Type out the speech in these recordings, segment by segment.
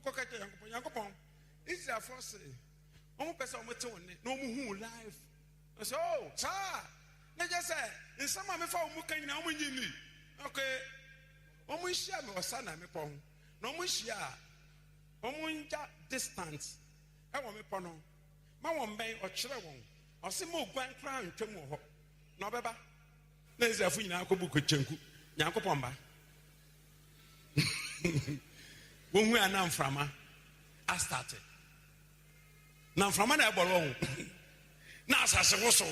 kokete yankopon Israel force omo pese omo te woni na omo hu life so sa na just say in some me fa omo kan na omo nyini okay omo hia me osana me pon na omo hia omo nja distance e wo me pon no ma won ben o kire won o se mo gwan kra ntwam ho na obeba na Israel fu nyina akobu ko chenku yankopon ba when we are now from I started now from an ebolo now as a so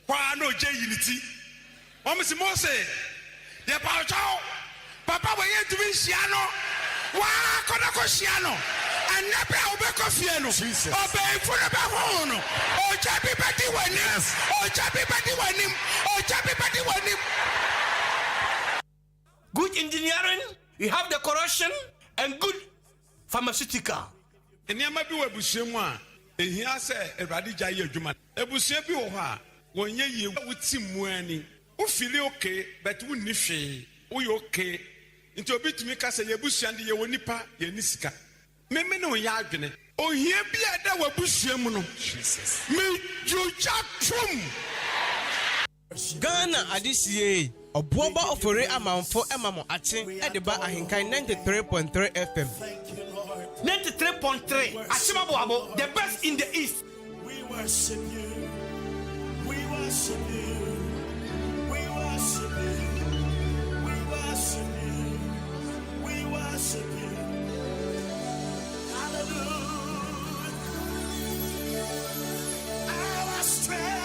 why no j unity Mrs. Mose the papa we yet to be shiano why could shiano and never obey fiano obey for the bahono or chappy patty when or chappy patty when him or chappy patty when him good engineering. We have decoration and good pharmaceutical. And you might be a bushima. And he has said, a radija yajuma. A bushabi or ha, when ye with some money. Who feel okay, but who nife, we okay. Into a bit to make us a bush and your nipa, your niska. Maybe no yagene. Oh, here be a dawa bushamuno. Jesus. Me, you jack chum. Ghana adisiye obuoba ofore amanfo emamo ache edeba ahenkan 93.3 FM 93.3 Achimabo the best in the east. We worship you. We worship you. We worship you. We worship you. We worship you. Hallelujah. Our strength.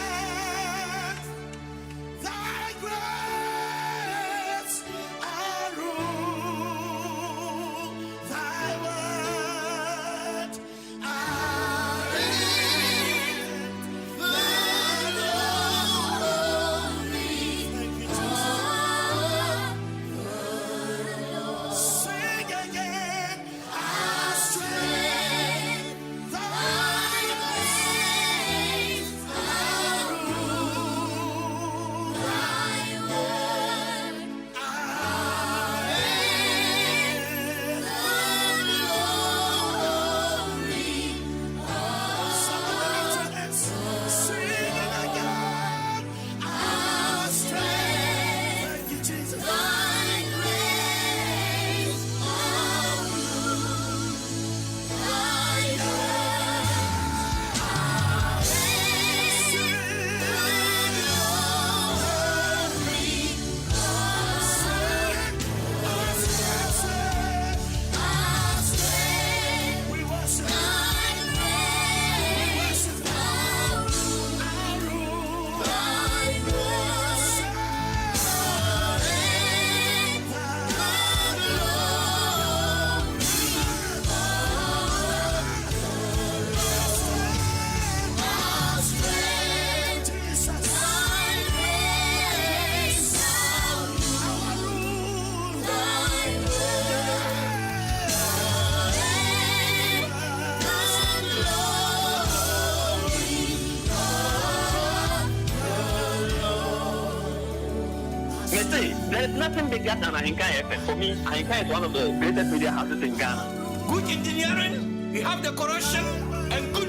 There is nothing bigger than Ahenkan FM. For me, Ahenkan is one of the greatest media houses in Ghana. Good engineering, we have decoration and good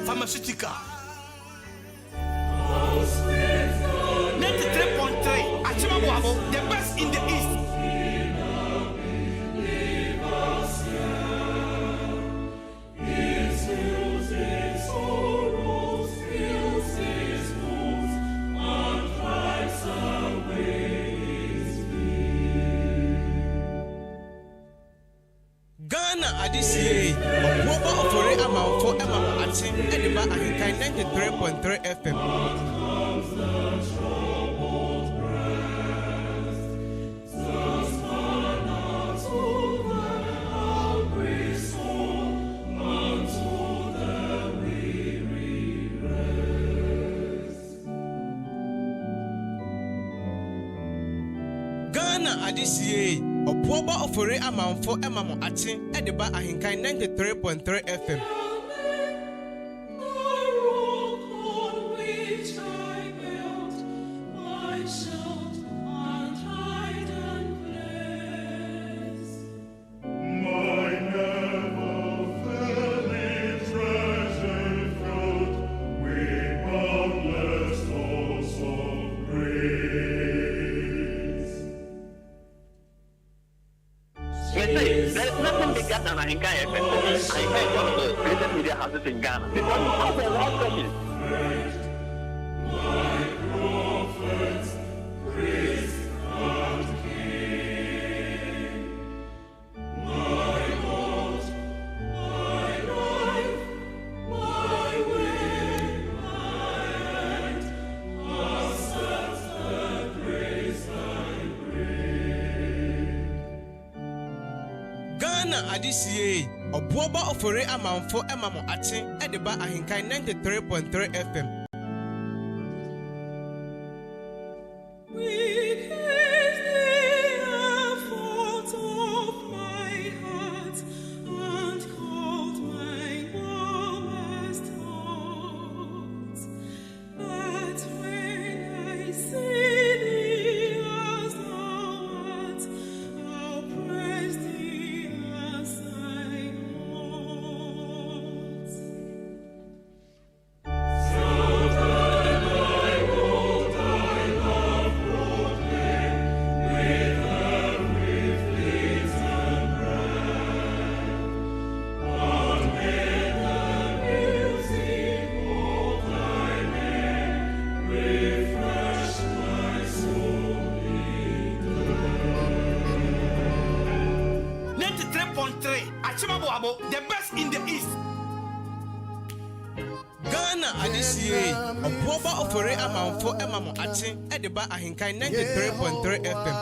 pharmaceutical. 93.3 Achimabo, the best in the east. Adisiye obuoba ofore amanfo emamo ache edeba ahenkan 93.3 FM Ghana adisiye obuoba ofore amanfo emamo ache edeba ahenkan 93.3 FM My never There's nothing bigger than Ahenkan FM. For me, Ahenkan is one of the greatest media houses in Ghana. Because you ask the right questions. Adisiye Obuoba ofore amanfo emamo ache ediba Ahenkan 93.3 FM. The best in the East. Ghana Adisiye Obuoba ofore amanfo emamo ache ediba Ahenkan 93.3 FM.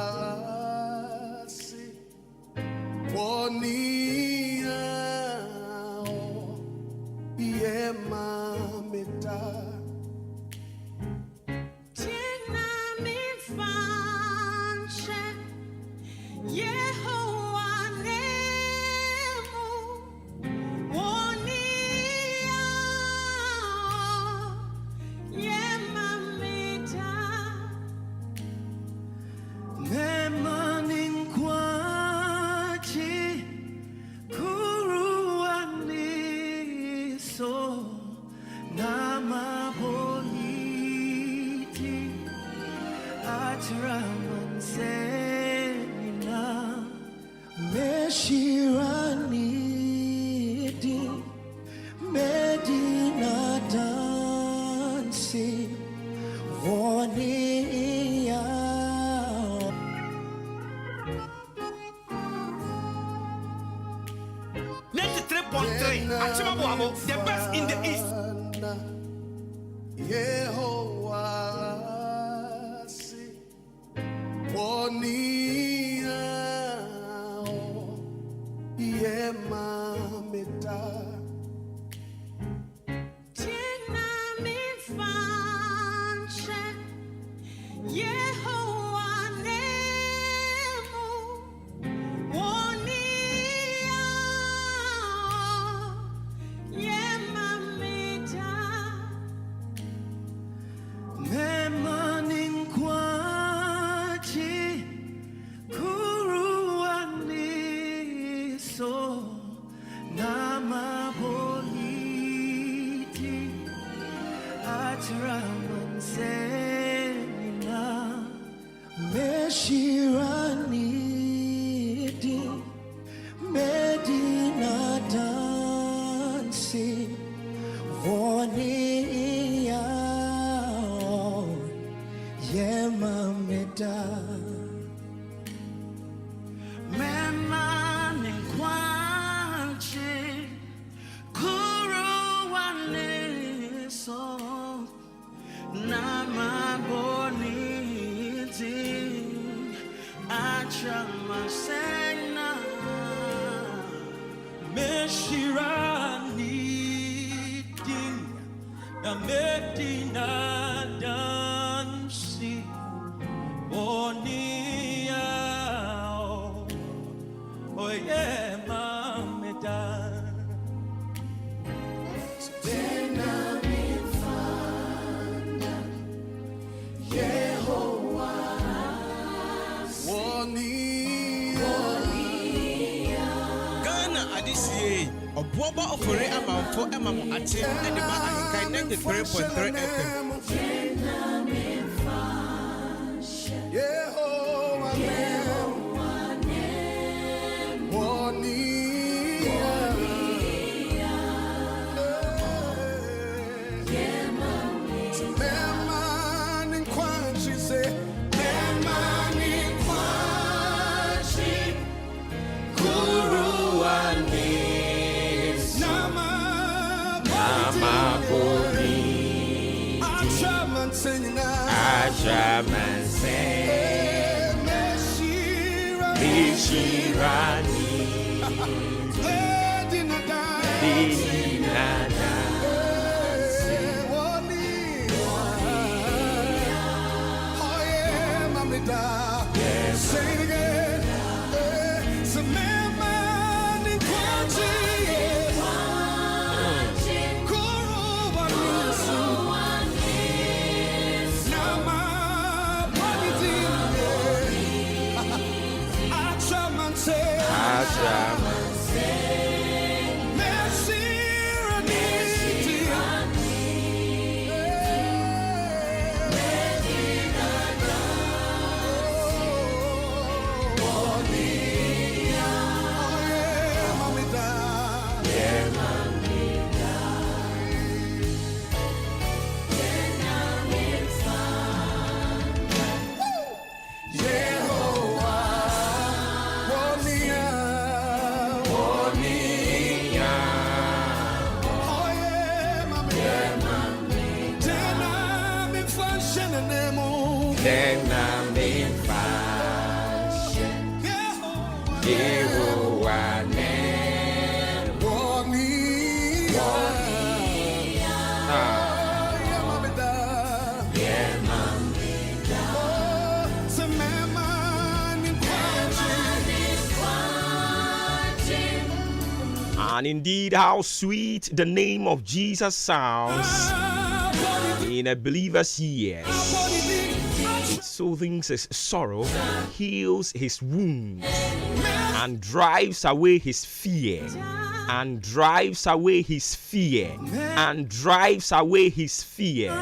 The best in the East. Obuoba ofore amanfo emamo ache ediba Ahenkan 93.3 FM. Yehovah, And indeed, how sweet the name of Jesus sounds in a believer's ears. It soothes his sorrow, heals his wounds, and drives away his fear. And drives away his fear. And drives away his fear.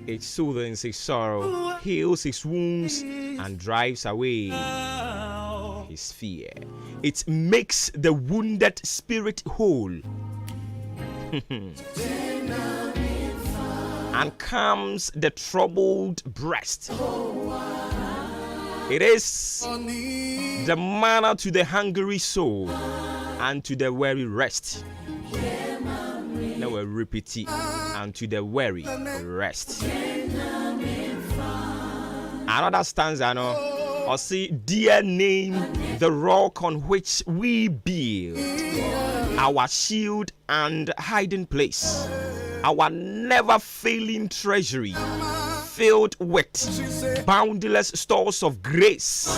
It soothes his sorrow, heals his wounds, and drives away his fear. It makes the wounded spirit whole and calms the troubled breast. It is the manna to the hungry soul and to the weary rest. Now we'll repeat it. And to the weary rest. Another stanza, or see, dear name, the rock on which we build, our shield and hiding place, our never failing treasury, filled with boundless stores of grace,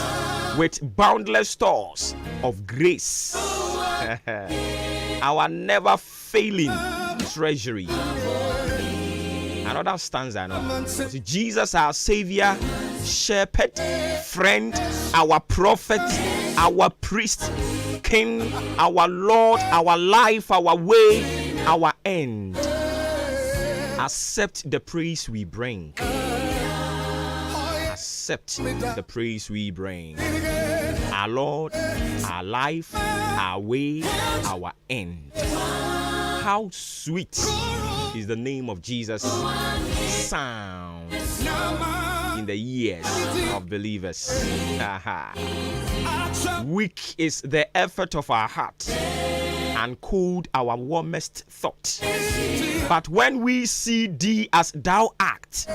with boundless stores of grace. Our never failing treasury. Another stanza, see, Jesus, our Savior, shepherd, friend, our prophet, our priest, king, our Lord, our life, our way, our end. Accept the praise we bring. Accept the praise we bring. Our Lord, our life, our way, our end. How sweet is the name of Jesus sound in the ears of believers. Weak is the effort of our heart, and cold our warmest thought. But when we see thee as thou art,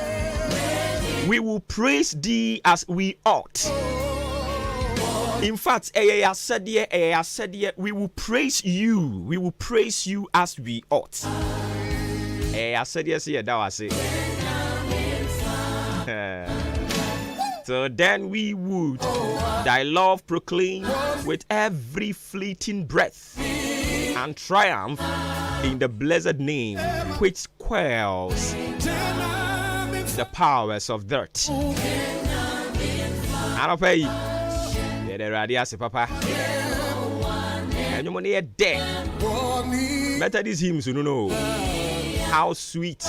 we will praise thee as we ought. In fact, we will praise you. We will praise you as we ought. So then we would thy love proclaim with every fleeting breath, and triumph in the blessed name which quells the powers of dirt. Papa. Methodist hymns, you know how sweet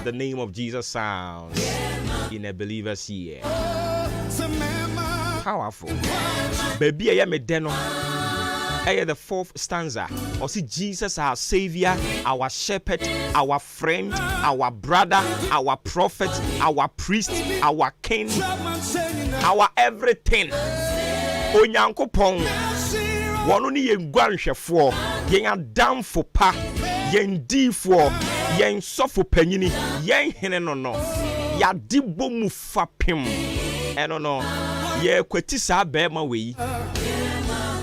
the name of Jesus sounds in a believer's ear. Powerful. Baby, I am a deno. The fourth stanza. Or see, Jesus, our Savior, our shepherd, our friend, our brother, our prophet, our priest, our king, our everything. Onyankopon. One only yen guanshefo, yen adamfo pa, yen difo, yen sofo panyini yen hene no ya dibo mu fapem eno no ye kwati sa be ma we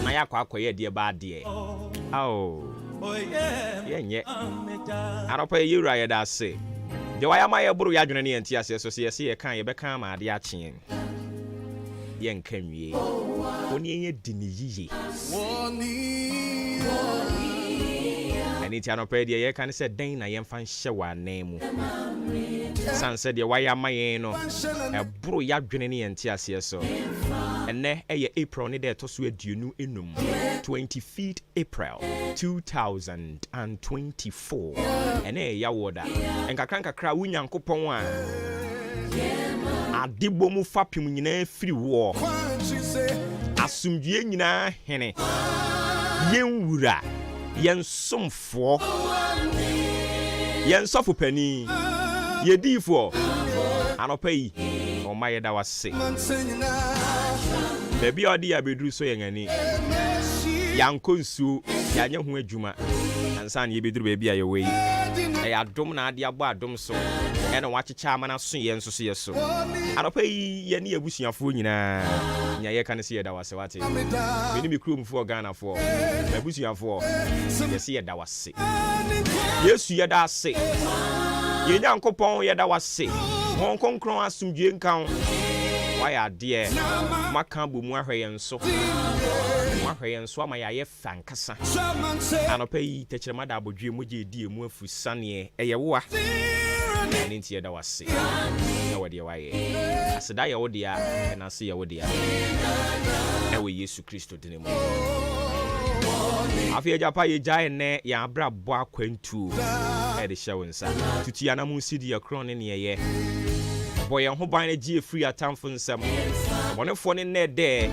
na ya kwakoye de ba de yenye aropa yura ye da se de waya ma ye buru ya dwene ne enti ase so se ye kan ye be kan ma ade a kyen yen kanwie oni ye dini yiye ani ti anopa de ye kan se den na ye mfa nhye wa nan mu san se de waya ma ye no e buru ya dwene ne enti ase so ene eye April ne de to so aduonu enum 25th April 2024 ene ya woda enkakra wunyankopon a adibom fapim nyina firi wo asumdue nyina hene yenwura yensomfo yensofo pani yedifo anopa yi o maye da wase bebi odi ya bedru so yengani yankonsu yanye ho adwuma ansan ye bedru bebi aye we e adom na ade abo adom so e na wachecha amana so ye nso so ye so anopa yi ye ne abusuafo nyina nya ye kan se ye da wase wate beni mi krom fo Ghana fo abusuafo ye se ye da wase Yesu ye da ase ye nyankopon ye da wase hon konkron asumdue nkan waya de maka bo mu ahwe yenso ama ya ye fankasa anopa yi techirema da abodwe mu je die mu afusane eye wo a ni ntie da wase na wode waye aseda ye wode a na se ye wode a ewe Yesu Kristo dine mu afia japa ye jae ne ya abra bo akwantu e de hye tutu ana mu sidi ye kron ne ye boy ho ban na gie free atamfo nsem wonefo ne ne de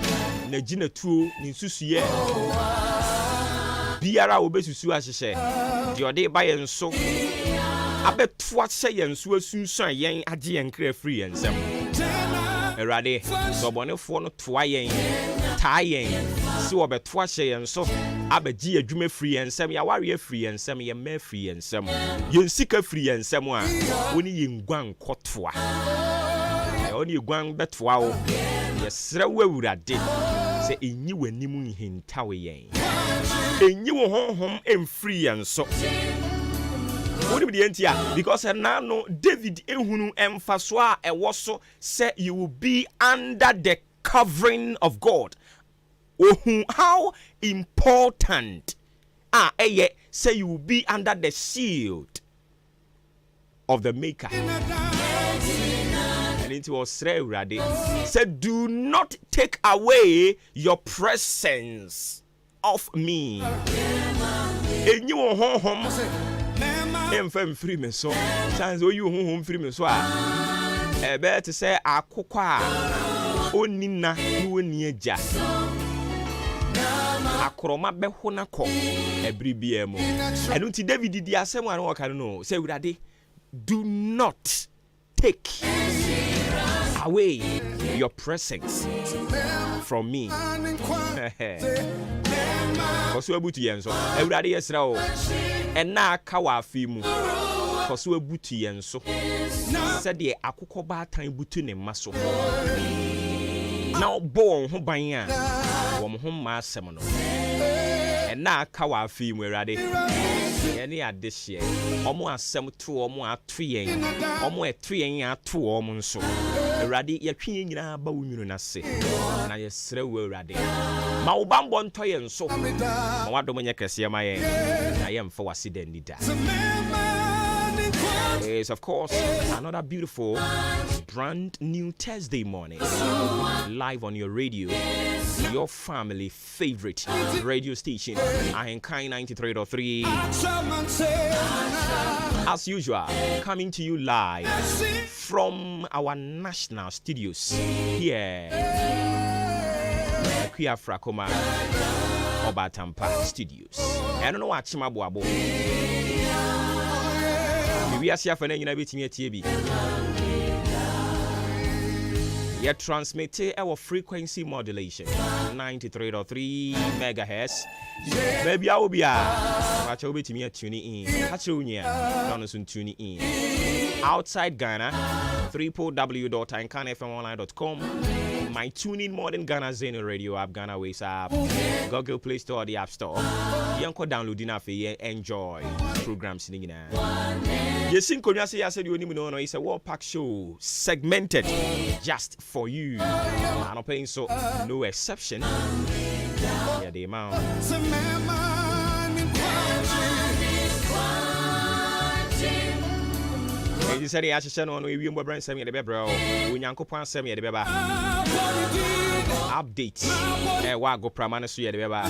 na gina tuo ni susuye biara obesusu ahyehye de ode ba ye nso abeto ahye ye nso asunsan yen age yen kra free ensem erade so bonefo no toa yen taa yen si obeto ahye ye nso abeji adwuma free ensem ya ware free ensem ye ma free ensem yen sika free ensem a woni yengwan kotoa oni gwan betwa wo yesra wawurade se enyi wanimu nhintawe yen enyi wo honhom emfree enso wodi bi entia because na no David ehunu emfaso a ewoso say you will be under the covering of God. How important say you will be under the shield of the Maker. Said, do not take away your presence of me. And you home and free me so. Sounds you home free me so. I better say, I cookwa only na you near just. Akroma be hona ko every BMO. I don't see David did the same one. I can know. Say, do not take away your presence from me. Koso ebutu yenso ewurade yesra o ena aka wa afimu koso ebutu yenso se de akokoba atan butu ne maso na obo ho ban a wo ho ma asem no ena aka wa afimu ewurade yene adehye omo asem to omo ato yen omo eto yen ato omo nso ewurade yatwe nyina ba wunwunu na se na yesra wo ewurade ma wo bambo nto yen so ma wadom nya kese ma yen na yen fa wasida nida. It's of course another beautiful brand new Thursday morning live on your radio, your family favorite radio station Ahenkan 93.3, as usual, coming to you live from our national studios here Kia Frakoma Obatampa Studios. I don't know what Chimabo we are here for any TV. You transmit our frequency modulation 93.3 megahertz. Maybe I will be Watch over to me tuning in. Catch you here. Don't soon tuning in. Outside Ghana, www.ahenkanfmonline.com. My tuning more than Ghana Zeno Radio app, Ghana Ways app, Google Play Store, the App Store. You can download enough for you enjoy programs singing now. Yes, in Korea, I said you know it's a World Pack show segmented just for you. I'm not paying so no exception. Yeah, the amount. You said I should know we will bring some of the bebro. We yanko pan some of the beba. Update. Go pramana suya the beba.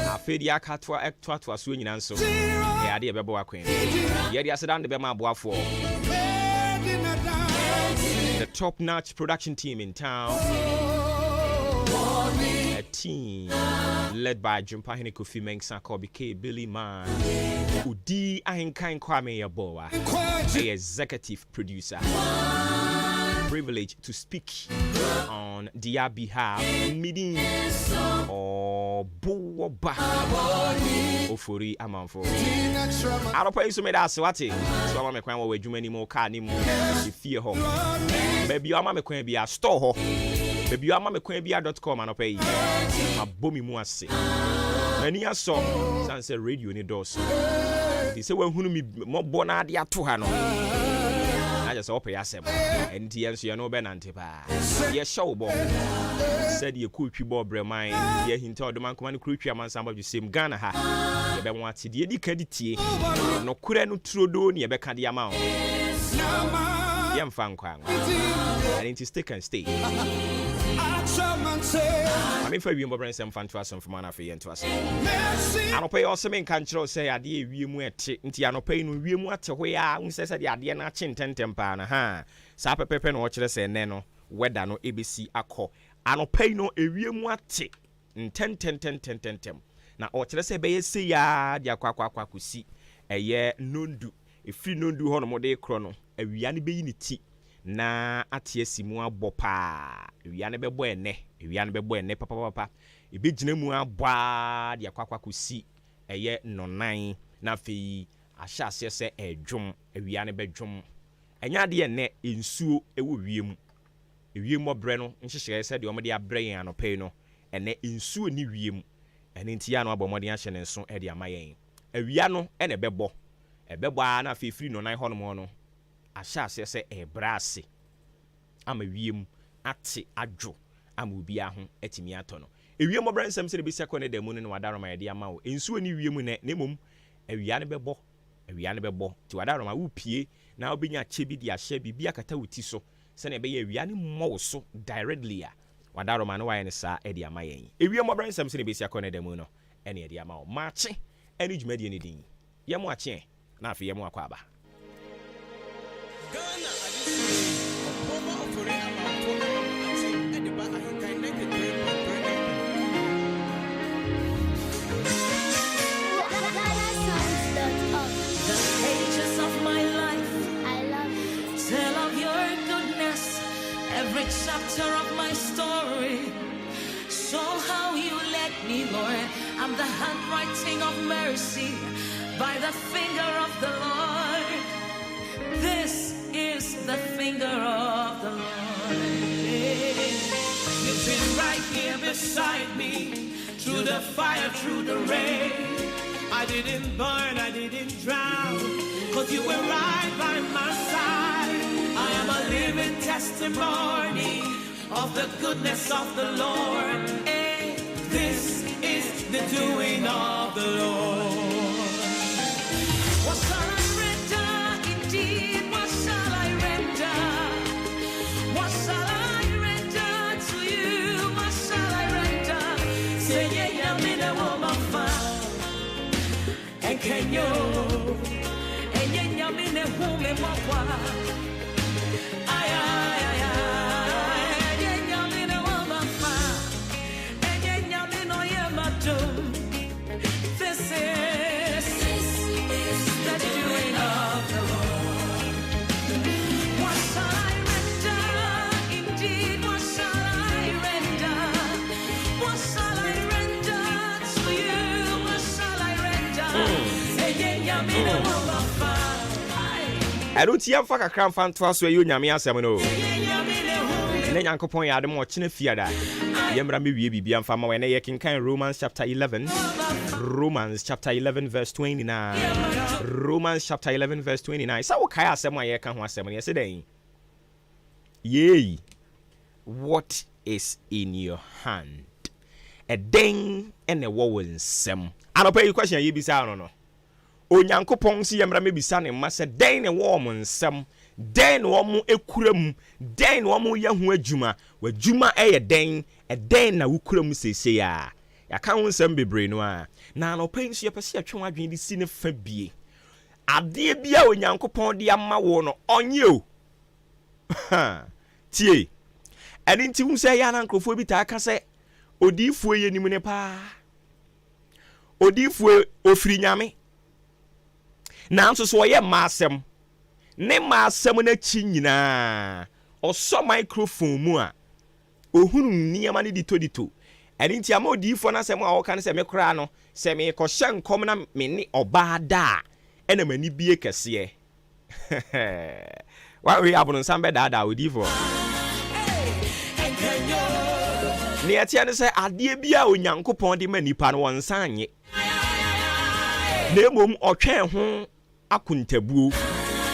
I feel ya catwa actua to a swinging answer. Yeah, dear bebo queen. Yeah, the Asadan the Bema Boafo. The top notch production team in town. A team led by Jumpahini Kofi Mensah, Kobe K, Billy Man, Udi Ahenkan Kwame Yaboa, the executive producer. Privilege to speak on their behalf, meeting or Boba Ofuri Amanfo. I don't pay so many as what it. So I'm a crime where you many more car anymore. If fear home, baby, I'm a queen be a store. Baby, you are mamekwanbia.com and pay. A bommy muase. Many a song, Sunset Radio in the doors. They say, well, who me more bonadia to Hano. I just open yourself. And the answer, you know, Benantipa. Yes, show ball. Said you could be Bob Bremine. Yeah, he told the man, come on, creature man, some of the same Ghana. You been wanted the edicadity. No, couldn't throw do near Becca the amount. Yam fan kwang. I need to stick and stay. I mean, for you, my friends, I'm fan to us from one of you and to us. I don't pay also in control say, I dear, we went into an opinion, we want to where I says that the idea not chin 10 tempana, ha. Sapa Pepe and watch us and Neno, whether no ABC acco. I don't pay no a real what in 10. Now, watch us say, bay say, ya, dear Quaquaquacusi, a year non do. If you don't do Honomode chrono, a wiani be in it. Na atie simu abopa wiane bebo ene papa ebegyina mu aboa de akwakwa kusi eye nonan na fe ahyase se edwom wiane bedwom enya de ene ensuo ewo wiem obre no nhyehye se de omde abre yen anope no ene ensuo ni wiem ene ntia no abomode ahye ne nso e de amayen awia no ene bebo na fe firi nonan hono no ahyase se ebrase ama wiem ate adwo ama obi aho atimi ato no ewiem obransam se de besia kone da mu ne wadaroma ye de ama wo ensuo ni wiem ne nemom awia ne bebo ti wadaroma wo pie na obenya chebi di ahye bibia akata wuti so se na be ye awia ne mo so directly a wadaroma ne waye ne sa e de ama yen ewiem obransam se de besia kone da mu no ene de ama wo mache ene dwumadi ne din ye mo ache na afi ye mo akwaba Ghana, Adwuma-Adwuma On Ahenkan Fm. The pages of my life, I love you. Tell of your goodness, every chapter of my story. Show how you led me, Lord. I'm the handwriting of mercy by the finger of the Lord. This is the finger of the Lord. You've been right here beside me, through the fire, through the rain. I didn't burn, I didn't drown, 'cause you were right by my side. I am a living testimony of the goodness of the Lord. Hey, this is the doing of the Lord. What shall I render? Indeed, what shall I render? What shall I render to you? What shall I render? Say, yeah, I'm in a woman found. And can you? And yeah, I'm in a woman found. What shall I render to you? What shall I don't hear fuck a crown fan to us where you nyame asem no. Ne Nyankopon ya adem o chine fiada. Yemra me wie bibia mfa ma we na ye kenkan Romans chapter 11. Romans chapter 11 verse 29. Romans chapter 11 verse 29. Sa wo kai asem a ye ka ho asem ne ye se den. Yea. What is in your hand? A ding and a wowen sem. I don't pay you question you be sa no. Onyankopon si yemra me bisa ne ma se den ne wo mo nsem den wo mo ekura mu den wo mo ye ho adwuma wadwuma eye den e den na wukura mu sese ya ka ho nsem bebre no a na no pensu ye pese atwe wadwen di si ne fa bie ade bia onyankopon de ama wo no onye o tie eni nti hu se ya na nkrofo bi ta ka se odifuo ye nimu ne pa odifuo ofiri nyame na nso so ye maasem ne maasem na chi nyina oso microphone mu a ohunu niama ne ditodito eni nti ama odifo na asem a wo kan se me kra no se me ko hye nkom na me ne oba da ena mani bie kese wa we abun nsam be da odifo ne atia ne se ade bia onyankopon de manipa no wonsanye na mom otwen ho akuntabuo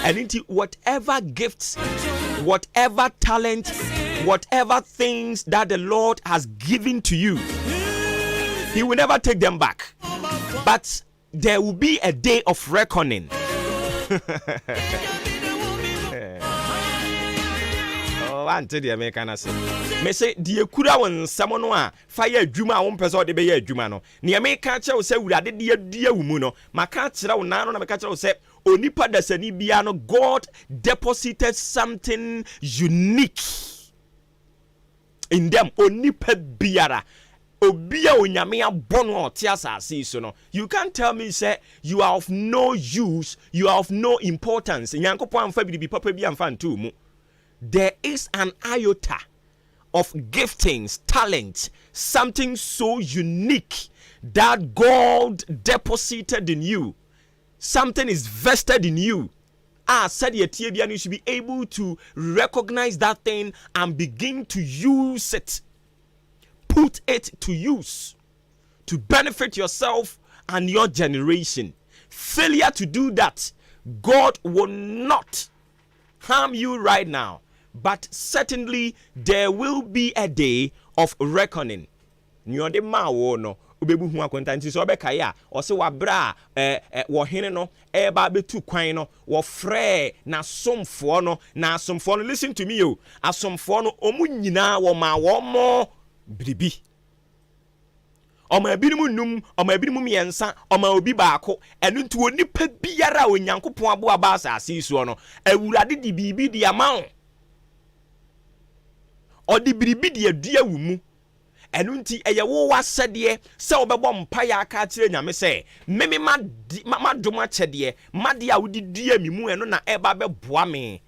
and into whatever gifts, whatever talent, whatever things that the Lord has given to you, He will never take them back. But there will be a day of reckoning. Ante de American say me say die kura won nsam no a fire adwuma a won pese de be ye adwuma no ne America che wo say wurade de adua wu mu no maka kire wo nan no na meka kire wo say onipa dasani bia no God deposited something unique in them. Onipa biara obia onyame abono ote asase so no. You can't tell me say you are of no use, you are of no importance. Nyankopon amfa bi papa bi amfa ntu mu. There is an iota of giftings, talent, something so unique that God deposited in you. Something is vested in you. Said you should be able to recognize that thing and begin to use it. Put it to use to benefit yourself and your generation. Failure to do that, God will not harm you right now. But certainly there will be a day of reckoning. Nyode ma wo no obebu hu akwanta nti so obeka ya o se wabra wo hene no e ba betu kwan no wo frɛ na somfo no listen to me yo asomfo no omu nyina wo ma wo mo bribi oma ebinim num oma ebinim yensa oma obi baako enu nti onipa biara onyankopon abo aba asase so no awurade di bibi di amount odi biribi de adua wu mu enu nti eye wo wasede se obebo mpa ya aka kire nyame se meme madoma chede made a wodi dua mi mu enu na eba beboa me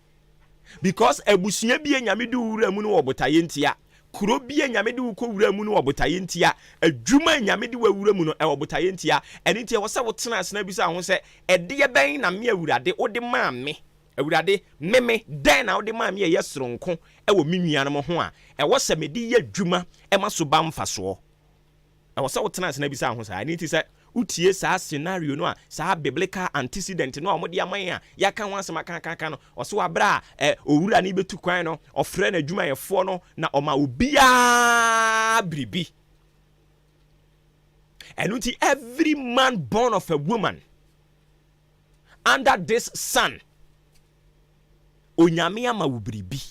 because abusua bi nyame de wura mu no obotaye ntia kuro bi nyame de ko wura mu no obotaye ntia adwuma nyame de wura mu no obotaye ntia enu nti wo se wo tena asena bi se ho se ede ben na me awurade odi ma me awurade meme den na odi ma me ye soronko ewo minnuan mo ho a ewo se me di ye dwuma e maso ba mfaso ewo se wo tena asena bi se ho sa nti se utie sa scenario no a sa biblical antecedent no a mo de aman a ya ka ho asema kan no o se wabra owura ni betu kwan no ofre na dwuma yefo no na oma obia bribi and until every man born of a woman under this sun onyame ama wubribi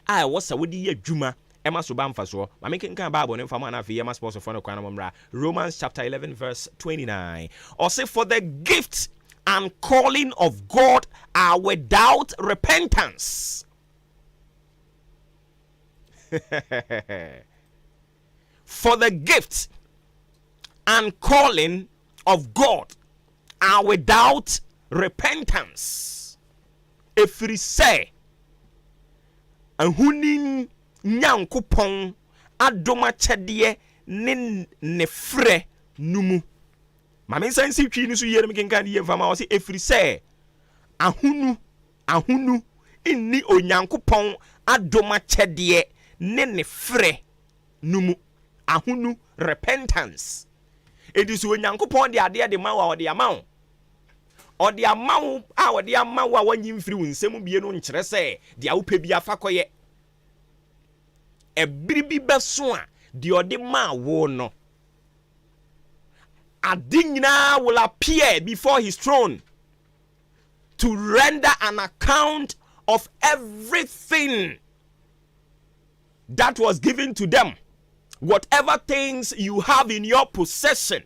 a wo sa wodi ye adwuma ema so ba mfaso ma me kan Bible ne mfama na afi ye ma sponsor for no kwan momra Romans chapter 11 verse 29 or say for the gift and calling of God are without repentance. For the gift and calling of God are without repentance. Efiri say ahunin nyankopon adoma chede ne nefre numu Mame sensi twi ni so yere me kenkan ye mfama wo se efiri se ahunu inni onyankopon adoma chede ne ne frɛ numu ahunu repentance. It is onyankopon de ade de ma wa de ama wo de ama wo a de ama wo a wanyi mfiri wo nsɛm bie no nkyerɛ sɛ de a wo pɛ bi afa kɔyɛ ebiri bi beso a de ode ma wo no ade nyinaa will appear before his throne to render an account of everything that was given to them. Whatever things you have in your possession,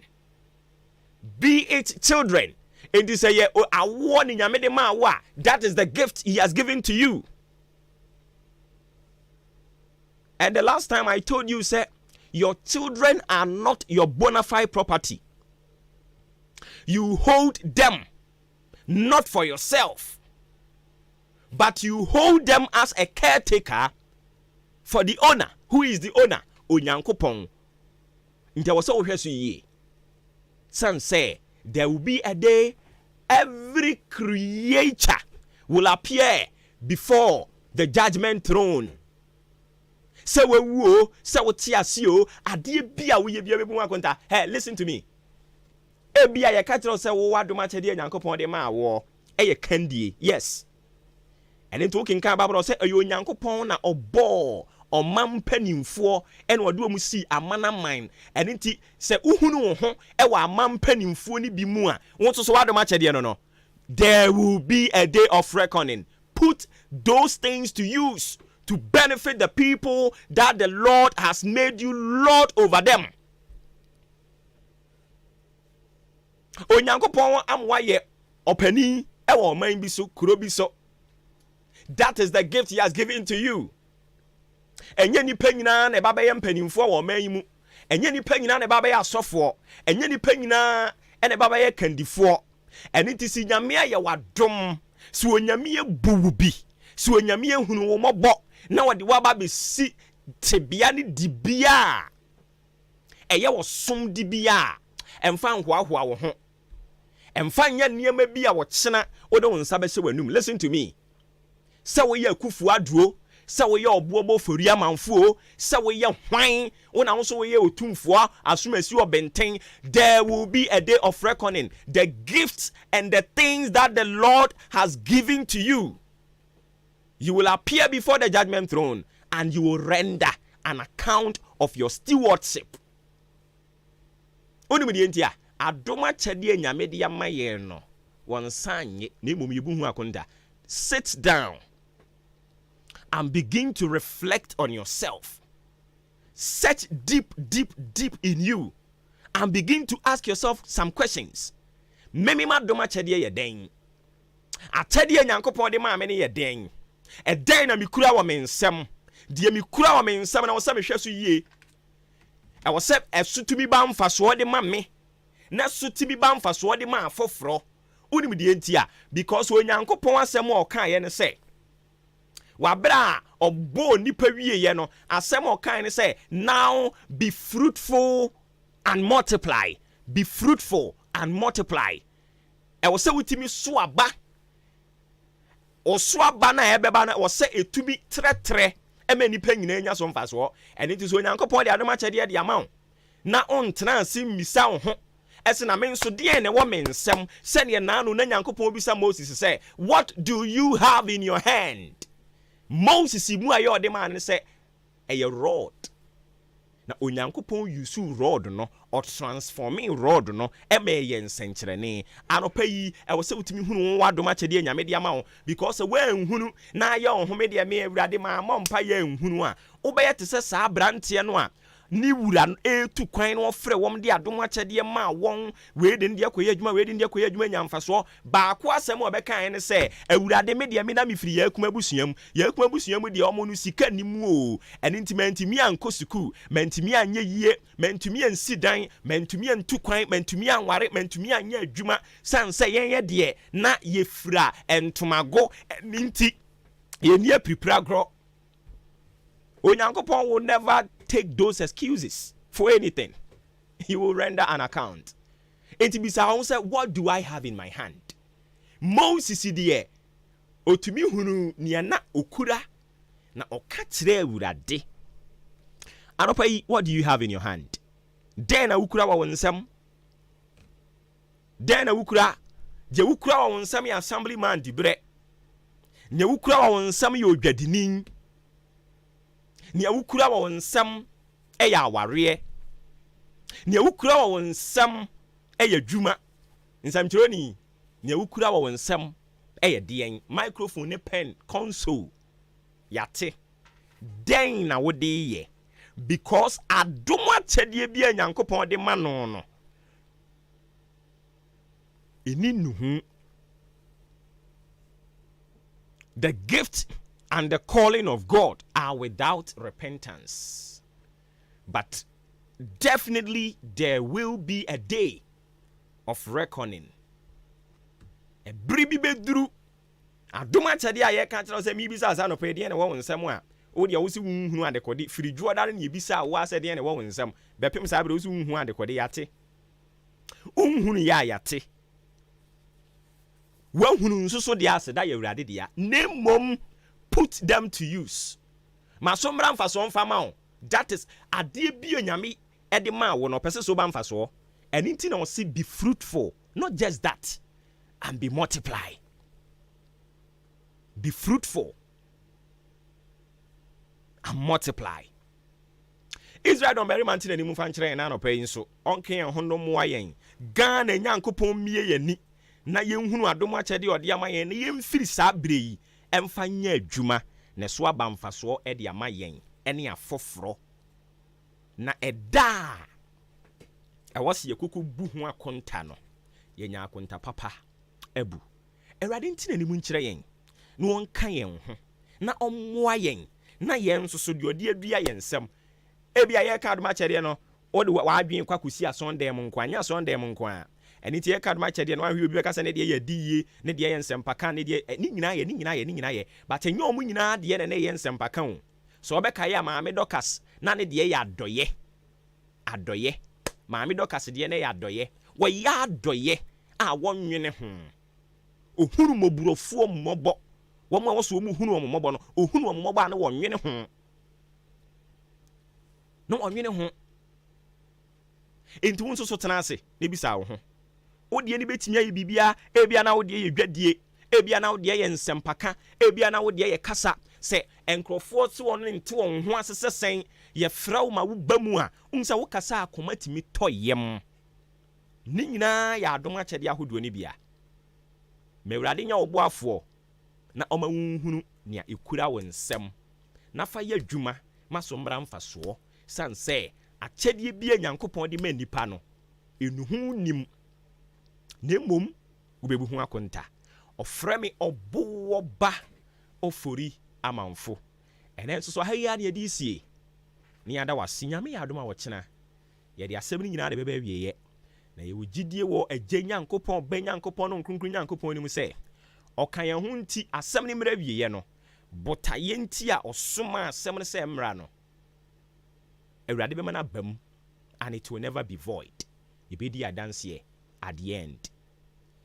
be it children, that is the gift he has given to you. And the last time I told you, sir, your children are not your bona fide property. You hold them not for yourself, but you hold them as a caretaker for the owner. Who is the owner? Onyankopon. Nti was so hweso ye. Son say there will be a day every creature will appear before the judgment throne. Say we wo, say we tiasio, ade bia we bia bebu akonta. Hey, listen to me. Ebia ye ka tell say wo adoma chede Nyankopon de ma wo. Eye kandie. Yes. And then talking kan Bible say ayo Nyankopon na obo ɔman mpanimfoɔ ɛna ɔde wɔn si amana man ɛne nti sɛ uhunu wo ho ɛwɔ aman mpanimfoɔ ni bi mu a wɔn nso so wadom akyɛdeɛ no there will be a day of reckoning. Put those things to use to benefit the people that the Lord has made you Lord over them. Onyankopɔn amwa yɛ ɔpani ɛwɔ ɔman bi so kuro bi so. That is the gift he has given to you. Enye nipa nyina na baba ye mpanimfo wo man yi mu. Enye nipa nyina na baba ye asofo. Enye nipa nyina na baba ye kandifo. Ene ti si nyame ye wadom. Si onyame ye buwu bi. Si onyame ye hunu wo mobo na wode waba be si tebia ne dibia. Eye wo som dibia. Emfa nhoahoa wo ho. Emfa nya niema bi a wo kyena wo de wo nsa be hye wanum. Listen to me. Se wo ye akufu aduro. Say we are bobo for Yamanfo, say we are wine, when also we are otumfo, as soon as you are benten, there will be a day of reckoning. The gifts and the things that the Lord has given to you, you will appear before the judgment throne and you will render an account of your stewardship. Onimidientia, adoma chedie nyamedi ya maye no, wansanye, ni mumibu hu akonda. Sit down and begin to reflect on yourself. Search deep in you and begin to ask yourself some questions. Memi ma doma chedie ye den. Atedie Nyankopon de ma me ne ye den. E den na mi kura wa me nsem. De mi kura wa me nsem na wo se me hwe so yie. E wo se esutumi ba mfaso de ma me. Na sutumi ba mfaso de ma afoforo. Unim de entia because Onyankopon asem o kan ye ne se wabra obo nipa wie ye no asem o kan ne say now be fruitful and multiply. Be fruitful and multiply. E wo se wutimi so aba o so aba na ebeba na wo se etumi tretre e ma nipa nyina nya so mfaso and it is Onyankopon de adom akyede de ama na ontena asim misa wo ho ese na me nso de ne wo me nsem se ne na no na Nyankopon bisa Moses say, what do you have in your hand? Moses mu ayo de man say a rod. Na Onyankopon use rod no or transforming rod no e me ye nsenkyerene anopayi e wo se utimi hunu wo adom akyede nyame de ama wo because we nhunu na aye ohome de me awurade ma mompa ye nhunu a wo be ye te se sa brante no a ni wura etu kwan no frɛ wɔm de adom akyɛde ma wɔn we de ndie koyɛ adwuma we de ndie koyɛ adwuma nyamfaso baako asɛm ɔbɛkan ne sɛ awurade me de me na me firi yakuma busuam de ɔmo no sika nimu o ɛne ntimi ankɔ suku mantimi anye yie mantimi ansi dan mantimi antu kwan mantimi anware mantimi anye adwuma san sɛ yɛn de na yefira entomago ne nti yɛnia prepare gro. Onyankopon will never take those excuses for anything. He will render an account. Enti bisa won say what do I have in my hand? Moses die otumi hunu nia na okura na oka kire awurade. Anopa yi, what do you have in your hand? Den na ukura wa wonsam. Den na ukura je ukura wa wonsam ya assemblyman dibre. Ne ukura wa wonsam ya odwadinin. Ne ukura wa wonsam ya aware. Ne ukura wa wonsam ya dwuma. Nsam kironi ne ukura wa wonsam ya den microphone ne pen console yate. Den na wode ye. Because Adwuma-Adwuma bi Nyankopon de ma no eni nuhu. The gift and the calling of God are without repentance, but definitely there will be a day of reckoning. A bribi bedru Adwuma-Adwuma ye ka tell say mi bi sa no pe de na wo nsem a o dia wo si hunhunu adekode firi juoda na ebisa wo ase de na wo nsem bepem sa abre wo si hunhunu adekode yate unhunu ya yate wo hunu nsoso de ase da ya urade de ya nemom put them to use masomra mfaso mfama o. That is ade bi onyame e de ma wo no pese so ba mfaso anything na wo see be fruitful, not just that, and be multiply. Be fruitful and multiply. Israel don't bury man till the move and train and paying so. Onke and hondo moyen. Gan and Yankopon me ni. Na yen hunu Adwuma-Adwuma or diama yen yen feel sabre and fanye juma. Ne swabam faso ediama yen. Any a fofro. Na eda. I was ye kuku buhua kontano. Yenya konta papa. Ebu. Eradintin and munchre yen. No one kayen. Na omwa yen. Na yen so de odi adua yensem ebia ye ka Adwuma-Adwuma no o de wa adwen kwa kusi asonde m nkwa nya asonde m nkwa eni tie ka Adwuma-Adwuma no ahwe obi ka se ne de ye diye ne de yensem paka ne de ni nyina ye but enyo mu nyina de ne yensem paka o so obeka ye maame dokas na ne de ye adoye maame dokas de ne ye adoye wo ya adoye a wonwene ho ohuru moburofuo mmobo womo woso mu hunu omomobo no ohunu omomobo a ne wonwene ho no onwene ho enti wonso so tena ase ne bisa wo ho odie ni betimi aye bibia ebia na odie ye dwadie ebia na odie ye nsempaka ebia na odie ye kasa se enkrofo se won nte won ho asese sen ye frawo ma wo bamu a unsa wo kasa akoma timi toyem ni nyina ya Adwuma-Adwuma ahodo ni bia mewrade nya oboafo na oma hunhunu nia ekura wonsem na fa ya dwuma masombra mfaso sanse akyedie bia Nyankopon de manipa no enuhu nim nemom obebu hu akonta ofremi obo ba ofori amanfo ene nso so haya ne edi sie ni ada wasinyame ya adoma wo kyena ye de asem ni nyina de beba wieye na ye wogidie wo agye Nyankopon ba Nyankopon no nkrunkru Nyankopon ni mu se okan ye ho nti asem ni mra wieye no botaye nti a osoma asem ne se mra no Awurade be mana bam, and it will never be void. You be the dance here at the end.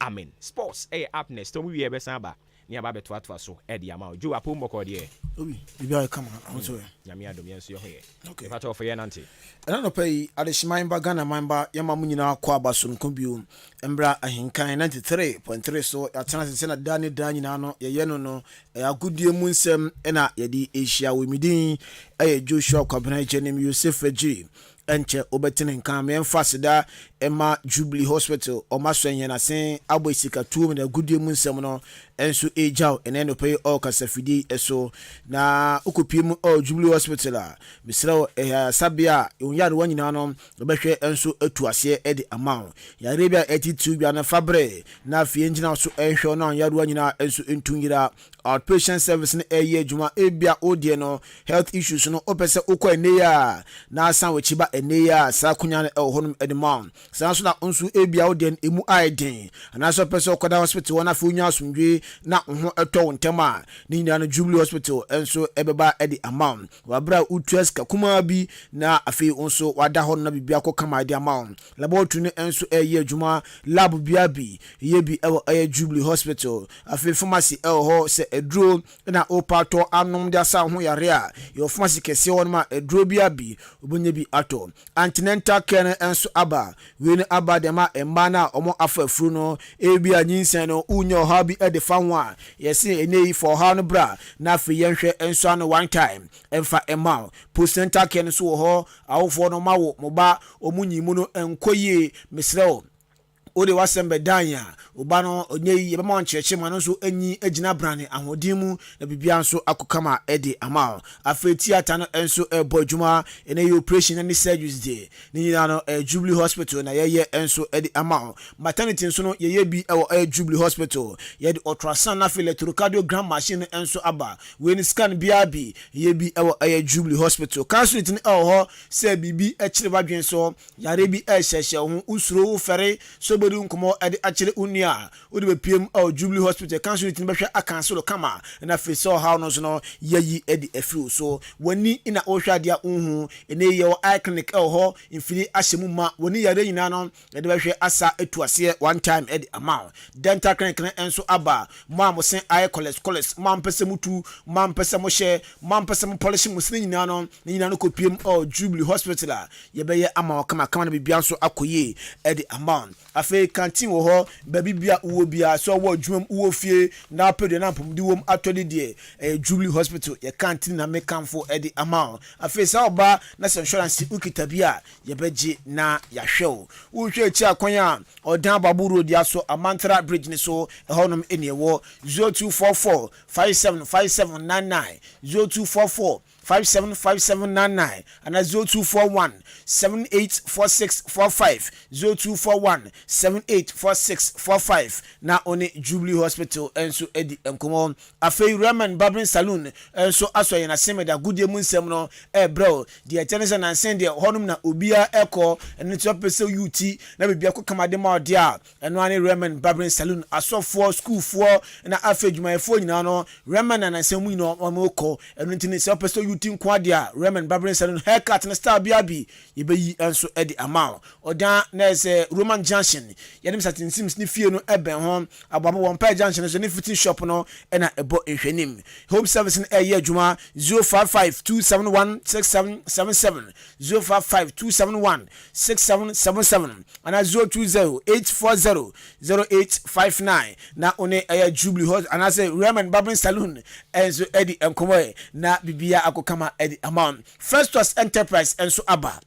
Amen. Sports up next. Don't we ever samba near Babet Watwa so Eddie Amao. You are Pumbo dear. You come on. I'm sorry. Yamia Domians, you're here. Okay. Part of your auntie. I don't pay at the Shimamba Ghana Mamba Yamamunina Kwaba Sun Kumbium Embra Ahenkan 93.3 so at Sena Dani Danino Yeno no a good dear Munsem Ena Yadi Asia Wimidin a Joshua Kabana Jenim Yusuf G. Enche obetene kan me emfasida ema Jubilee Hospital o maswen na sen abosika tuom na gudie mu nsem no enso ejaw ene no pay all kasafidi eso na okopiem o Jubilee Hospital a misrawo sabia unyare wanyina no obehwe enso atuase edi amount ya rebia attitude bia na fabre na afie ngina so ehwe no unyare wanyina enso entunyira outpatient service na eye adwuma ebia odie no health issues no opese okwa ene ya na asan wechiba ene ya sa kunya na honum edimam sa so na onsu ebia odie emu aiden ana so pese okoda hospital na afi unya asumdwe na ho eto ntema ni nyina no Jubilee Hospital enso ebeba edi amount wabra utuas kakuma bi na afi onso wada ho na bibia ko kama edi amount laboratory enso eye adwuma lab bia bi ye bi e Jubilee Hospital afi pharmacy ho se edro na opato anom dia sa ho yare a your pharmacy kese won ma edro bia bi obonye bi ato antenatal care enso aba we ni aba de ma emba na omo afafuru no ebi anyinsen no unyo ha bi e de fa ho a yesi enei for ha no bra na afi yenhwe enso ano one time emfa emma postnatal care so ho awofo no mawo moba omunyimu no enkoye misreo ode wasembe danya oba no onyeyi yeba ma ncheche ma no so anyi agina brane ahodimu na bibia nso akokama ede ama afeti ata no enso ebo adwuma ene operation and surgeries dey ni nyina no Jubilee Hospital na yeye enso ede ama maternity nso no yeye bi e Jubilee Hospital ye de ultrasound na electrocardiogram machine enso aba we ni scan bia bi ye bi e Jubilee Hospital cancer tin ho se bibi e kire badwen so yare bi e hyehye ho usuro fere so bedu nkomo ede akire unia odi be piem Jubilee Hospital cancer tin be hwe akanselo kama na face how no so no yeyi ede afiu so wani ina ohwa dia unhu ene ye eye clinic ho infili ahyemu ma wani yare nyina no ede be hwe asa etuase one time ede amount dental clinic enso aba mo amosen eye cholesterol mo ampese mutu mo ampese mo hye mo ampese mo polish mo sin nyina no kopiem Jubilee Hospital ye be ye ama kama na bibia so akoye ede amount afi canteen wo ho baby bia uwo bia so wo dwum uwo fie na pedo na pomdi wom atodi de Jubilee Hospital ye canteen na mekanfo edi amount afi sa oba na insurance ukita bia ye beji na ya hwew wo hwe echi akwanya odan baburo dia so Amantra bridge ni so ehonum ene wo 0244 575799 0244 575799 and 0241 784645 0241 784645 na oni Jubilee Hospital enso edi enkomo afei Ramen Barbering Saloon enso aso ye na semeda gudie mu nsem no bro de tenese na nsen de honum na obia eko eno to pese UT na bibia ko kamade ma ode a eno ani Ramen Barbering Saloon asofo school fo na afei dwumayefo nyina no Ramen na nsen mu nyina omoko eno ntini se pese UT nkwadia Ramen Barbering Saloon haircut na star biabi yebeyi enso edi amount odan na se Roman Junction yenim satin sims ni fie no eben ho ababo won pa junction so ni fitting shop no na ebo ehwenim home service na eye adwuma 0552716777 0552716777 ana 0208400859 na one eye Jubilee Hospital ana se Ramen Barbering Saloon enso edi enkomo na bibia akokama edi amount First Trust Enterprise enso aba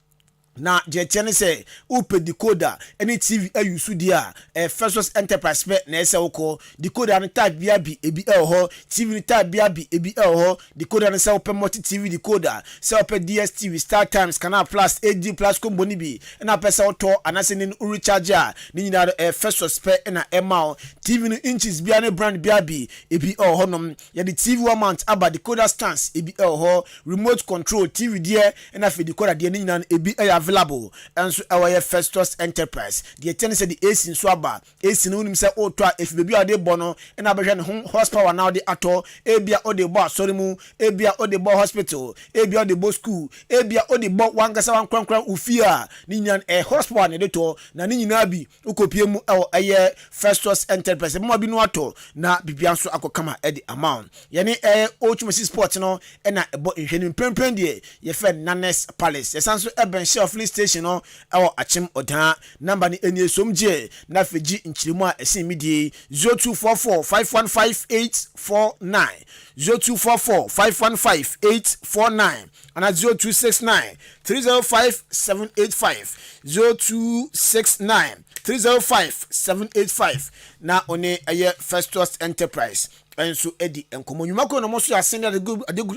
na je tiene se upe decoder any TV ayusu dia First Enterprise pe na ese woko decoder no tab bia bi ebi ho TV no tab bia bi ebi ho decoder no se upe multi TV decoder se upe DSTV Star Times Canal Plus HD Plus combo ni bi na pesa auto anase ni recharger ni nyina First pe na emao TV no inches bia ne brand bia bi ebi ho nom ya the TV mount aba decoder stands ebi ho remote control TV dia na fe decoder dia ni nyina ebi available and so our First Trust Enterprise the tennis the AC in swaba AC no nim say auto if baby ade bono and abehwe ne horsepower now the ato ebia ode bo sorry mu ebia ode bo hospital ebia ode bo school ebia ode bo wangasa wan krankran ufia ni nyan horsepower ne to na ni nyina bi ukopie mu First Trust Enterprise mo bi no ato na bibia so akokama edi amount ye ochumasi sport no na ebo nhwene prempren de ye fe Nanes Palace yesanso eben shelf station no achim odan number ni eni somje na feji nchirimu a esi midie 0244515849 0244515849 and 0269 305785 0269 305785 na one First Trust Enterprise enso edi enkomo nyumako no moso asende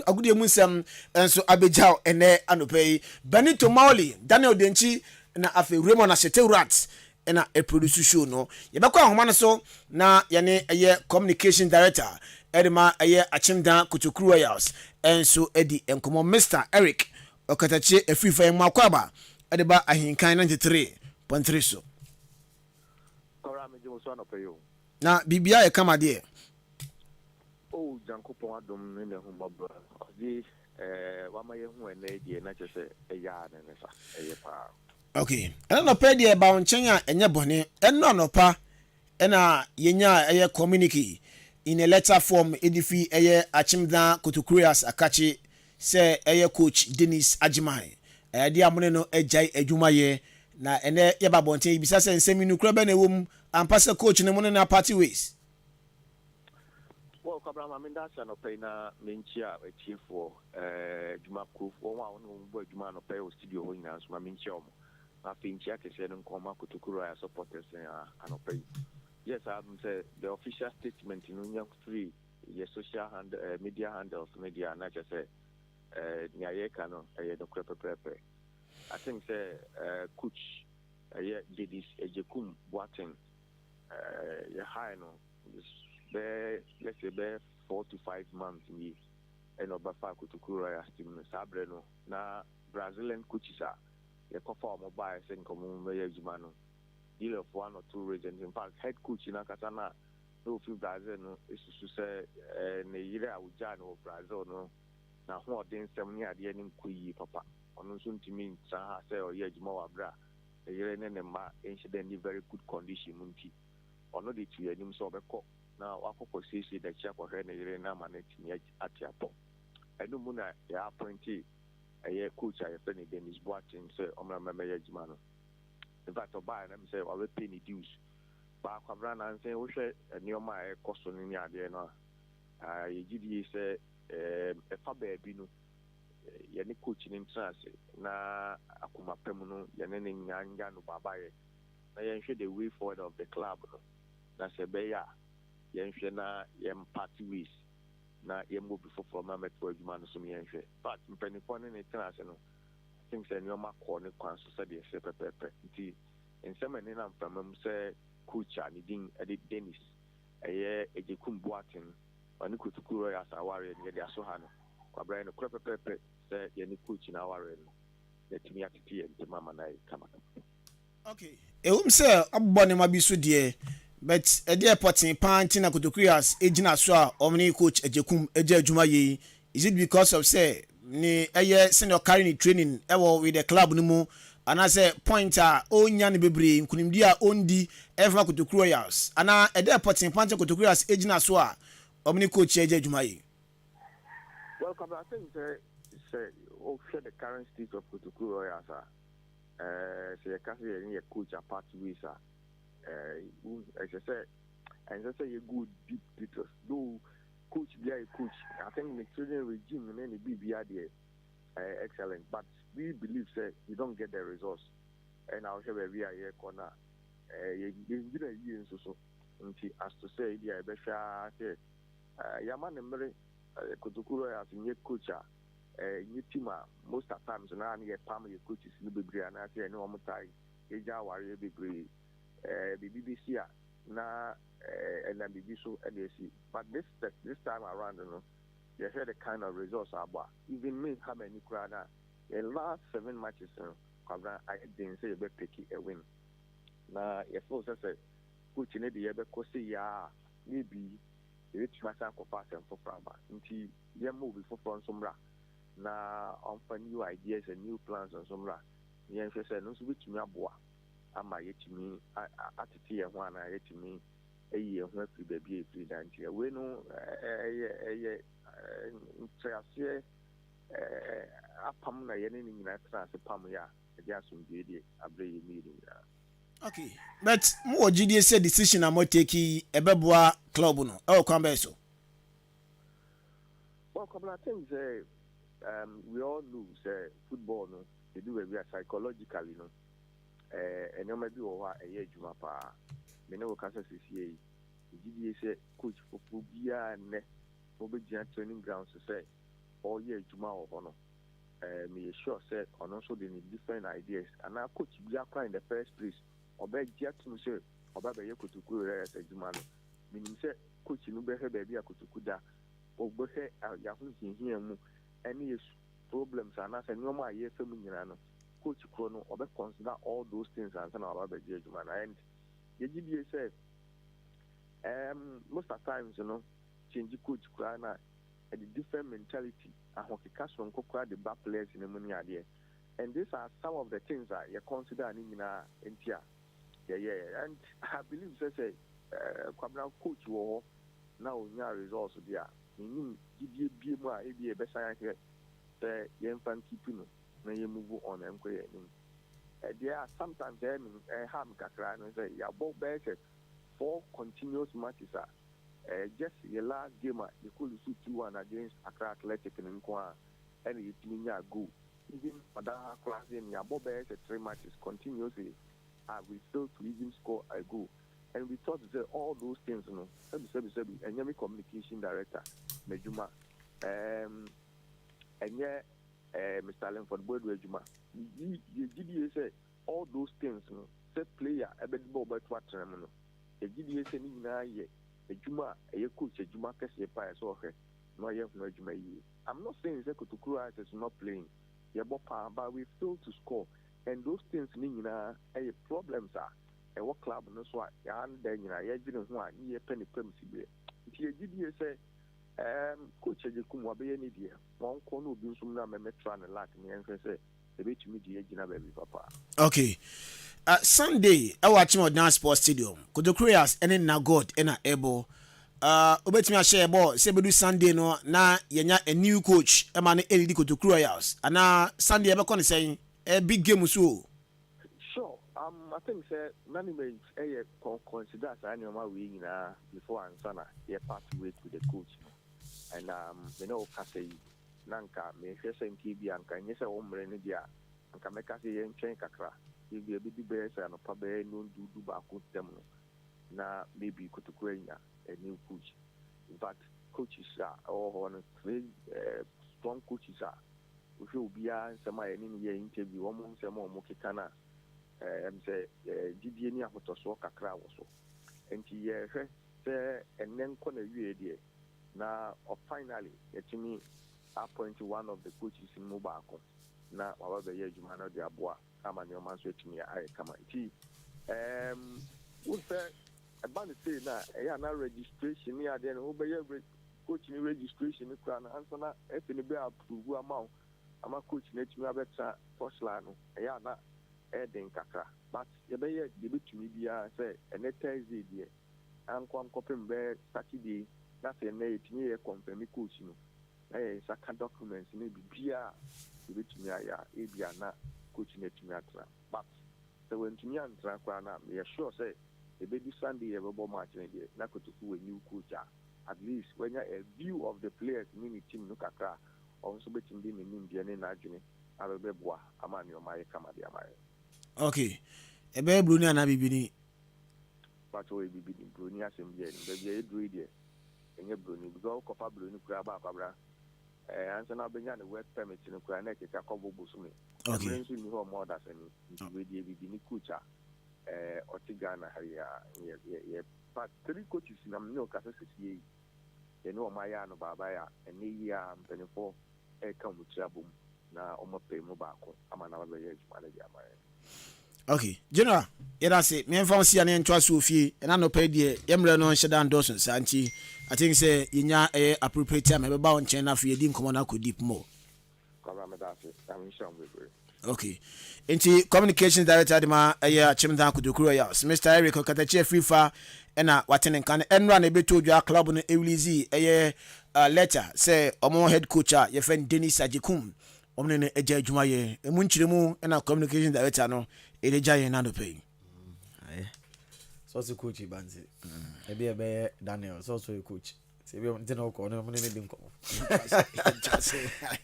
agudie mu nsem enso abejao ene anopei Benito Mauli Daniel Denchi na afi Raymond Asheteurat na produce show no yebekwa ahoma no so na yene communication director edema achimda Kutokuru Royals enso edi enkomo Mr Eric Okatachi efifa makwaba edeba Ahenkan 93.3 so Kora me jo so anopei na bibia e kama de Oh, Jankopon Adom in the home of the one my own lady, and I just say a yard and a power. Okay, ɛna nɔpɛ deɛ ɛba wo nkyɛn a ɛnyɛ bɔne ɛno anɔpa ɛna yɛnya ɛyɛ communique in a letter form edifi ɛyɛ achimda kotokurias akachi sɛ ɛyɛ coach Dennis Ajimai ɛde amone no agyae adwuma yɛ na ɛnɛ yɛba bɔnten ibisa sɛ nsɛm no kura bɛ na ɛwɔ mu ampa sɛ coach no mu no na party ways. Well, Kabram, I mean, that's an opena, Minchia, a chief for Juma Proof, one who Juma no pay studio in us, my Minchom. I think Jack is saying, Koma Kutukura supporters and opay. Yes, I would say the official statement in Union 3, your social media handles, media, and I just say, Nyayekano, a crepe. I think, say, Coach, did this, a Jekum, Watting, a high no. Let's say 4 to 5 months we and over 5 to Kura team Sabreno na Brazilian coaches are a conform mobile and common Jumano deal of 1 or 2 reasons. In fact, head coach in Akatana no few Brazil no is to say Neira Ujano Brazil no now who are then 7 years the ending Kui Papa on soon to mean Saha say or Yajmo Abra a year and ma incident in very good condition Munti or not the 2 years so now, I could see the chap of Henry Naman at Yapo. I do Muna, the appointee, a coach I have been in his watching, say, Omra Mayajmano. In fact, I buy them say, I will pay the dues. But I ran and say, oh, shit, and near my cost on the idea. I did say, a fabe binu, Yanni coaching in trans, na Akuma Pemuno, Yanin Yangano Babaye. I am sure the way forward of the club. That's a bear. Yenhwe na yem party ways na yem move for mamet for adwuma no so yenhwe but mpanifo ne tenase no I think say nyoma ko ne kwan so say de se pepepe nti nsema ne na mpamam say coach ani din edi Dennis ejekum Boatin ani kutukuro ya saware ne de aso ha no kwabra ne kro pepepe say ye ne coach na aware no let me atiti enti mama na kama. Okay, say abbo ne mabiso de but a dear potting panting Kotokurias agent so omni coach Ejekum Eje Juma ye. Is it because of say ni a senior carrying training ever with the club no more and I say pointer own yan bebre kunim dia ondi ever Kotokurias and a dear potting panting Kotokurias agent so omni coach Eje Juma ye. Well, I think say share the current state of Kotokurias say a castle coach apart with as I said, and I say a good deep details. Though coach be a coach, I think the training regime and any BBI excellent. But we believe say you don't get the results. And I'll have a VIA corner. You did a year so as to say the Besha say Yaman and Mary Kotokuro as a new coach, new team most of times now near family coaches in the BBI and I say no more time. Eja warrior degree. The BBC na and then BBC and but this time around, you know, you heard the kind of results about even me how many crowd the last 7 matches, I didn't say about picky a win. Now, if also say, coach in the ever cosi ya maybe the rich master for pass and for Framba until you move before from some ra. Now, on for new ideas and new plans on some ra. Yes, I said, no switch me up. Ama yetimi atete ho ana yetimi eyi ho afiri baby afiri dantia we no ntrase apam na ye ne nyina trase pam ya e asomdwe die abre ye meeting. Okay, but mo gidi say decision am take ebeboa club no e kwan be so. Well, couple of things we all know say football no they do it psychologically no. And you may be over a year Juma pa. Me no cancer CCA. The say coach for Fubia and Mobijan training grounds to say all year Juma or no. Me sure said and also they need different ideas. And now coach be in the first place. Or beg Jack to say or Baba Yako to go as a Jumano. Meaning say coach no better baby Akutukuda or Bohe Yahoo here any problems and as a normal year feminine. Coach Chrono or consider all those things and then about the judgment. And the GBA said, most of the times, you know, change coach na a different mentality ahokeka so nkokra the bad players in the money idea. And these are some of the things that you consider in India. Yeah. And I believe say kwabna coach wo now nya results there. Meaning give you more a better here. The young fan keeping na you move on and go. There are sometimes ham kakra and say ya both 4 continuous matches just the last game you could shoot 2-1 against Accra Athletic in Nkwa and it mean go. Even for that class in your both 3 matches continuously we failed to even score a goal. And we thought that all those things, you know, and Yami communication director, Mejuma, and yeah, Mr. Allen for the board, Mejuma. You GDA say all those things, you know, set player, a bit more about what terminal. The GDA say, a Juma, a coach, a Juma, a pie, so okay, no, you have no Juma. I'm not saying that Kutukura is not playing, but we failed to score, and those things mean problems are. What club no so ya and ya jine ho a ye penny premisi be nti ye gidi say coach ejekum wa be ni die won ko no obi nsum na me metra na lack me enhwe say e be tumi die jina ba bi papa. Okay, Sunday I watch him on Sports Stadium Kodokurias ene na God ena ebo obetimi a share ball say be do Sunday no na yenya a new coach e ma na elidi Kodokurias ana Sunday e be kon say a big game so. I think management consider that we before answer your part with the coach. And you know, Kase Nanka, me face and Kibi and can yes, a woman in India, and can make us a chain kakra. If you be the best and a pabe, no do back with them. Now, maybe could create a new coach. In fact, coaches are all on strong coaches are. We will be some interview, almost a more Mokikana. Say GDA ni ahotoso kakra wo so enti ye hwe say enen ko na wie die na finally yetimi appoint one of the coaches in Mobako na wa ba ye adwuma na de aboa ama ne o man so etimi ai kama enti we say about say na na registration ni ade no be ye coach ni registration ni kra na ansa na e be approve ama coach na etimi abeta first line no na Eden kakra, but you be to me be say a net Thursday dear, and come copying bear Saturday. That's a night near confirm coach. Hey, second documents maybe beer. You be to me, not coaching it to me. But so when to me and Tranquana, we are sure say the baby Sunday ever bomb match in the not to fool a new coach. At least when you a view of the players, mini team look at also between them in India and Najuni. I will be boa, a man your my Kamadia. Okay, a bear Bruni and Abibini. But we be Bruni as in baby, a druid, and your Bruni, go copper Bruni, grab up, and so now began the work permit in the Kranek, a couple busumi. Okay, you know more than any with the Bibini Kucha, or Tigana, but 3 coaches in a milk as a CCA. They know my aunt Babaya, and the 24 come with Jabum. Now, I'm a pay mobile. I'm another manager. Okay, General, I say, me and Fancy and trust Sophie, and I no pay the Emre no Shadan Dawson, Santi. I think say in ya appropriate time, I bound China for your dim common could deep more. Okay, into communications director, a year Chimdan could do Kruya, Mr. Eric Okatache Free Far, and Watan can and run a bit to your club on Ewizi, a year letter, say, or more head coach, your friend Dennis Ajikum. Omne eje adwuma ye emunchiremu na communication director no eleja ye na do pay so coach banze e be Daniel so coach se be ntena ko no ne dim ko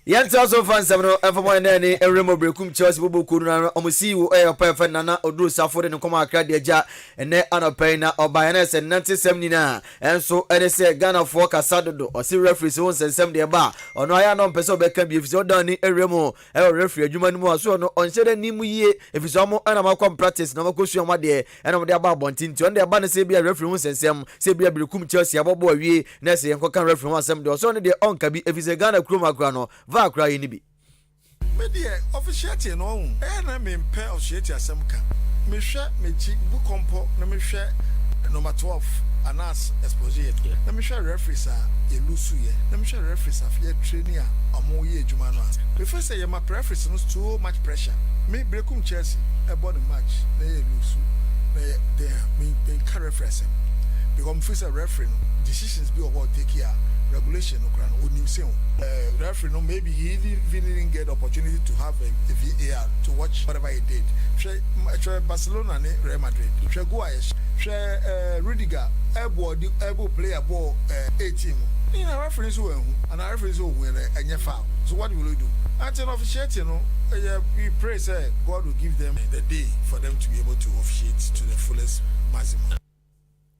yent also fans no efo na ni eremo brekum Chelsea bobo kunu na omusi wo perfect na oduru safo de nkoma akra de agya ene anopai na obaye na se 97 ni na enso ene se Ghana for kasadodo o si referee se won sensem de ba ono aya no mpese obeka bi efisi odan ni eremo referee adwuma ni mu aso no onhyede ni mu yie efisi omo ana makwa practice na makosu omo de ene mo de aba abontinti on de aba na se bia referee won sensem se bia brekum Chelsea abobo awie na se yenko kan referee won asem de o so ne de on bi efisi Ghana kroma kra no va kra yi ni bi me de officiate no na me mpe officiate asem ka me hwe me chi bu kompo na me hwe number 12 anas exposure let me share referees a lusu ye let me share referees a training amo ye adwuma no before say your preference no too much pressure me breakum Chelsea about the match na ye lusu na they me can reference because me say referee no decisions be about take here regulation no kran onim say referee no maybe he didn't get opportunity to have a VAR to watch whatever he did try Barcelona and Real Madrid try go Rudiger able player ball 18 in a reference who and a reference who win a foul. So what will we do? Until officiating, we pray say God will give them the day for them to be able to officiate to the fullest maximum.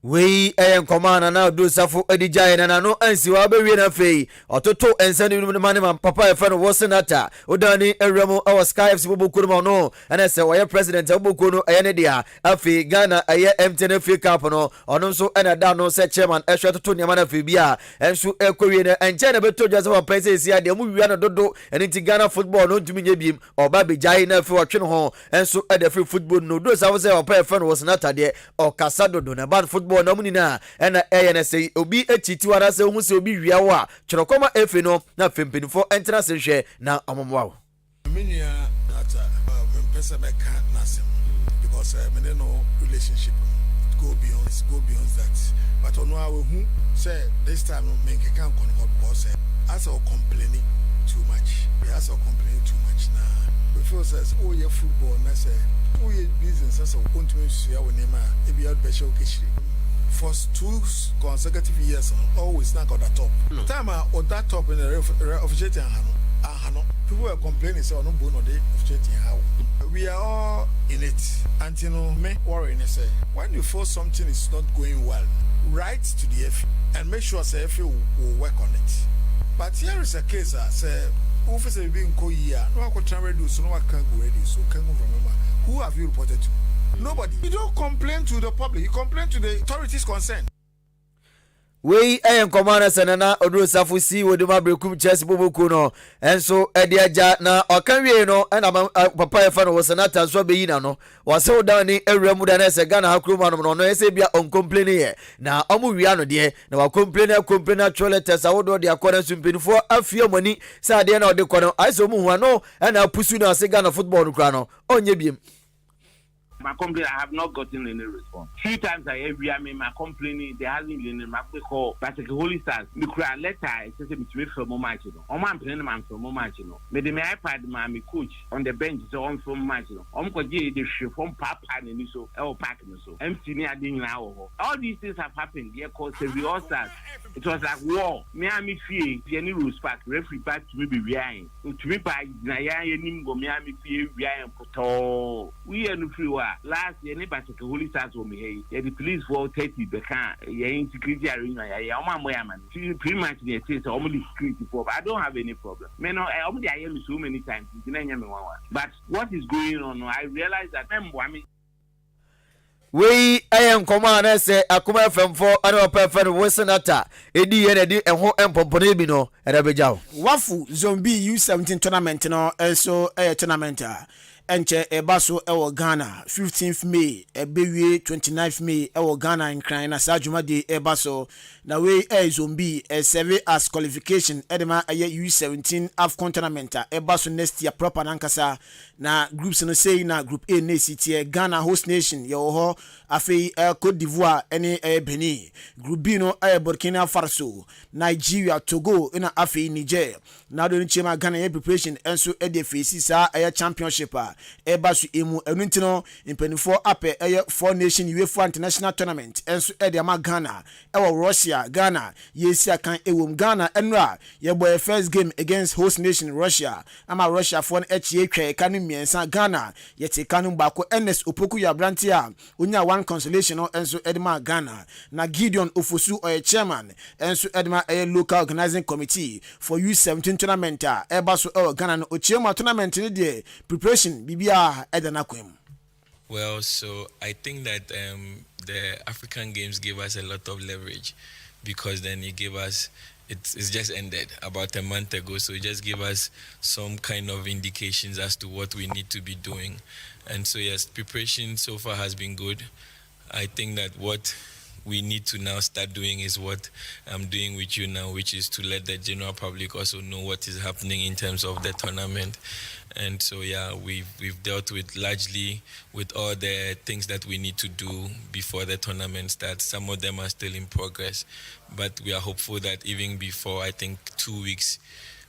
We command and now do Safo Edijay and I know Ansi Wabe Fay or Toto and sending the money man Papa a friend was Senata Udani Eremo our Sky Bukuno and I say why President Obukuno Ayenedia Afi Ghana Aye MTNF Capano or also and a down no set chairman Esha to Yamana Fibia and Shu Korean and China Beto just our places here the movie Dodo and into Ghana football no to me beam or Baby Jaina for Chinho and so at the free football no those I was our friend was not there or Casado Dona bad football no money na and ANSA obi etitu ara se hu se obi wiawa chirokoma efe no na fempinfo entrance hwe na amomwa Minia that person I can't nasem because me no relationship go beyond that but ono awe hu say this time me can come because as I complaining too much as I complaining too much now before says oh yeah football na say oh yeah business as I want to share with him e be out be show kishi for 2 consecutive years always not on the top time on that top in the officiating people were complaining say no bono dey officiating how we are all in it and you know me worrying say when you feel something is not going well write to the FA and make sure say FA will work on it but here is a case say officer being ko year no I try ready so no I can go ready so can go remember who have you reported to. Nobody. You don't complain to the public. You complain to the authorities concerned. We commander senana Odro Safu si Woduma Brekum Chelsea Boboku no enso ediaja na okanwie no na papa e fa no senata so be yina no wase odan ni ewremu da na se Ghana hakroma no no ese bia on complain ye na omu wia no de na wa complain toileters awodo de akora sumpinfo afie mani sa de na ode kono aiso mu hu no na pusu na se Ghana football no kra no onye biem. My complaint, I have not gotten any response. 3 times I every my complaining, there hasn't been any call. But the Holy Stars, me cry letter, I said to me from match. I'm playing man from match. Made my iPad, my coach on the bench, so on from match. Could the from Papa and so, El Pack and so. Empty me, I didn't know. All these things have happened, yeah, because the All Stars. It was like war. Me and me fear, the any rules back, referee back to me be behind. To me, by Naya, Nimbo, me and me fear, behind Poto. We are no free war. Last year, neighbors to Holy Stars for me. The police for 30 becan. Insecurity arena. Pretty much the case only security for. I don't have any problem. Man, I only I am so many times. But what is going on? I realize that I'm we commander say akuma FM for ano perfect Wilsonata edi ye de ho empopone bi no erebejaw wafu zombie U17 tournament no also tournament enche ebaso ewo Ghana 15th May ebewie 29th May ewo Ghana in Kran na sajuma de ebaso na we zombie serve as qualification edema U17 AFCON tournament ebaso next year proper nankasa na groups no say na group A na city Ghana host nation ye ho afei Cote d'Ivoire ene Benin group B no Burkina Faso Nigeria Togo ina afei Niger na do nchema Ghana ye preparation enso e de face sa championship ebasu emu enutino impenifo ape 4 nation UEFA international tournament enso e de ama Ghana ewo Russia Ghana yesi akan ewom Ghana enra ye boy first game against host nation Russia ama Russia for HA twa kanu miensa Ghana yete kanu bako NS Opoku ya Brantia unya one consolation enso edema Ghana na Gideon Ofosu chairman enso edema local organizing committee for U17 tournament ebasu Ghana no ochiema tournament ni de preparation bibia edanakwem. Well, so I think that the African Games gave us a lot of leverage because then it gave us, it's just ended about a month ago, so it just gave us some kind of indications as to what we need to be doing. And so yes, preparation so far has been good. I think that what we need to now start doing is what I'm doing with you now, which is to let the general public also know what is happening in terms of the tournament. And so, yeah, we've dealt with largely with all the things that we need to do before the tournament starts. Some of them are still in progress, but we are hopeful that even before, I think 2 weeks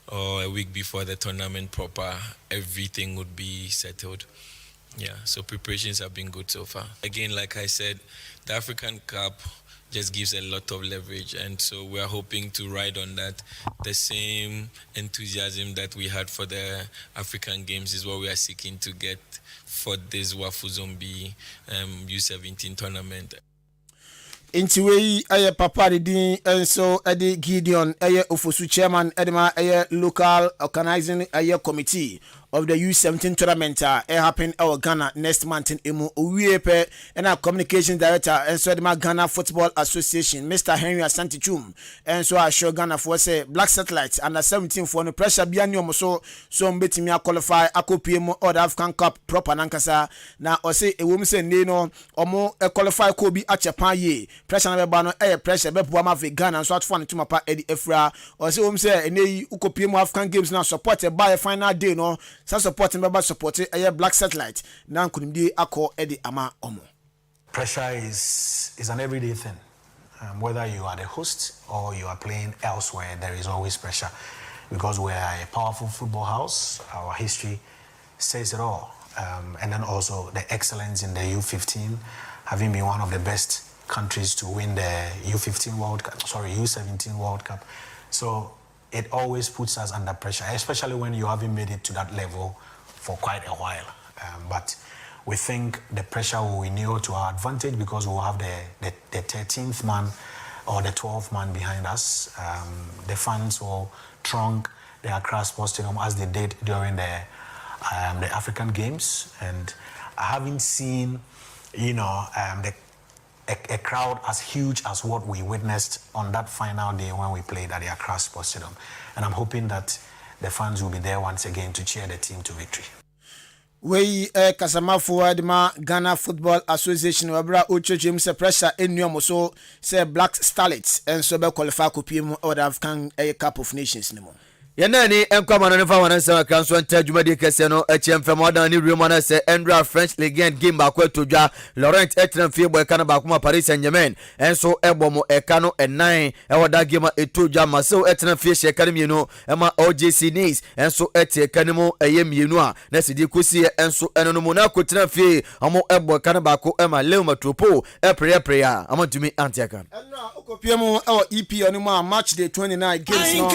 or a week before the tournament proper, everything would be settled. Yeah, so preparations have been good so far. Again, like I said, the African Cup just gives a lot of leverage, and so we are hoping to ride on that. The same enthusiasm that we had for the African Games is what we are seeking to get for this Wafu Zombie U17 tournament. Inti wei aye papa de din enso ede Gideon aye ofosu chairman edema aye local organizing aye committee of the U17 tournament happen our Ghana next month in Emu Uwiepe and our communications director and so the Ghana Football Association Mr. Henry Asante Chum and so I show Ghana for say black satellites under 17 for no pressure be any so mbetimi qualify akopiem or the African Cup proper nankasa na o say e wom say ne no omo qualify ko bi achepan ye pressure na be ba no pressure be bo ma Ghana so atfo ne tumapa edi efra o say wom say enei ukopiem African Games na support by final day no some supporting member supporting a black satellite. Now could be ako edi ama omo. Pressure is an everyday thing. Whether you are the host or you are playing elsewhere, there is always pressure because we are a powerful football house. Our history says it all, and then also the excellence in the U15, having been one of the best countries to win the U17 World Cup. So it always puts us under pressure, especially when you haven't made it to that level for quite a while. But we think the pressure will renew to our advantage because we'll have the 13th man or the 12th man behind us. The fans will trunk the Accra Sports Stadium as they did during the African Games. And I haven't seen, a crowd as huge as what we witnessed on that final day when we played at the Accra Sports Stadium. And I'm hoping that the fans will be there once again to cheer the team to victory. We Kasama forward ma Ghana Football Association wabra uchochim se pressure enuomo so say black starlets and so be qualify kopiem or the African Cup of Nations nimo. Yenani enkwama no fa wana se kan so enta dwumade kese no echemfem odan ni remo na se Endra French League game ba kwa todwa Laurent Etran fie boy kana ba kuma Paris Saint-Germain enso ebomo eka no enan ewoda game etodwa Marseille Etran fie she kan mienu ema OJC Nice enso ete kanimo eye mienu a na sidi kosi enso enono mo na kotran fie omo ebo kana ba ko ema Leo Matropo prayer amantumi antiakan enra okopiemu EP onimo match day 29 games no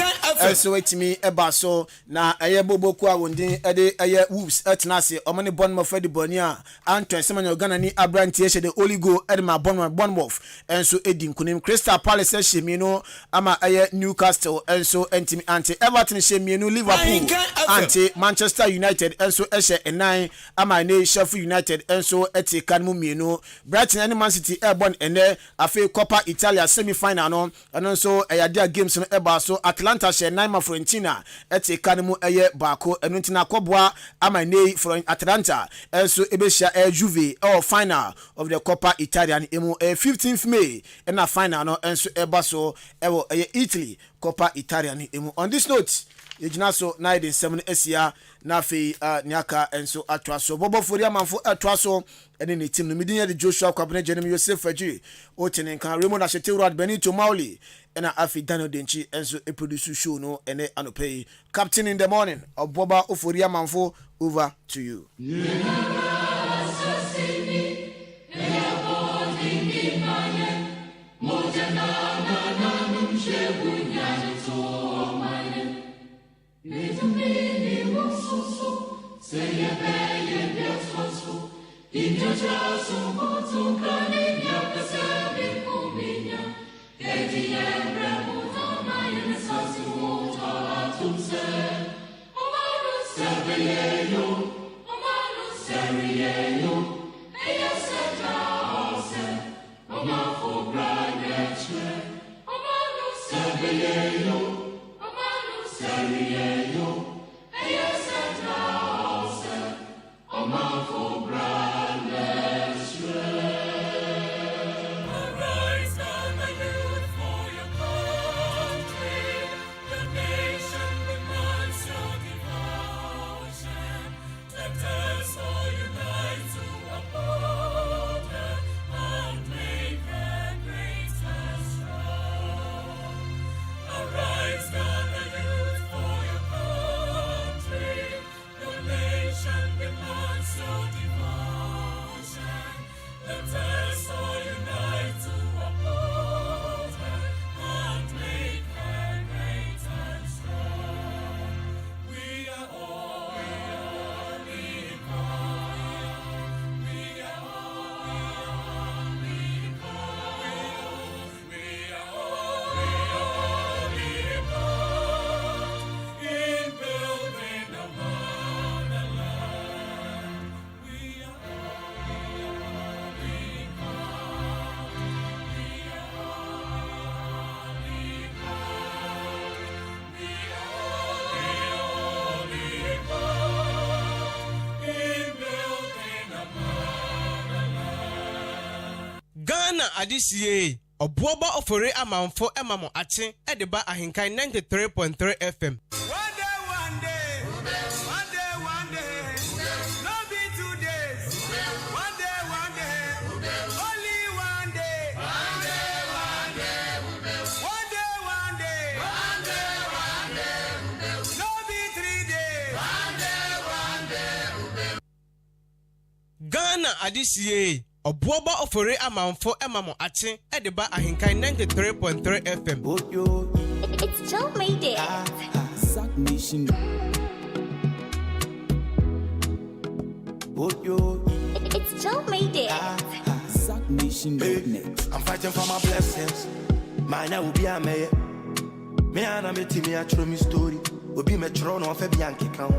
enso etimi eba so na eye boboku a wondin ede eye Wolves etnase omani Bournemouth edi bonia Antoine Semenyo Ghana ni Abrantie she the only goal edma Bournemouth enso edi nkunim Crystal Palace shemieno ama eye Newcastle enso entimi anti Everton shemieno Liverpool anti Manchester United enso eshe enan ama ne Sheffield United enso eti kanmu mieno Brighton and Man City airborne ene afi Copa Italia semi-final no enso eyade games no eba so Atlanta she 9 ma Fiorentina eti kanemu eye bako enuntina kobwa ama nei from Atlanta enso ebehia Juve final of the Copa Italia emu 15th May na final no enso eba so ewo Italy Copa Italia emu. On this note yegina so 9-7 esia na fe niaka enso atwa so bobo fori amanfo atwa so ene ne team no midin de Joshua Kwabena Jenem Yosef Fajiri otenen kan Raymond Ashete Road Benito Mauli ena afi Daniel Denchi enso e produce show no ene anopei captain in the morning oboba ofori amanfo over to you. Adisie, Obuoba ofore amanfo emamo ache edeba ahinkan 93.3 FM. One day, no be 2 days. One day, only one day. One day, no be 3 days. Ghana Adisie, Obuoba ofore amanfo emamo ache edeba ahinkan 93.3 FM. It's still made it. Sack Nation. It's still made it. Sack Nation. I'm fighting for my blessings. Mine will be a mayor. Me and I'm a team, I throw me story. Will be my throne of a Bianchi count.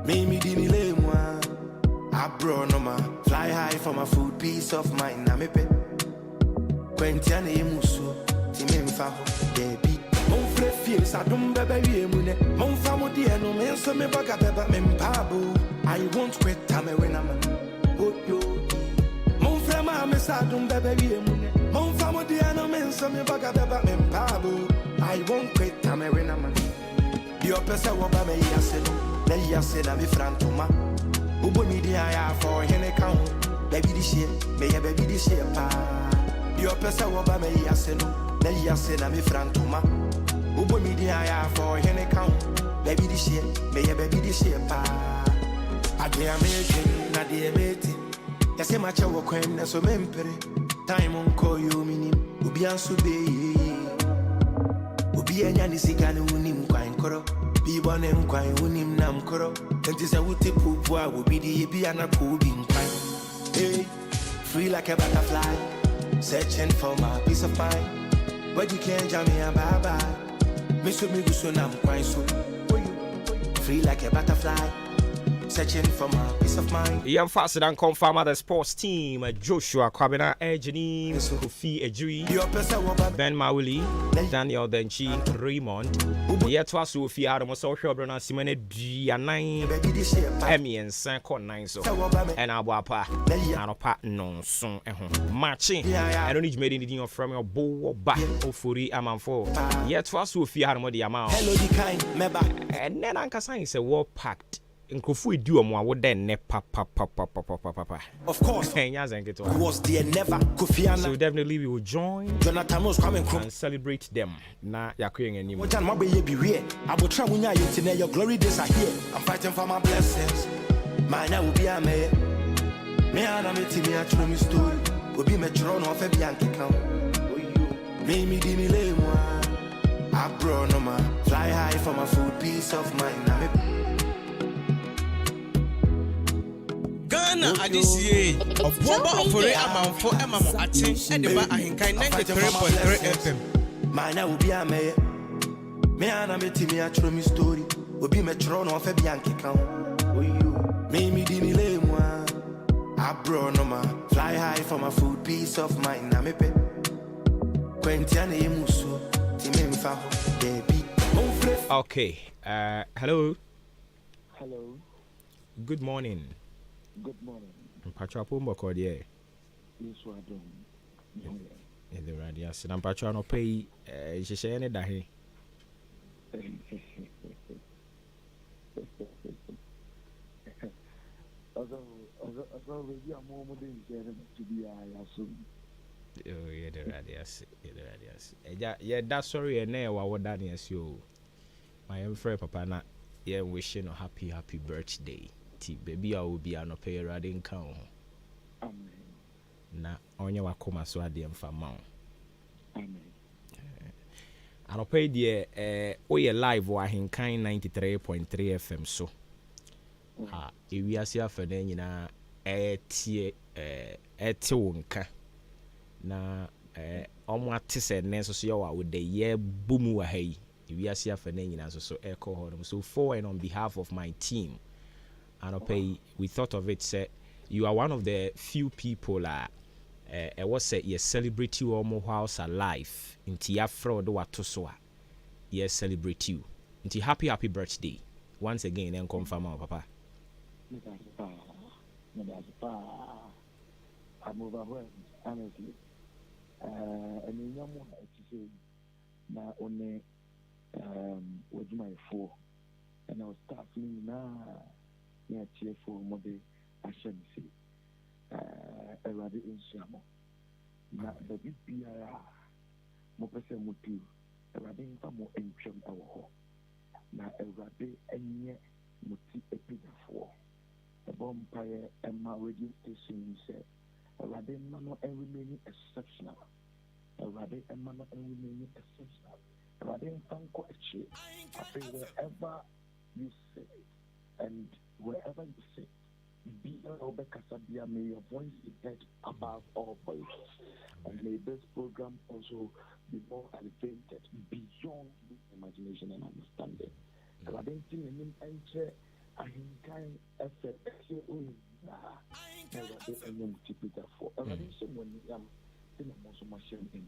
Me didn't lay one. I brought no man. Fly high for my food, peace of mind. I'm a pet. Quentiana Musu, Timim baby. Mon frère fils, I don't baby mune. Mon femme dear no man, so me baga beba mempabu. I won't quit time when I'm Mon frère mamma sa don't baby mune. Mon femme dear no man, so me baga beba mempabu. I won't quit time when I'm your person will be me yaseno. Let yasena me frantoma. Uboni di aya for hene count. Baby this year, may a baby this year pa. Your person will be me yaseno. Let yasena me frantoma. Uboni di aya for hene count. Baby this year, may a baby this year pa. I can't make it, na dear mate. Yase macha wo kwen so mempere. Time on call you minim. Ubi ansu be. Ubi enya ni sigani unim kwa nkoro. Be born in Quine, Unim Nam Koro, and is a wooty poop, will be the Biana Kubi in Quine. Hey, free like a butterfly, searching for my peace of mind. But you can't jam me a baba. Miss me, I'm quite so free like a butterfly. Searching for my peace of mind. Young faster than confirm the sports team. Joshua Kwabena Ejini, Kofi Ejiri, Ben Mawuli, Daniel Denchi, Raymond. Yet was Sophie Adam social brand Simone B9 Emmy and Sanko 9 so and Abuapa and a part non son matching. I don't need made anything from your bow back or furi amount for. Yet was Sophie Adam the amount. Hello, the kind, and then Uncle Science a war packed. Nkofu edu omo awo den ne papa. Of course, was there never Kofiana. So definitely we will join Jonathan was coming and celebrate them. Na yakoyen anim. Ojan mabe be here. I will try munya yetine your glory days are here. I'm fighting for my blessings. Mine will be a mayor. Me and I'm a team, I throw me story. Will be my throne of a Bianchi count. Me didn't lay one. I brought no man. Fly high for my food, peace of mind. Ghana Adisie, Obuoba ofore amanfo emamo ache edeba ahinkan 93.3 FM. Mine will be a mayor. Me and I'm a team, I throw me story. Will be my throne of a Bianchi count. Me didn't lay one. I brought no man. Fly high for my food, peace of mind. I'm a pet. Quentiana Musu, Timim baby. Okay, hello. Hello. Good morning. Good morning. Pachapo Mokodi. Yes, I do. Yeah, the radius. And Pacha no pay. She say any dahi. Oh, yeah, the radius. Yeah, that's sorry. And now what done is you. My own friend Papa na. Yeah, wishing a happy birthday. Baby, I will be an opera radin count. Amen. Na onye wakoma so adem fama. Amen. An opera die oye live wa Ahenkan 93.3 FM so. Ewiase afene nyina etie wonka. Na omo atise ne so ye wa with the year boom wa hai. Ewiase afene nyina so echo hodom. So for and on behalf of my team and we thought of it, say you are one of the few people was say you celebrate you almost whilst alive. Inti afro do watosoa. Yes, celebrate you. Inti happy birthday. Once again, and confirm our papa. I'm overwhelmed, honestly. and in Yamu, I say, now only with my four, and I'll start feeling now, near cheerful mother, I shall say, a rather in Shamo. Now, the BPR, Mopesa Mutu, a rather in Famo and Chum our home. Now, a rather and yet Muti a pizza for a bonfire and my radio station said, a rather manner and remaining exceptional. A rather and manner and remaining exceptional. A rather and fanco a chip. I say wherever you sit and wherever you sit, be a Robecasabia, may your voice be heard above all voices. And may this program also be more elevated beyond imagination and understanding. I don't think any entry Ahenkan FM for a relation when you am in a most machine in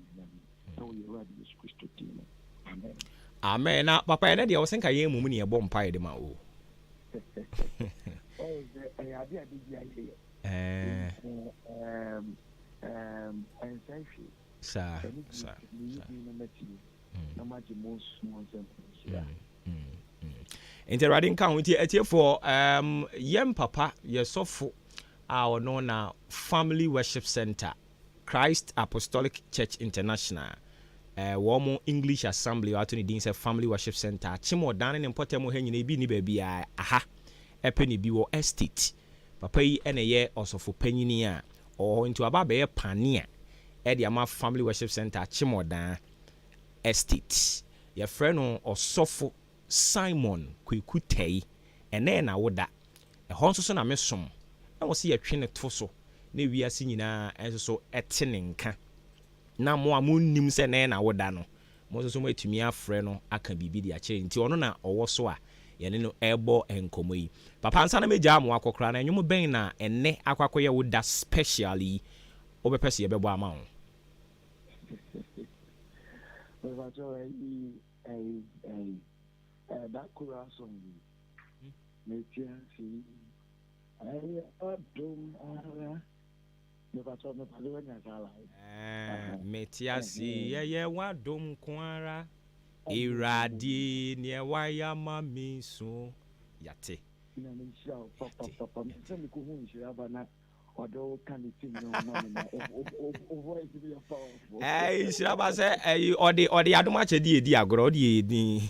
so you ready to squish to team. Amen. Amen. Now, Papa, I know think I am money a bomb pie. Oh, I idea and say, sir. No matter most small Into riding county at here for young papa, your soft our known Family Worship Center, Christ Apostolic Church International, Womo English Assembly, Attorney Dean Family Worship Center, Chimo Dan and Potemo Henny Bini baby, aha, a penny biwo estate, papa and a year also for penny or into a baby pania, Ediama Family Worship Center, Chimo Dan Estate, your friend or soft Simon Kwikutei, and then I would that a honson I miss some. I will see a train at Tosso, ne we are singing as so at Teninka. Now more moon nims and then I would dano. Moses way to me a friend, I can be the chain to honor or whatsoever. Yanino elbow and comey. Papa and Sana jam wako cran and you mo bena and ne aquaquia would that specially over Percy a bebo amount. That courage on you. Metiasi, Adwuma-Adwuma. Never told me to do anything. Metiasi, yeah, what dom quara. Iradi, near wire mammy so. Yate. Papa, send me to whom she have not. Although can it seem no voice to be a powerful. Hey, Shabba say, or the Adwuma-Adwuma dear, Grody.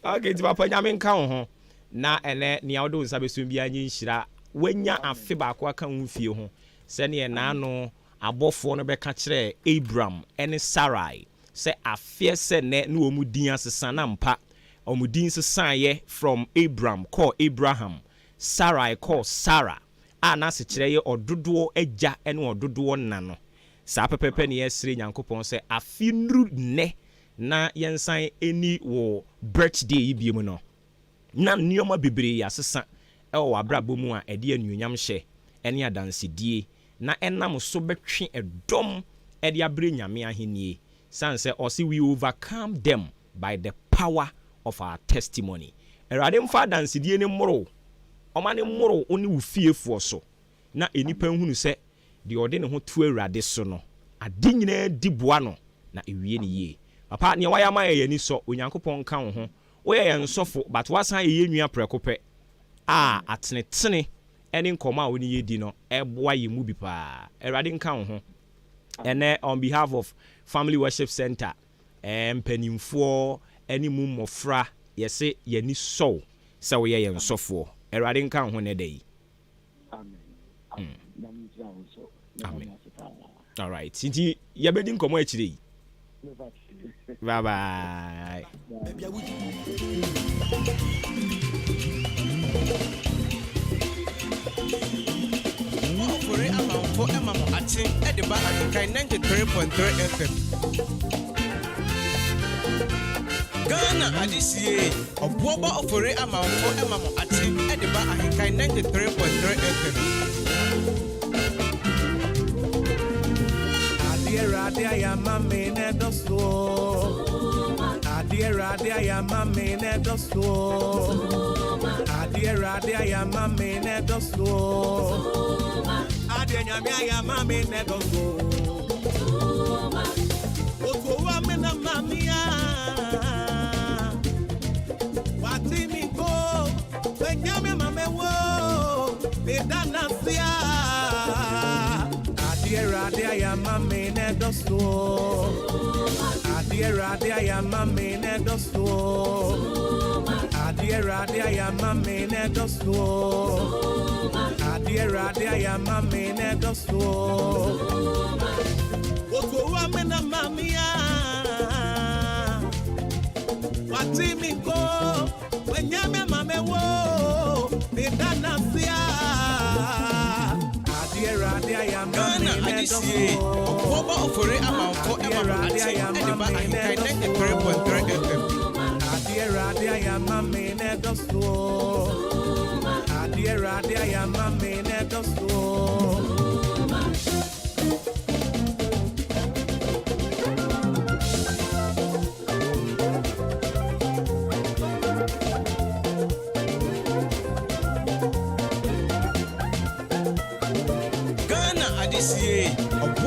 Okay, to Papa Yamin Cow, na ene ni audo nsa besu bia nyi nhira wanya afe ba kwa kan mfie ho se ne na no abofo no beka kire Abraham ene Sarai se afie se ne no omudin asesa na mpa omudin sesan ye from Abraham call Abraham, Sarai call Sarah, ana se kire ye ododo agya ene ododo na no sa pepepe ne yesire Nyankopon se afi nru ne na yensan eni wo birthday ibiem no na nioma bebre ya sesa e wo abrabo mu a ede anuonyam hye ene adansedie na enam so betwe edom ede abre nyame ahenie sanse osi we overcome them by the power of our testimony. Erade mfa adansedie ne mmoro omane mmoro oni wufiefo so na enipa hunu se de ode ne ho tu awurade so no ade nyina diboa no na ewie ne ye. Papa ne waya ma ye ni so onyankopon ka wo ho wo ye nsofo but wasan ye nua prekope atenetene ene nkoma wo ni ye di no eboa ye mu bi pa erade nka wo ho ene on behalf of Family Worship Center mpanimfo ene mu mofra yese ye ni so se wo ye nsofo erade nka wo ho ne dai. Amen. Amen. All right, sinti ye bedi nkomo akire. Bye bye. For Emma Atin Adwuma-Adwuma 93.3 FM. Ghana Adisiye Adwuma for Emma Atin Adwuma-Adwuma 93.3 FM. Adia ya mame ne doso. Adia ya mame ne doso. Adia ya mame ne doso. Adia nyame ya mame ne dogo oto wa me na mamia wati mi go when nyame mame wo be danasia adie ya mame ne dogo adie ya mame ne dogo adie ya mame ne dogo adie ya mame ne dogo oto wa me na mamia wati mi go when nyame mame wo be danasia adie ya mame ne dogo Oba ofore amamfo emama ate ediba ahinkai 93.3 FM. Adie ya mame ne dogo adie ya mame ne dogo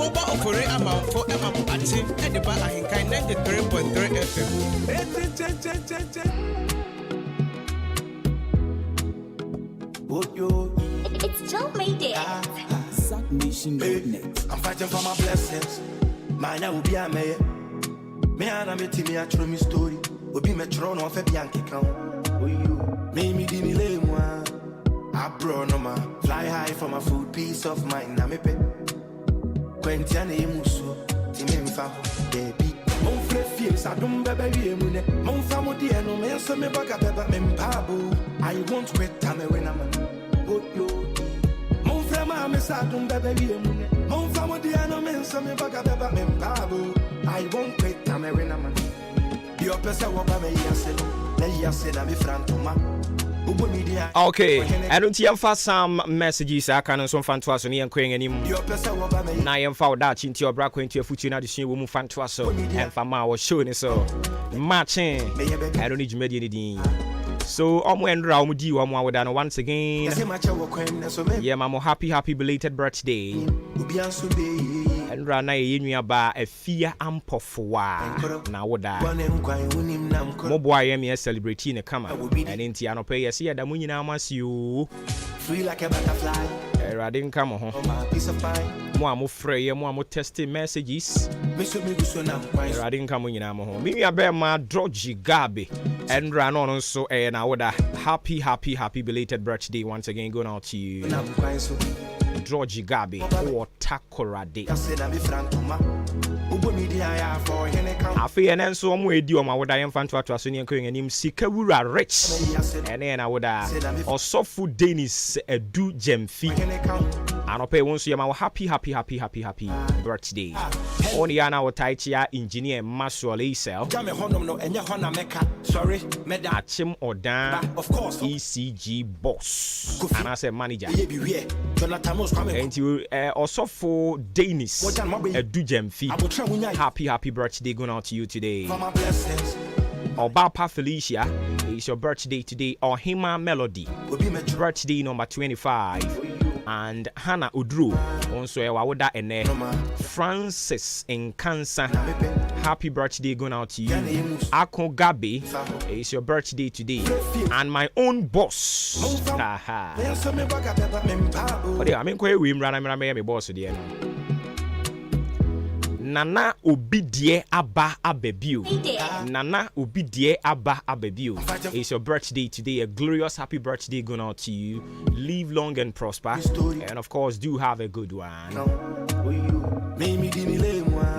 Oba ofore amamfo emama ate ediba ahinkai 93.3 FM. It's Joe Mayday. Submission.net. I'm fighting for my blessings. Mine will be a mayor. Me and I'm me a true me story. Will be me throne of a Bianchi count. Oh, you. Me didn't lay one. I brought no man. Fly high for my food, peace of mind. I'm a pet. Quentiane Musu, Timemfa, baby. Mon frère feels I don't baby mune. Mon famo di no me so me baga beba mempabo. I won't quit time when I'm mon frère ma me sa don't baby mune. Mon famo di no me so me baga beba mempabo. I won't quit time when I'm your person wa ba me yaselo. Na yasela me frantoma. Okay, I don't hear for some messages. I can't some fan to us on Queen anymore. Now I am found that into your braco into your foot in addition woman fan to us. And for my was showing so matching. I don't need to mediate anything. So I'm when round you once again. Yeah, mama, happy belated birthday. And Rana Yinia ba a fear ample for now would I Moboy celebrating a camera and in Tiano pay a see the Munina must you free like a butterfly. I didn't come home. Piece of pie. More free, more testing messages. I didn't come in home. Maybe I bear my Drogy Gabi and ran on so and I would a happy belated birthday once again going out to you. Drogy Gabi or Takora Day. I feel and so I'm with you on my wood I am fan to a Sunian Queen and him Sikawura rich and then I would or soft food Dennis a do gem fee. And I'll pay once you my happy birthday. Only an hour Taichia engineer Maswell Isel. Sorry, Achim or Dan of course ECG boss. And I said manager. And you also for Dennis a do gem fee. Happy birthday going out to you today. Obapa Felicia, it's your birthday today. Or Hima Melody, birthday number 25. And Hannah Udru, also Wawada and Francis in Cancer. Happy birthday going out to you. Ako Gabi, it's your birthday today. And my own boss. Haha. I mean, we run boss today. Nana obidie aba abebio. Nana obidie aba abebio. It's your birthday today. A glorious happy birthday going out to you. Live long and prosper. And of course, do have a good one.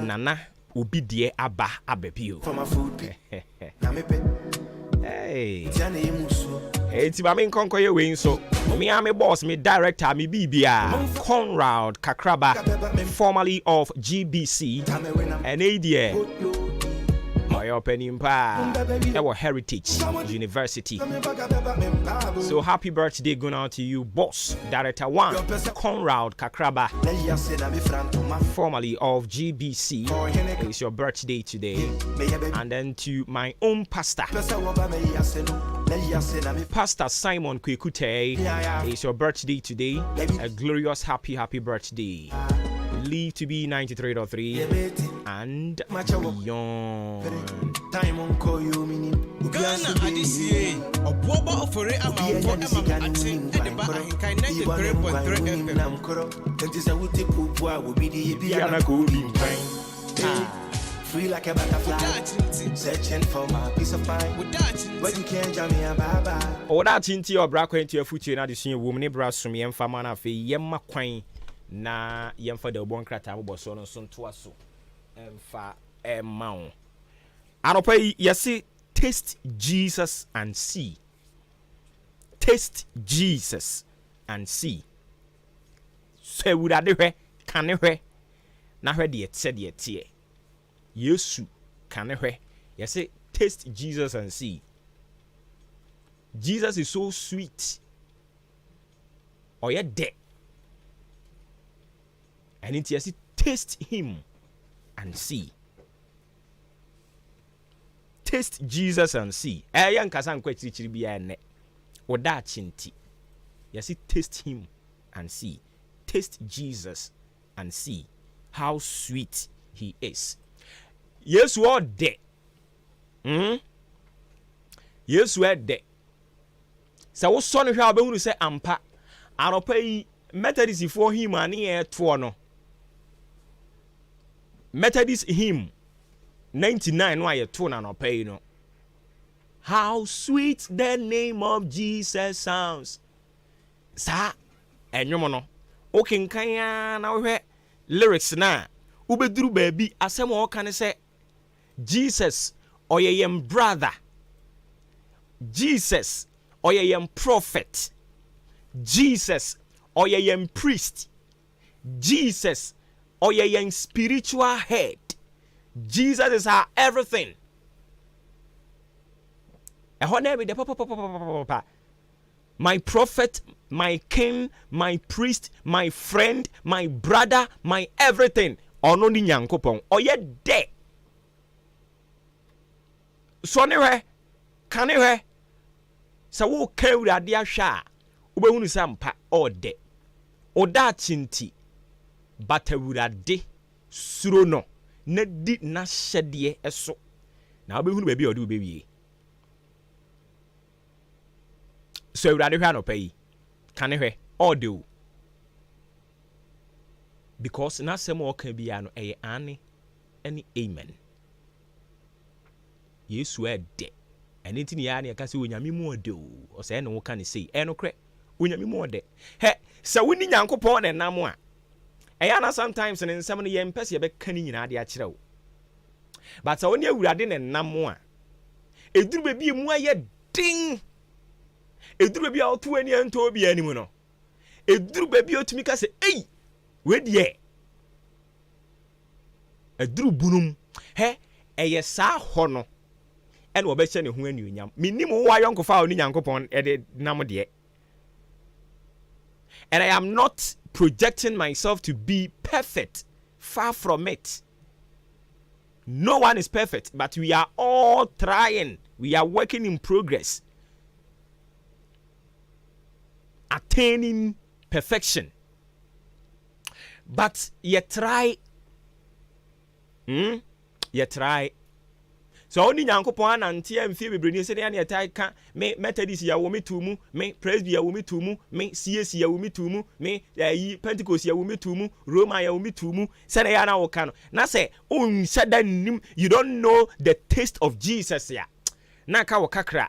Nana obidie aba abebio. Hey. It's my main conquer win so me am a boss, me director, me BBA Conrad Kakraba, formerly of GBC and ADA. My opening our Heritage University. So happy birthday going out to you, boss, director 1 Conrad Kakraba, formerly of GBC. It's your birthday today. And then to my own pastor, Pastor Simon Kwekute, it's your birthday today. A glorious happy birthday. Live to be 93.3 and beyond. Ghana Adisiye, Adwuma ofore amount for Emma Atin, Ediba Ahenkan 93.3 FM. Free like a butterfly, searching for my peace of mind. But you can't jam me a baba. Oh, that into your braco into your future, and the woman brass from Yemfamana for Yemma Quine. Na Yemfa the bon crata was on son to us and fa a mount. I don't pay, yes, taste Jesus and see. Taste Jesus and see. So would I do it? Can I? Now, ready yet, said yet, here. Yesu can I? Yes, taste Jesus and see. Jesus is so sweet. Or you're dead. And it yes, taste him and see. Taste Jesus and see. Ayan kasan kwetiri chiri biya ne. Oda chinti. Yes, taste him and see. Taste Jesus and see how sweet he is. Yes, we are dead. Yes, we are dead. So what son of you are say ampa? I don't pay Methodist for him and here to Methodist hymn 99 why you tune and pay no. How sweet the name of Jesus sounds. Sa and you mono. Okay, kaya na we lyrics na. Ubeduru baby asem o kan say Jesus or ye brother. Jesus or ye prophet. Jesus or ye priest. Jesus or your young spiritual head. Jesus is our everything. My prophet, my king, my priest, my friend, my brother, my everything. Ono ni nyankopon. Oye de. So newe, kanewe. Sa wo kewu ade ahwa. Ubehunu sampa ode. Oda chinti. Batawurade suro no na di na hyede eso na obehunu ba bi ode obewie so awurade hwa no pay kane hwe ode o because na sem o kan bia no eye ane any amen Yesu ede ene ya na ka se onyame mu ode o se ene wo kan sei eno kre onyame mu ode he se woni nyankopon na nam a Ayana sometimes in some of the emphasis be canning in Adia Chiro. But so only awurade ne namwa. Eduru baby mu aye ding. Eduru baby a oto ani anto obi animu no. Eduru baby otumi ka se, "Ei, we die." Eduru bunum. He, eye sa ho no. En wo be che ne ho anuonyam. Minim wo ayonkofa oni nyankopon e de nam de. And I am not projecting myself to be perfect. Far from it. No one is perfect, but we are all trying. We are working in progress. Attaining perfection. But you try. You try. So only nyankopon antie amfie bebreni se ne atai ka me Methodist ya wo metumu me Presby ya wo metumu me CAC ya wo metumu me Pentecost ya wo metumu Roma ya wo metumu se na ya na wo ka no na se on nim you don't know the taste of Jesus ya na ka wo kakra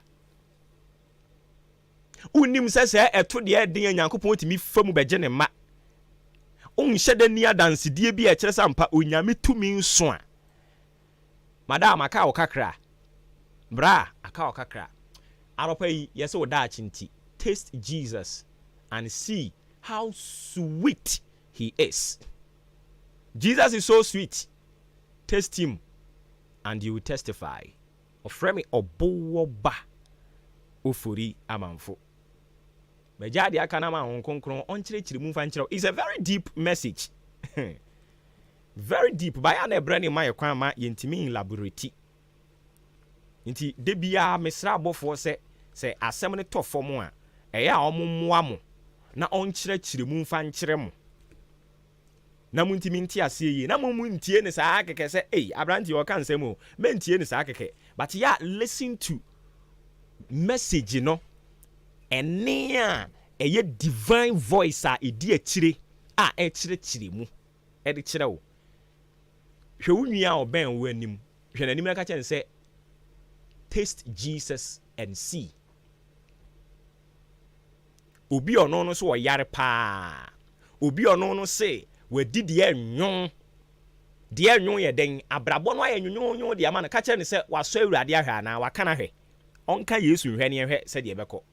unim se eto de den nyankopon timi famu beje ne ma on sheda ni adanse die bi e kire sampa onyame tumi nso a Madam akao kakra. Bra akao kakra. Aropai yes o da chinti. Taste Jesus and see how sweet he is. Jesus is so sweet. Taste him and you will testify. Ofremi obowoba ofuri amanfo. Mejadi akana ma honkonkron onchirechiri mu fa nchiro. It's a very deep message. Very deep. By an brand my kwama yentimi in laboratory. Inti debia mesra bofo se Say asɛm ne tɔ fam a ɛyɛ a ɔmommoa mo na ɔnkyerɛkyerɛ mu mfa nkyerɛ mo na muntimi nti aseɛ yi na muntie ne saa kɛkɛ sɛ ei abranti ɔka nsɛm o mentie ne saa kɛkɛ but yeah, listen to message no ɛne a ɛyɛ divine voice a ɛdi akyire a ɛkyerɛkyerɛ mu ɛde kyerɛ wo hwɛ wo nua a ɔbɛn wo anim hwɛ n'anim na ka kyerɛ sɛ taste Jesus and see. Obi ɔno no so ɔyare paa. Obi ɔno no se wadi deɛ nnwon. Deɛ nnwon yɛ den abrabɔ no ayɛ nnwonwon deɛ ama no ka kyerɛ ne sɛ wasɔ awurade ahwɛ anaa waka na hwɛ. Ɔnka Yesu nhwɛ ne hwɛ sɛ deɛ bɛkɔ.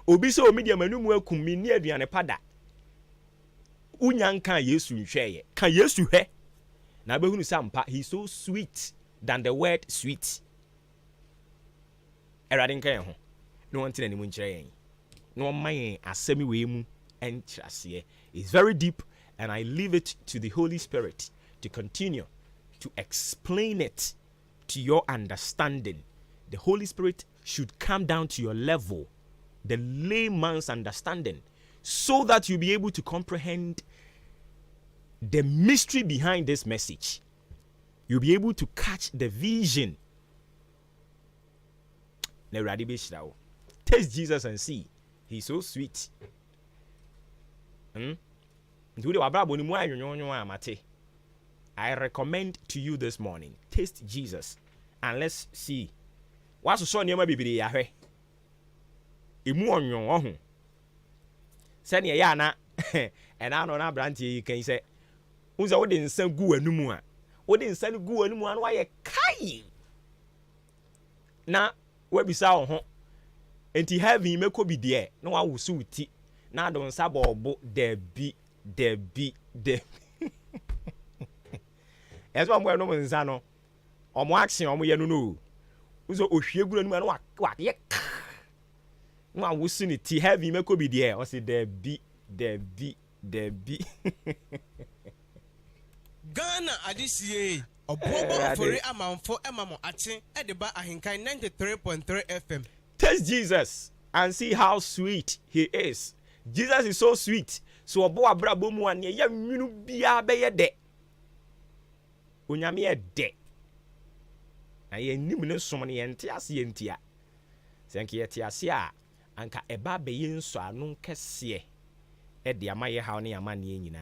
Obi sɛ omi deɛ manum akum mi ni aduane pada. Unya nka Yesu nhwɛ yɛ. Ka Yesu hwɛ. Na behunu sɛ ampa he so sweet than the word sweet. Erade nka yɛn ho. No one tina ni mu nkyerɛ yɛn. No man asɛmi wei mu entrasiye. It's very deep and I leave it to the Holy Spirit to continue to explain it to your understanding. The Holy Spirit should come down to your level, the layman's understanding, so that you'll be able to comprehend the mystery behind this message. You'll be able to catch the vision. Taste Jesus and see. He's so sweet. I recommend to you this morning, taste Jesus and let's see. What's so near my baby? Yahweh. Imu on your own. Send ya yana. And I know na branty you can say. Unza wouldn't send goo and numua. Wouldn't send goo and numua. Why a kai? Na, where be saw home. And he having me could be there. No, I will suit it. Now don't sabo there be. As one boy no man zano. Or waxing on we no. Uzo Oshiguru and what yet. No, I will soon it. He having me could be there. Or say there be. Ghana adisiye. Oboba for a man for Emamo Atin at the Bar Ahenkan 93.3 FM. Taste Jesus and see how sweet he is. Jesus is so sweet. So obo abrabo mu an ye nwunu bia be ye de. Onyame ye de. Na ye nim ne som ne ye ntia se ye ntia. Senke ye tia se a anka eba be ye nso anu kese e de ama ye haw ne ama ne nyina.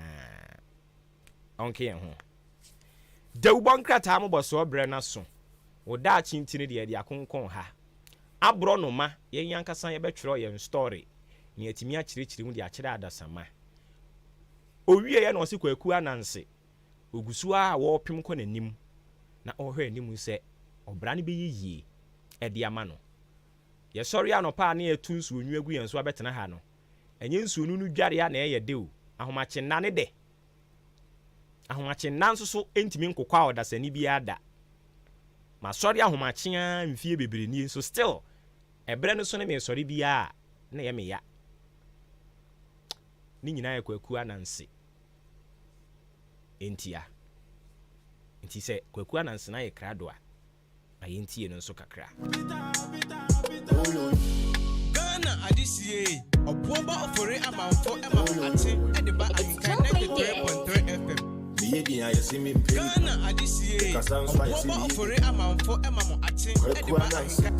Onke ye ho. De ubon krata mo boso bre na so. Wo da chintini de de akonkon ha. Abro no ma ye yankasa ye betwero ye story. Ni atimi a kyerɛkyerɛ mu de akyerɛ adasama. Owie ye na ɔse kwaku ananse. Ogusu a wɔpem kɔ nanim. Na ɔhwɛ anim sɛ ɔbra ne bɛyɛ e de ama no. Ye sɔre anopa na ye tunsu onwu agu yɛn so abɛtena ha no. Enye nsu onu no dware a na ye de o. Ahomakye na ne de. Ahomakye na nso so entimi nkokwa a ɔdasani bi ada. Ma sɔre ahomakye a mfie bebre ni so still ebre no so ne me sɔre bi a na ye me ya. Ni nyina ye kwaku ananse. Entia. Enti se kwaku ananse na ye krado a. Aye ntie no nso kakra. Ghana adisiye. Oboba for a man for Emamo Atin at the Bar Ahenkan 93.3 FM. Ghana adisiye. Oboba for a man for Emamo Atin at the Bar Ahenkan.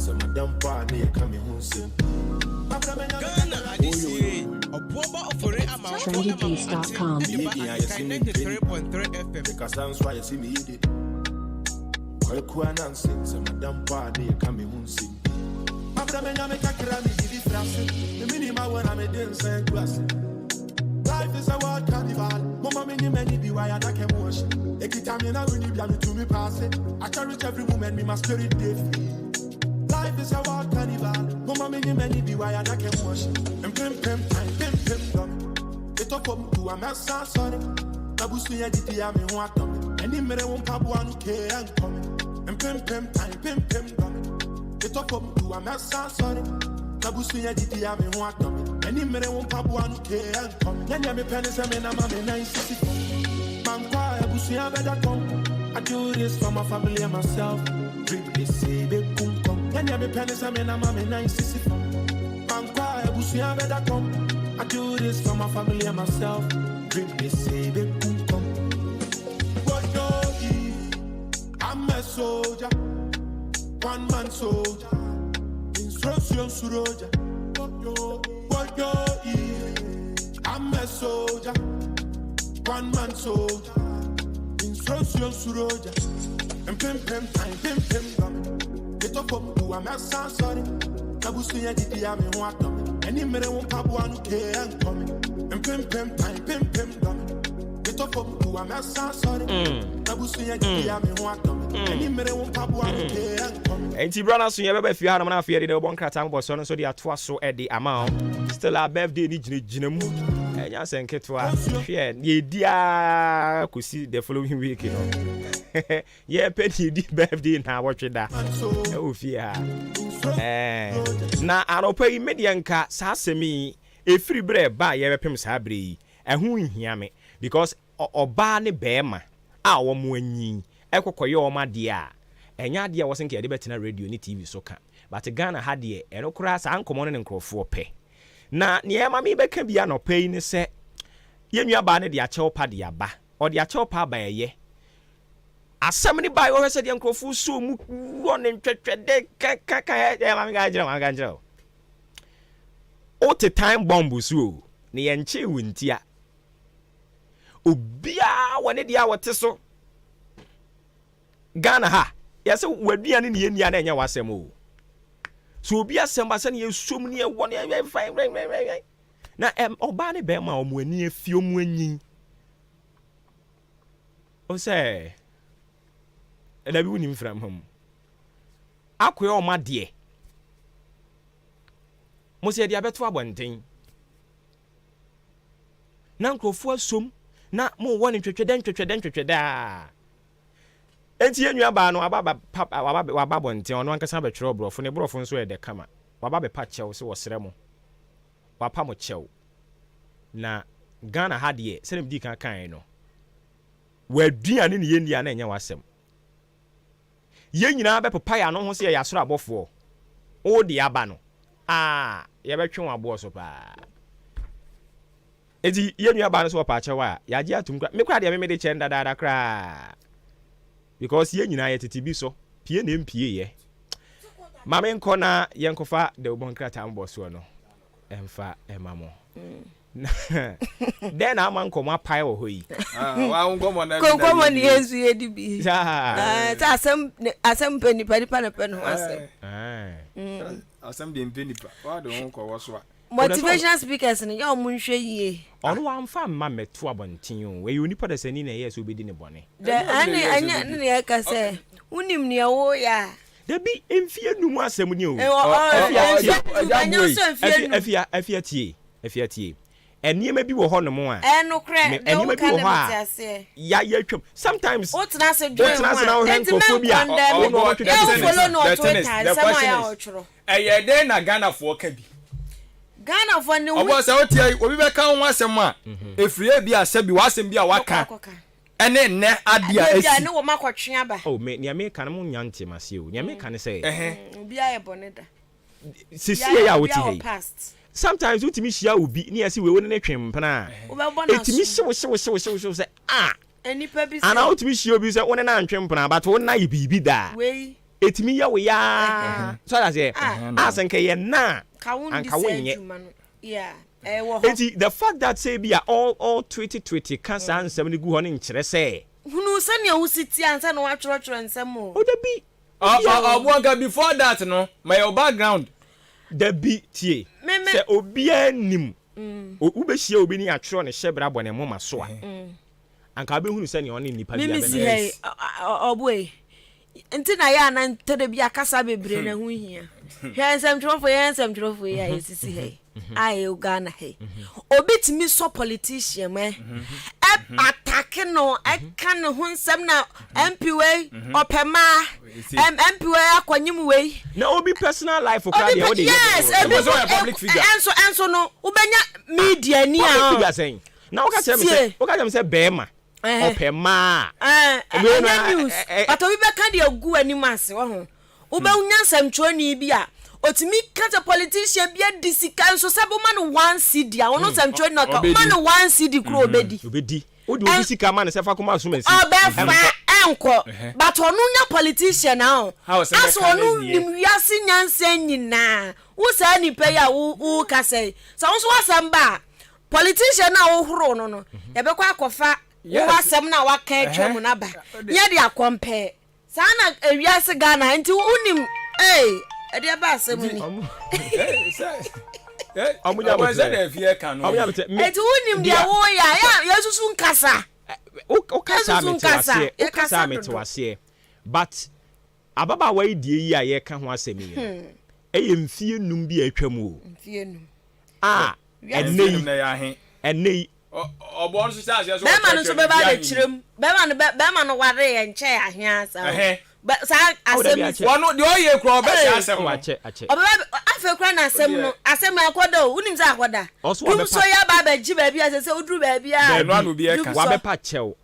Ghana adisiye. Oboba for a man for Emamo Atin at the Bar Ahenkan 93.3 FM. Life is a wild carnival. Mama many be why I can wash. Ekitamina when you be to me pass it. I cherish every moment, me my spirit day free. Life is a wild carnival. Mama many be why I can wash. And pim time, pim done. It up to a mess, sorry. Nabusi editi ya me want them. Any mere won't pabu anu ke and coming. And pim time, pim done. It up to a mess, sorry. Nabusi editi ya me want them. Any mere won't pabu anu ke and coming. Yanya me pennies and I'm 964. Man kwa ebusi ya better come. I do this for my family and myself. Drip this say be kum kum. When you be pennies, I'm in a mommy, nice sissy. Man, cry, I wish you better come. I do this for my family and myself. Drink this, say, baby, come. What you eat? I'm a soldier, one man soldier. Instruction soldier. What you eat? I'm a soldier, one man soldier. Instruction soldier. And pim time, gum. Get up to a mess, sorry. I was saying, I'm in water. Any minute won't have one who can't come. And pim time, gum. Get up to a mess, sorry. I was saying, I'm in water. Any minute won't have one who can't come. And Tibrana, so you ever if you had a man fear the one cratam was on, so they are twice so at the amount. Still, our birthday need Jinam. And yes, and Ketwa, fear, ye dear, could see the following week, you know. Yeah, petty birthday now, watching that. Oh, fear. Na aropa median ka sasemi e free bread ba ye bepem sabri ehun hia me because oba ne bema a wo mo anyin ekokoye o ma de a enya de a wo senke de betena radio ni TV so ka but Ghana ha de eno kura sa ankomo ne nkrofo pe na ne ma me beka bia no pe ni se yenua ba ne de a chew pa de aba o de a chew pa ba ye asamni bai o hese de nkrofo so mu won ntwetwe de kaka ya ma ga jira o te time bomb so ne ye nche wuntia obia wone dia wote so Ghana ha yase waduane ne yenia na enya wasem o so obia semba se ne yesom ne wone fine na oba ne be ma omo ani afie omo anyin o say na bi woni mfram ham akoye o ma de mo se dia beto abonten na nkrofo asom na mo woni twetwe da enti enua ba no aba bonten ono ankasa be twere obrofo ne brofo nso e de kama waba be pa chew se wo sere mo wapa mo chew na Ghana ha de se dem di kan no waduane ne yendia na enya wasem ye nyina be papa ya no ho se ya soro abofo o de aba no ye be twen abo so pa edi ye nua ba no so pa chewa ya je atum kra me kra de me de chen dada kra because ye nyina ye tete bi so pie na mpie ye mama enko na ye nkofa de obon kra ta mbo so no emfa emamo then am nkoma pai wo hoyi wa ngomo na konkomo ni yesu ye di bi ta asem penipa na pen ho asem asem de penipa wa de won ko wo so motivational speakers ni ya omo nhwe yie ono wa mfa mma meto abonten o we onipa da sani na yes obedi ne bone de anya ne ya ka se unim ne wo ya da bi emfie numu asem ni o afia tie enima bi wo ho no mo a eno kre enima bi wo ho a ya twem sometimes otna se dwen na henkofo bi a ono twede follow no Twitter sama ya ochro eye de na Ghana fo ka bi Ghana fo ne obo se otie obi be ka ho asem a efrie bi ase bi wasem bi a waka ene ne adia esi ya ne wo makotwe aba oh me ne me kan mo nyante mase o ne me kan se obi aye boneda sisi ya woti hey sometimes utimi hia obi ne yesi we woni ne twempena etimi hyewo se enipa bi se ana utimi hia obi se woni na ntwempena but woni na yibibi da we etimi ya we ya so that say asenke ye na anka wonye yeah the fact that say be all tweety cancer ansem ne gu ho ne nkire se hunu se ne awusiti ansa na watworo nsem o da bi obuanga before that no my background da bi tie se obi anim o be hia obi ni atworo ne hyebra bɔ ne moma so a anka be hunu se ne oni nipa bia be mimi si hey oboy nti na ya na ntede bia kasa bebre na hu hia hwensem twofo ya esisi hey ai Uganda hey obi timi so politician me attack no e kan hu nsem na MPA opema MPA akwanyim we na obi personal life o ka dey o dey yes public figure enso no ubenya media ni a na o ka tell me bema opema news but obi be kan dey agu animase wo ho Uba unyasem choni bia. Otimi kata politician bia disika so sabo man 1 CD a ono sem choni no ka man 1 CD kro obedi. Obedi. Odi disika man se fa koma so mensi. Obefa enko. But onu nya politician now. Aso onu nimwiase nyansa nyina. Wo sa ni pe ya wo ka say. So wo asem ba politician na wo horo no ye be kwa akofa wo asem na wa ka atwam na ba. Ye de akompe. Sa na ewiase Ghana nti unim ede ba asem ni. Amunya ba se na fie ka no. Eti unim dia wo ya yesusu nkasa. O kasa metwase. But ababa wa die yi a ye ka ho asem yi. Eye mfie num bi atwam o. Mfie num. Enei obo nso sa ase so. Be ma no so be ba de kirem. Be ma no ware ye nche ahia sa. Sa asem wono de oye kro be se asem ache. Afe kra na asem no asem akoda o unim za akoda. Dum so ya ba ba ji ba bia se oduru ba bia. No anu bi e ka. Wa be pa chew.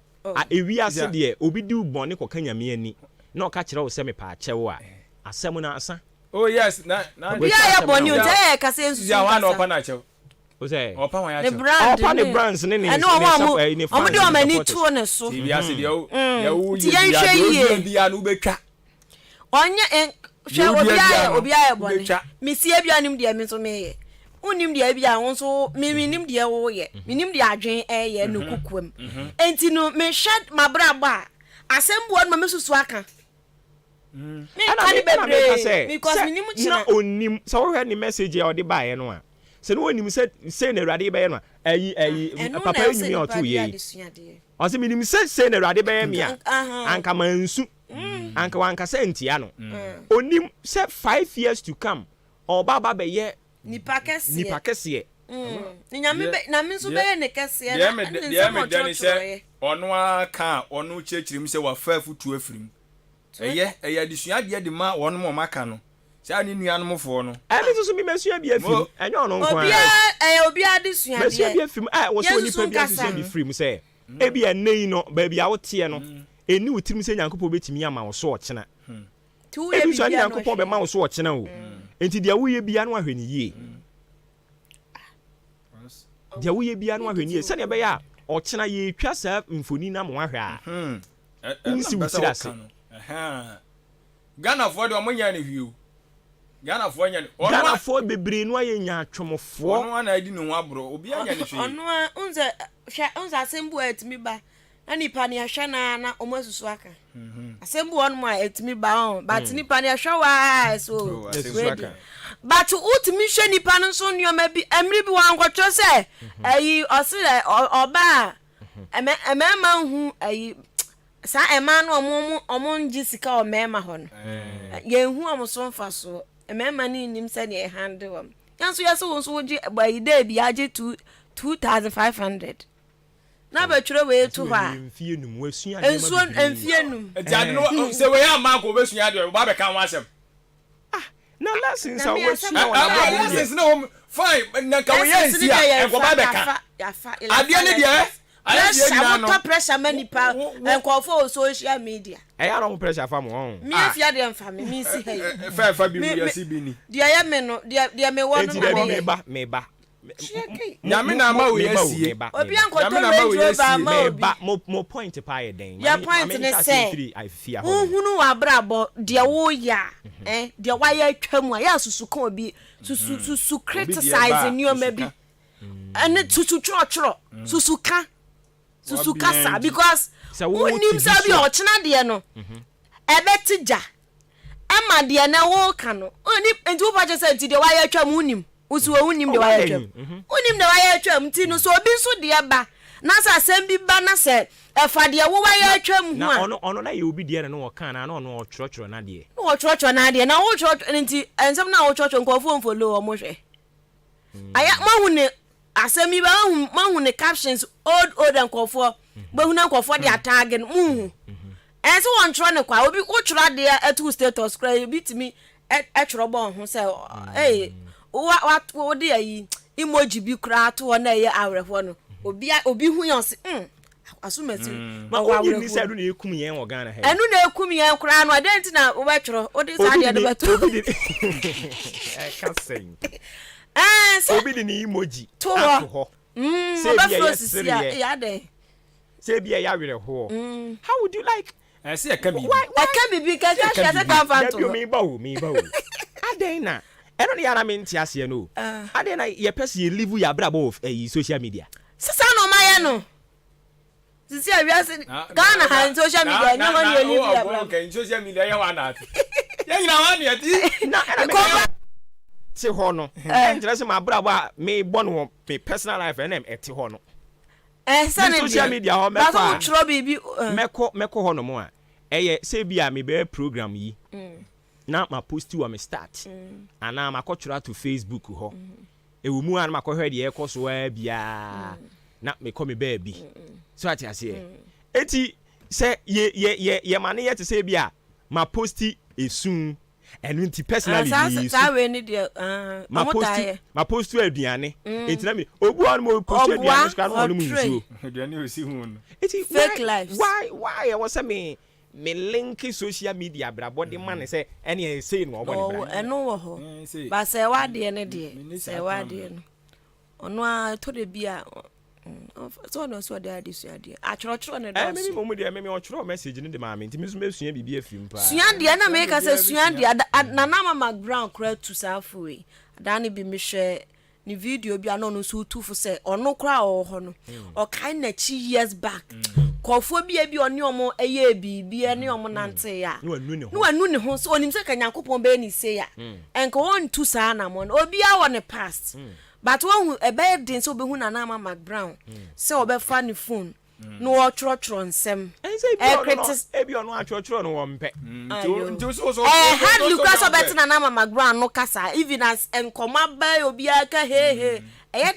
Ewi ase de obi di ubone ko kanyame ani. Na o ka kire wo se me pa chew a. Asem na asa. Oh yes, na ya boni o te ka se nsusu. Ya wa na opa na chew. O say opa wa ya chew. Opa ne brands ne ni. Omo de o mani tuo ne so. Ti bia se de o ya wo ye bia no betwa. Onye hwe obi aye boni. Misie bia nim de mi so meye. Unim de bia won so mi nim de wo ye. Mi nim de adwen ye no kukuam. Enti no me hwed mabrabo a asembo no me susu aka. Because na onim so wo hwe ni message ya odi baaye no a se no onim se na Awurade be ye no papa enyumi oto ye o se minim se na Awurade be ye me a anka mansu anka wanka se ntia no onim se 5 years to come baba be ye nipa kese nyame be na me so be ye ne kese na me dani se ono aka ono chechirim se wa fa futu afirim eye adisua de ma won mo maka no sa ni nuanom fo no so mi mesua bia fim enye ono nko obi adisua bia mesua bia fim wo so ni pa bia so bi frim se e bia nei no ba bia wo te no eni wutirim se nyankopɔ betimi ama wo so ochena tu ye bia nyankopɔ be ma wo so ochena o enti dia wo ye bia no ahwɛ ni yie dia wo ye bia no ahwɛ ni yie se ne be ya ochena ye twa sa mfoni na mo ahwɛ a unsi wutirase Ghana for the omonya ne hwiu Ghana for nya Ghana for bebre no aye nya atwomfo ono na adi no abro obi anya ne hwe ono unza asembu atimi ba na nipa ne ahwe na omosusu aka asembu ono ma atimi ba on but nipa ne ahwe wa so but utimi hwe nipa no so nneoma bi emri bi wan kwotwo se ayi osire oba emema hu ayi sa ema no omo nji sika o mema ho no ye hu omo so mfa so emema ni nim se ne handle am yanso yeso won so woji gbayi day bi age 2500 na ba twere we to ho a mfie num wasua mfie num ejade no se we ya ma ko besua de ba be kan wasem na lessons are wasua lessons no fine na ka we yes ya e ko ba be kan ade ne de pressure many pa enko social media ya no pressure fa mo me afia de mfa me si hey fa bi ya si bi ni dia ya me no dia me wono me ba nyame na ma we asie obi anko to radio ba ma obi mo point pa ye den ya point ne say hunu wa brabo dia wo ya dia wa ya twam a ya susu kan obi susu criticize nyoma bi ene susu choro susu kan susu kasa because unim sabi ochina de no ebetija ema de na wo ka no oni enti wo pa je say ti de wa ya twam unim usu unim de wa ya twam unim de wa ya twam ti no so obi so de ba na sa sem bi ba na se efa de wo wa ya twam hu a ono na ye obi de na no ka na ono ochoro na de na wo choro enti ensem na wo choro nkofo mfolo o mo hwe aya mahu ne asemi ba mahu ne captions old nkofo ba hu na nkofo de atag no enso won tro ne kwa obi wo tro de atu status cry bitimi e tro bo ho se wo de ayi emoji bi kra to na ye awrefo no obi hu yon se asumati ma obi ni say do na ekum yen wo Ghana he enu na ekum yen kura no adenti na wo betworo odi sa de beto obi di ka sen obi di ni emoji to ho say bia ya de say bia ya were ho how would you like say e can be bi ka share say kan fanto me ba wo aden na eno ya na me ntiase no aden na ye pese ye live ya brabo of social media sisa no maye no sisi awiase Ghana ha social media no one ye live ya brabo okay social media ya wana ati ye nyina wana ati na ti ho no interest ma brabo a me born wo me personal life and em eti ho no social media ho meko ho no mo a eye se bia me be program yi na ma post wa me start ana ma kotwura to Facebook ho ewu mu an ma ko hwe de e koso wa bia na me ko me ba bi so ati ase eti se ye ma ne ye te se bia ma posti esun enu nti personally sa we ni de ma postu aduane enti na me obu an mo postu aduane ska no no mu nsuo aduane o si hu no eti fake lives why I was me link social media brabody man say any say no obo eno wo ho ba say wa de ne de say wa de no ono a to de bia so no so de adisu ade a choro ne do me mo de me o choro message ni de ma me ntimi so me sua bibia fim pa sua de na me ka say sua de na na mama ground kra tu safu we adani bi me hwe ni video bi ano no so tufu say ono kra o ho no o kan na chi years back kofo bia bi oni omo eye bibi ene omo nante ya no anu ne ho so onim se ka Nyankopon be ni se ya enko won tu sa na mo obi a wo ne past but won ebe din so be hu na na Mac Brown se obe fa ni phone no wo trotro nsem ebi ono atrotro no wo mpe had Lucas obet na Mac Brown no kasa even as enkoma ba obi aka he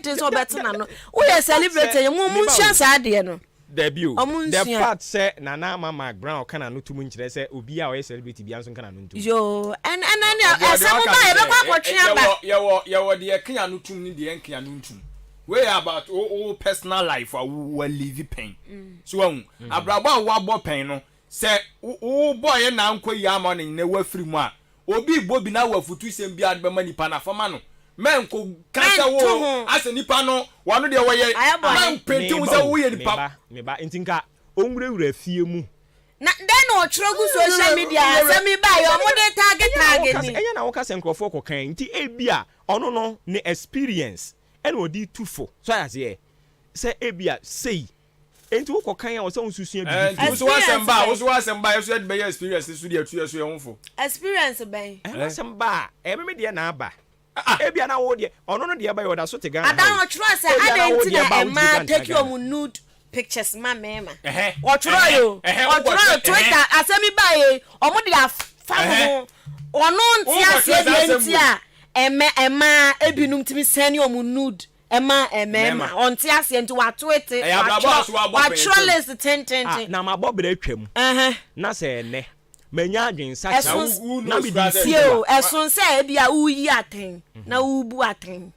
din so obet na no wo ye celebrate ye mu nsia sa de no debut the part say Nana Mac Brown kana no tumu nkire say obi a o celebrity bia nso kana no ntu yo and some ba e be kwa kwotwe ba ye wo de kanya no tum ni de kanya no ntum we about personal life we live pain so abrabo wa bo pain no say boy na nkoyi ama no ne wa firi mu a obi bobi na wa futu sem bia de be manipa na fama no men ko kasa wo ase nipa no wano de woye man penti wo se wo ye nipa me ba ntinka onwurewura fie mu na den o trogu social media se mi ba yo mo de target ni enya na wo kasa nkrofo ko kan nti ebia ono no ne experience ene odi tufo so ase se ebia sei enti wo ko kan ya wo se unsusu bi so wasemba yeso de be experience so de atu yeso ye honfo experience ben wasemba me de na aba ebia na wo de ono no de ba yo da so te Ghana adan o tro say adenti na ma take your nude pictures ma mema o tro yo Twitter asemi bae omo de afa ho ono nti ase de nti a ema ebinum timi send omo nude ema onti ase nti wa twete wa tro list 10 na ma bobere atwam na se ene menya adwensa cha na bi disio esun se bia uyi aten na ubu aten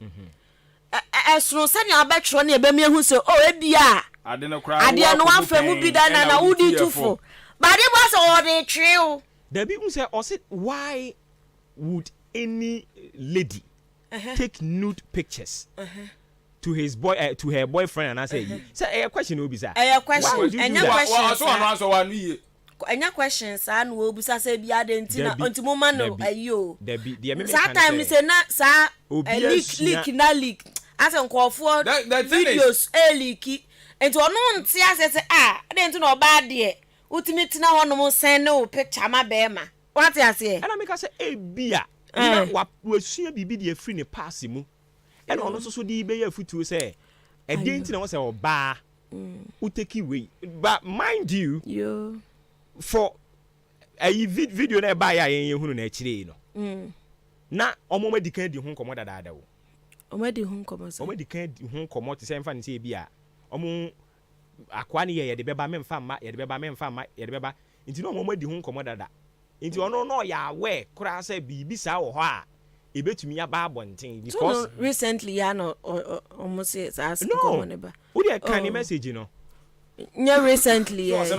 esun se ni abetro na ebe mehu se o ebia ade no afa mu bi da na udi tufo but it was all the true there be say or say why would any lady take nude pictures to his boy to her boyfriend and I say a question obi say a question enya question so anu answer wa nu enya questions an wo busa say bia de ntina ontimo ma no ayo there be the me that time me say na sa leak as nkofo videos leak enti ono nti ase say de ntina oba de utimi tina ho no send no picture ma be ma what you say and I make say e bia na wa sua bibi de free ne pass mu and ono so di be ya futu say e de ntina wo say oba uteki way but mind you for a video na ba ya yen hunu na akire no na omo medikan di hu komo dada wo omo di hu komo so omo medikan di hu komo te se mfa ne se bia omo akwa ne ye de beba memfa ma ye de beba memfa ma ye de beba nti no omo di hu komo dada nti ono no ya we kura se bibi sa wo ho a ebetumi ya ba abonten because recently ya no omo say ask komo ne ba wo dey kan message no Yeah, recently. Was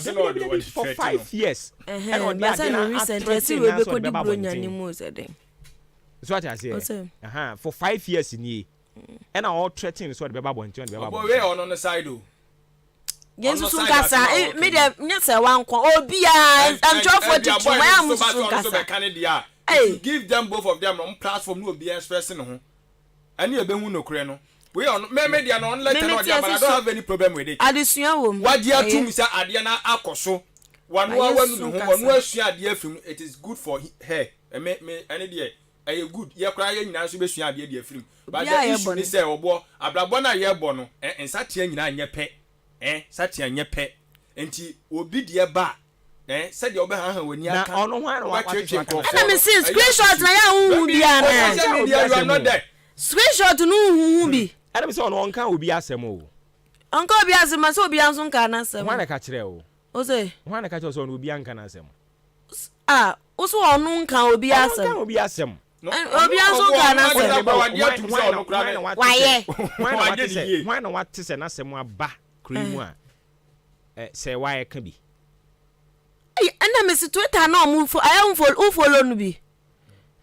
it for 5 years. And recently, see we be ko di bro nyani mu zede. So what I say? For 5 years in ye. And all threatening so the beba bonti and beba. But we on the side though. Yes, so kasa me dey nyese wan kwa obia am try for the two why am so kasa. Hey, give them both of them on platform no be expressing ho. Ani ebe hu no kure no. We on me dia no let no dia but I don't have any problem with it. Adesua wo. What dia tum say ade na akoso. Wanu asua ade afim it is good for her. Me ani dia eh good. Ye kra ye nyina so be sua ade ade afim. But the issue is say obo abrabo na ye bo no ensatia nyina anye pe. Satia anye pe. Enti obi de ba said the obe han wani aka. Na ono hwan wa na me see screenshot na ya hu bia na. You are not there. Screenshot no hu bi. Adam say ono onka obi asem o. Onka obi asem so obi anso nka na asem. Hwan na ka kire o? O say hwan na ka kire so ono obi anka na asem. O so ono nka obi asem. Onka obi asem. Obi anso nka na asem. Why na what say na asem aba krimu a say why ka bi. Ena me si Twitter na mu follow no bi.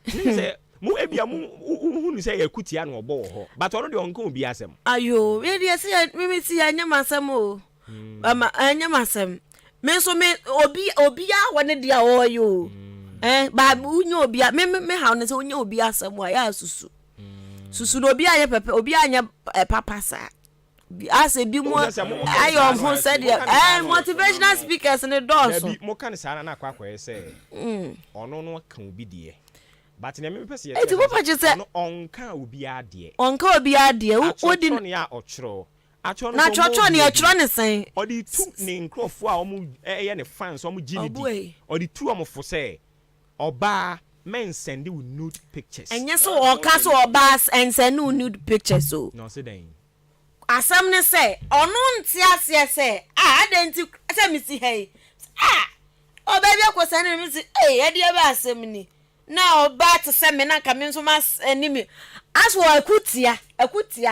Say mu ebia mu hu say yakutia na obo ho but ono de onka obi asem. Ayo we dey say me si anya masem o. Anya masem. Me so me obi a wone dia o yo. Ba unyo obi a me ha no say unyo obi asem a ya susu. Susu no obi anya pepe obi anya papa sa. Ase bi mo ayo ho said motivational speakers in the doors. Mo kan sa na akwa say ono no kan obi de. But na me pese ye. Eti wo pa je say onka obi ade. Onka obi ade. Wo di no ya ochro. Achro na chocho ne achro ne sen. Odi tu ne nkrofo a omu ye ne fans omu ginidi. Odi tu omfo say oba men send you nude pictures. Enye so oka so oba and send you nude pictures so. No say den. Asam ne say ono nti ase say adenti say mi si hey. O baby akosa ne mi si e de be asem ni. Na oba to say me na ka me so mas enimi. As wo akutia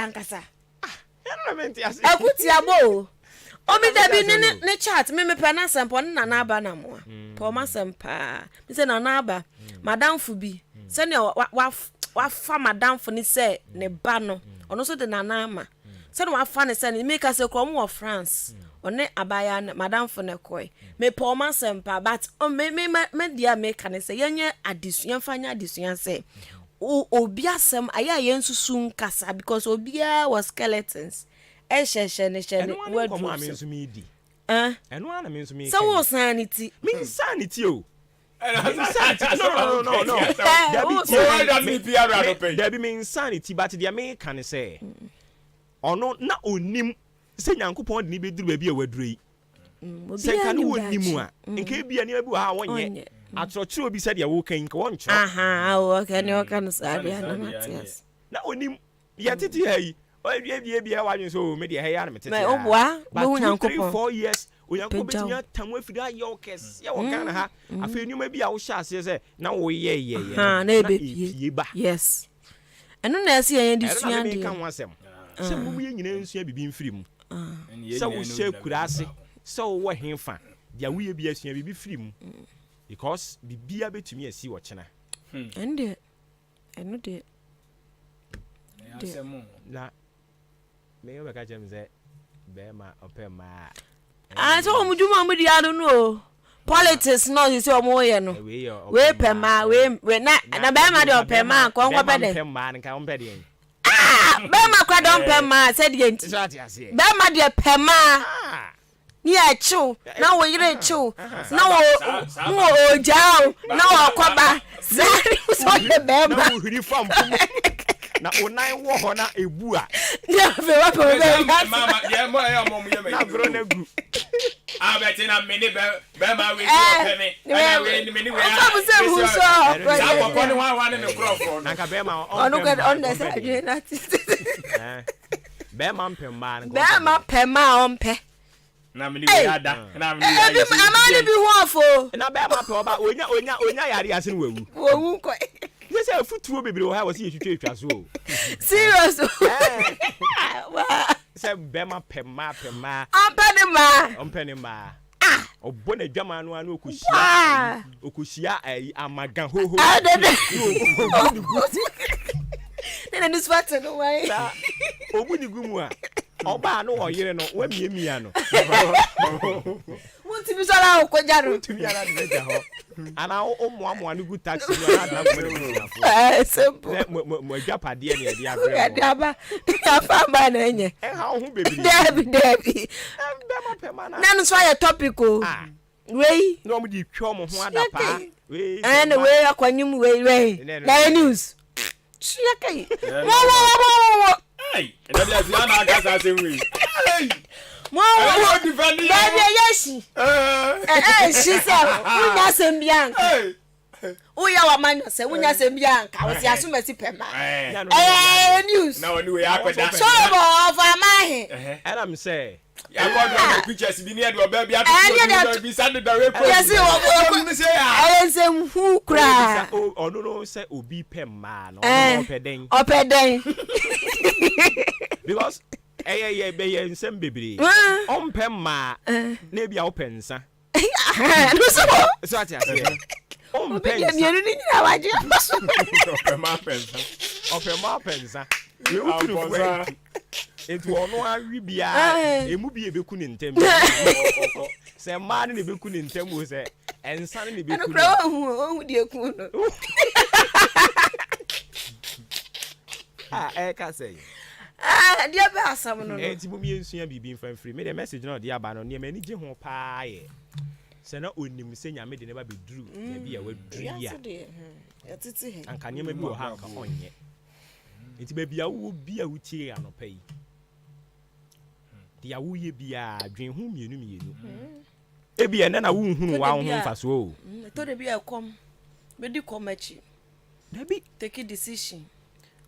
nkasa. Akutia bo. Omi da bi ne chat me pe na sempo na na aba na mo. Po ma sempa. Me say na na aba. Madam fu bi. Se ne wa fa madam fu ni say ne ba no. Ono so de na na ama. Se no wa fa ne say ne make us krom wo France. One abaya madam fu ne koi. Me po ma sempa but me dia make ne say yenye adisuan fanya adisuan say. Obi asem aya yensusu nkasa because obia was skeletons. Shene what come am so me di. Eno ana me so me. So what sanity? Me insanity o. No. There be me insanity but the American say. Ono na onim se Nyankopon de ni beduru ba bi a waduru yi. Se kan wonimu a nke bia ne bi ha wonye. Atrochiro obi se de wo kan ka won chro. Okay ne o kan sa bia na Matias. Na onim ya titi hayi. O bia wa nso so me de hayi na metete. Me obwa bo Nyankopon 4 years Onyankopon betimi atamu afiri ayo kes. Ya wo kan ha. Afa enuma bi a wo sha ase se na wo ye. Na ebepie ba. Yes. Eno na ase yan disua de. Kan wasem. Se mu ye nyina nsua bibi mfiri mu. Se wo she kura ase. Se wo hemfa. Dia wo ye bi asua bibi firi mu. Because bibia betumi asi wo chena. Ende. Eno de. Na me yo beka chem ze be ma opema. So mujuma mudi adu no. Politics no you say omo ye no. We pema we na be ma de opema ko nko pede. Pema nka on pede yen. Be ma kwa don pema said ye nti. Be ma de pema. Ni a chu na wo yire chu na wo ojao na wo kwaba. Sari so ye be ma. Na wo hiri fam. Na onai wo ho na ebu a ya fe wa ko be mama ye mo e mo ye me na bro na gu abeti na mini be ma we pe me na we ni mini we so so sa ko ni wa ni microphone na ka be ma on ko on the side na be ma mpemba be ma pema on pe na mini we ada na mini we ada amani bi ho afo na be ma pe oba onya yare ase no wawu ko you say futuo bebre o ha was you twetwa so serious say bema pema Ampenima. Obona dwama no anu okuhia amaga ho. Nene this what no why. Obuni gumu a oba no oyire no wa miemia no. Wonti bi so la okoja no. Tumi ara de ja ho. Ana omoamoa no gu taxi no na da simple. Mo adwapade ne de abre. Ya daba. Ya famba na enye. Ha ho bebi. Debi. Bema pema na. Na no so ya topic o. Wey. No mo di twa mo ho adapa. Wey. And wey akwanyum wey. Na news. Shiakai. Wo. Hey, and that's the other guys are saying we. Hey. Mo defend you. Yes. She said, "Unya sembian." Hey. Uya wa man say unya sembian. Ka wo si asumasi pema. News. Now anyway, akweda. So of amahe. And I'm say I got the pictures be near your baby. I be sending the way. Yes, I say who cry. Oh no say obi pema no opeden. Because be nsem bebre. Ompema na bia opensa. No so. So ati ase. Opensa. Mienu ni nyina waje. Opema pensa. We uturufu. Etu ono awi bia emu bi ebeku ne ntem. Se ma ne beku ne ntem wo se ensa ne beku. Ano kra hu die ku no. Ka say. Dia be asam no. Enti bo mi ensua bibi mfan free. Me the message no dia ba no ne mani je ho paa ye. Se na onim se nyame de ne ba beduru na bia waduru ya. Ya titi he. Anka ne ma bi o ha anka onye. Enti ba bia wo bia wutie anopa yi. Dia wo ye bia dwen ho mienu. E bia na na wo hunu wa ho mfaso o. To de bia kom. Be di komachi. Na bi take decision.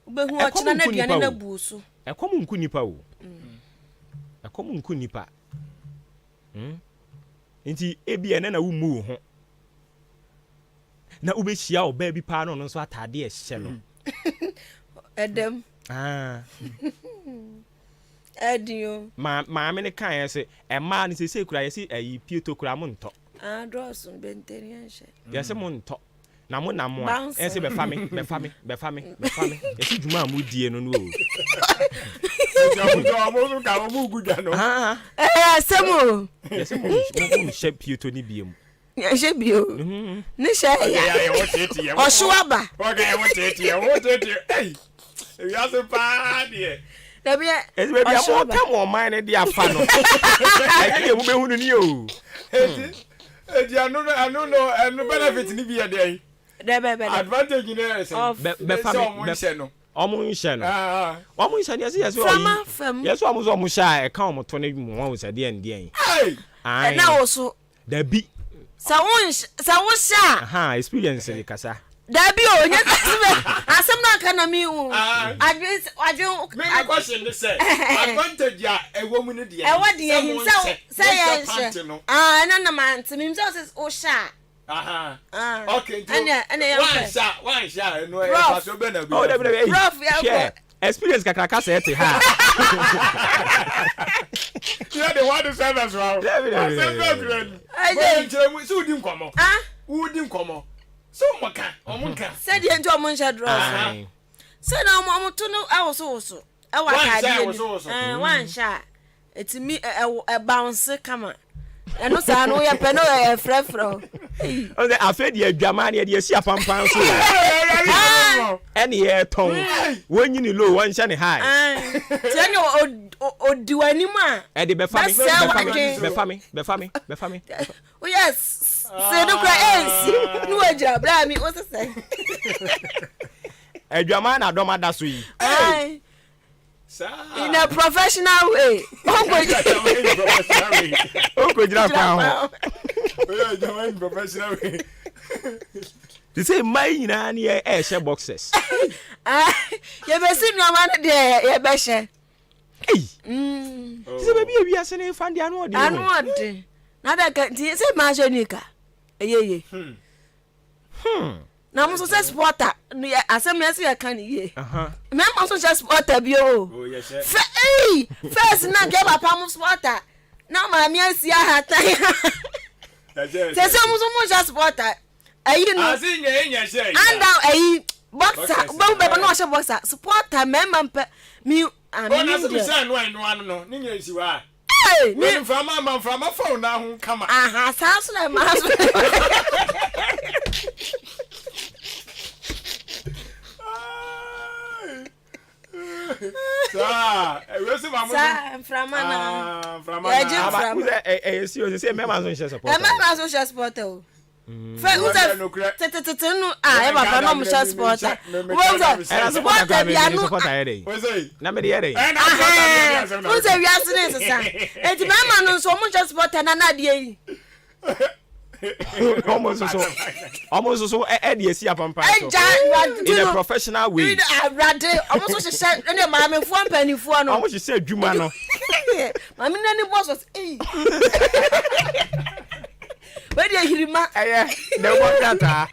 Ube hu ochina na bia na buusu. Ekom nku nipa o. Ekom nku nipa. Enti e bia na wo mu ho. Na ube hia oba bi pa no no so atade e hye no. Edem. Edio. Ma me ne kan say e ma ni se kura yesi ayi pieto kura mo nto. Dross benteri anhye. Yesi mo nto. Na mo ense be fa me. Yesi djuma amudie no no o. Mo ka mo gudwa no. Semo. Yesi mo she pieto ni biem. Ya she bio. Ni she ya. Oshuaba. Okay, what it. Hey. We are so bad here. Dabia. Ezi be bia mo tam o man ne dia fa no. Ai ye mo be hunu ni o. Edi anu benefit ni bi dey. Advantage ni e say. Be fa me. Omo nhye no. Omo nhye ne yes o yi. Yes o mo so mo sha e kan mo to ne mo won se de en. Ai. Na wo so. Dabi. Sa wo sha. Experience ni kasa. Dabi o nya asem na aka na mi hu. Adwe me question this say advantage ya ewo mu ni de. Ewo de him say ya. Na man to me say o sha. Okay. One sha no e pass o be na bi. Oh, Dabi. Experience kakaka say te ha. Yeah, the one to serve as well. Dabi. Ai je so udi nkomo. Udi nkomo. So maka omunka said ye njo omuncha draw so na omuto no awoso awa kade one sha etimi e bounce kama eno sa no ye pe no e frefro o de afedi adwama na ye si apampan so ene ye ton wonyini low one sha ne high tell you odiwani ma e de be fa me oh yes say no cry no aja bra mi what say adwama na doma da so yi in a professional way Onko jira kwa in professional way they say my nyina na e share boxes ye be si no ma ne de ye be share say baby e wiase ne fa ndi anu ode na da ka ti say ma jonika eyeye na mo so say supporter asem ya se ya kan ye me mo so say supporter bi o Hey, first na get papa mo supporter. Na ma mi asia hata. Se se mo so mo just supporter. Ayi no. Asi nya share. And now ayi boxer, bo be no she boxer. Supporter member mpe mi Ona so say no no. Ni nya si wa. Hey, ni from phone na ho kama. Aha, so na ma. almost so Eddie see a pampa in a professional way. Almost she said any mammy for penny for no. Almost she said Jumano. Mammy any boss was where do you hear ma? The one that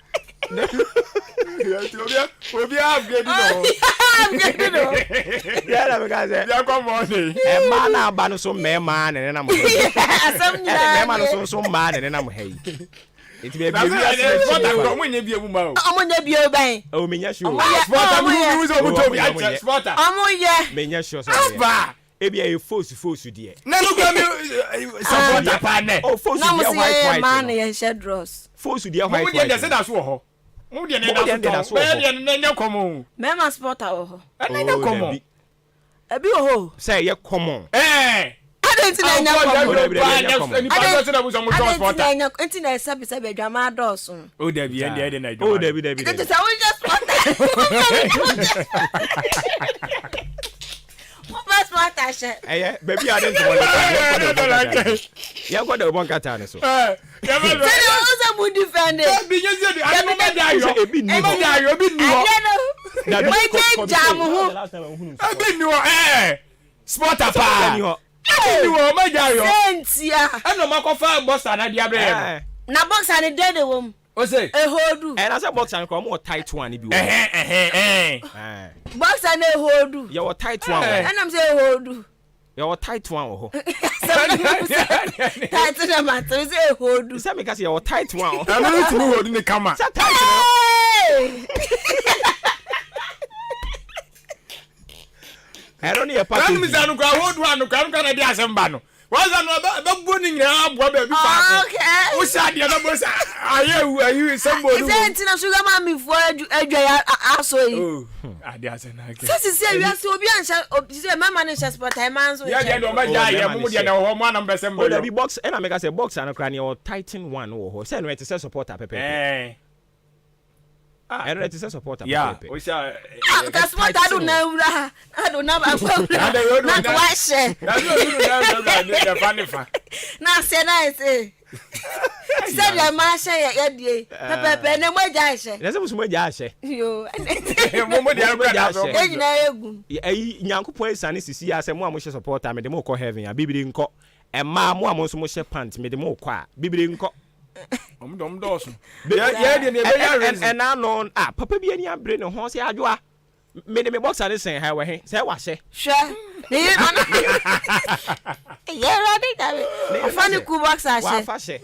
ebi a force die na no gwa me support partner oh force die white man ye shed dross force die white mo dey say that so ho mo dey na so be dey na common me ma supporter ho na common abi ho say ye common adenti na nya common adenti na buso mo supporter adenti na sabi sabi adwama dos o da bi ende ende na o da bi it is we just supporter What's what I said? Eh, baby, I didn't want to. Yeah, got the one cat on so. Yeah, also would defend it. Be just the I remember that you be new. I know. Jam. I be new sport apa. You my guy. Sentia. I know my coffee boss na dia bre. Na box and dead the wom. O say e hodu. And as a box and come more tight one bi wo. Box and e hodu. You tight one. And I'm say hodu. You tight one ho. Tight na matter say hodu. Say me ka say you tight one. I no to hodu ni kama. Say tight. I don't need a package. Kan mi say no kwa hodu anu kan na dia asemba no. What's that? Don't go in here, boy, baby. Okay. Who said the other boys? Are you somebody? Is it sugar mommy for a so? I didn't say that. Say, we are so be answer. My manager sport time man so. Yeah, no man die. Yeah, we dey na one number sembo. Oh, the box. And I make say box and cranny or tighten one or say no, it is supporter pepe. Eh. I don't say supporter pepe. Yeah, we say. That's what I don't know. I don't know. Not why say. That's what you know. Funny fan. Na say na say. Say your man say ya die. Pepe na mo ja say. Na say mo ja say. Yo. Mo dey agba so. E nyina egu. Eh Nyankopon sane sisi ya say mo amhye supporter me de mo kɔ heaven ya bibiri nkɔ. E ma mo amso mo hye pant me de mo kɔ a bibiri nkɔ. Dom dosu. Yeah, dey be ya reason. And I know papa bi ani abre ne ho say adwoa. Me de me boxer dey sen ha we he. Say wa hye. Hwe. Ne ye mana. Yeah, ready that. Afani ku boxer hye. Wa fa hye.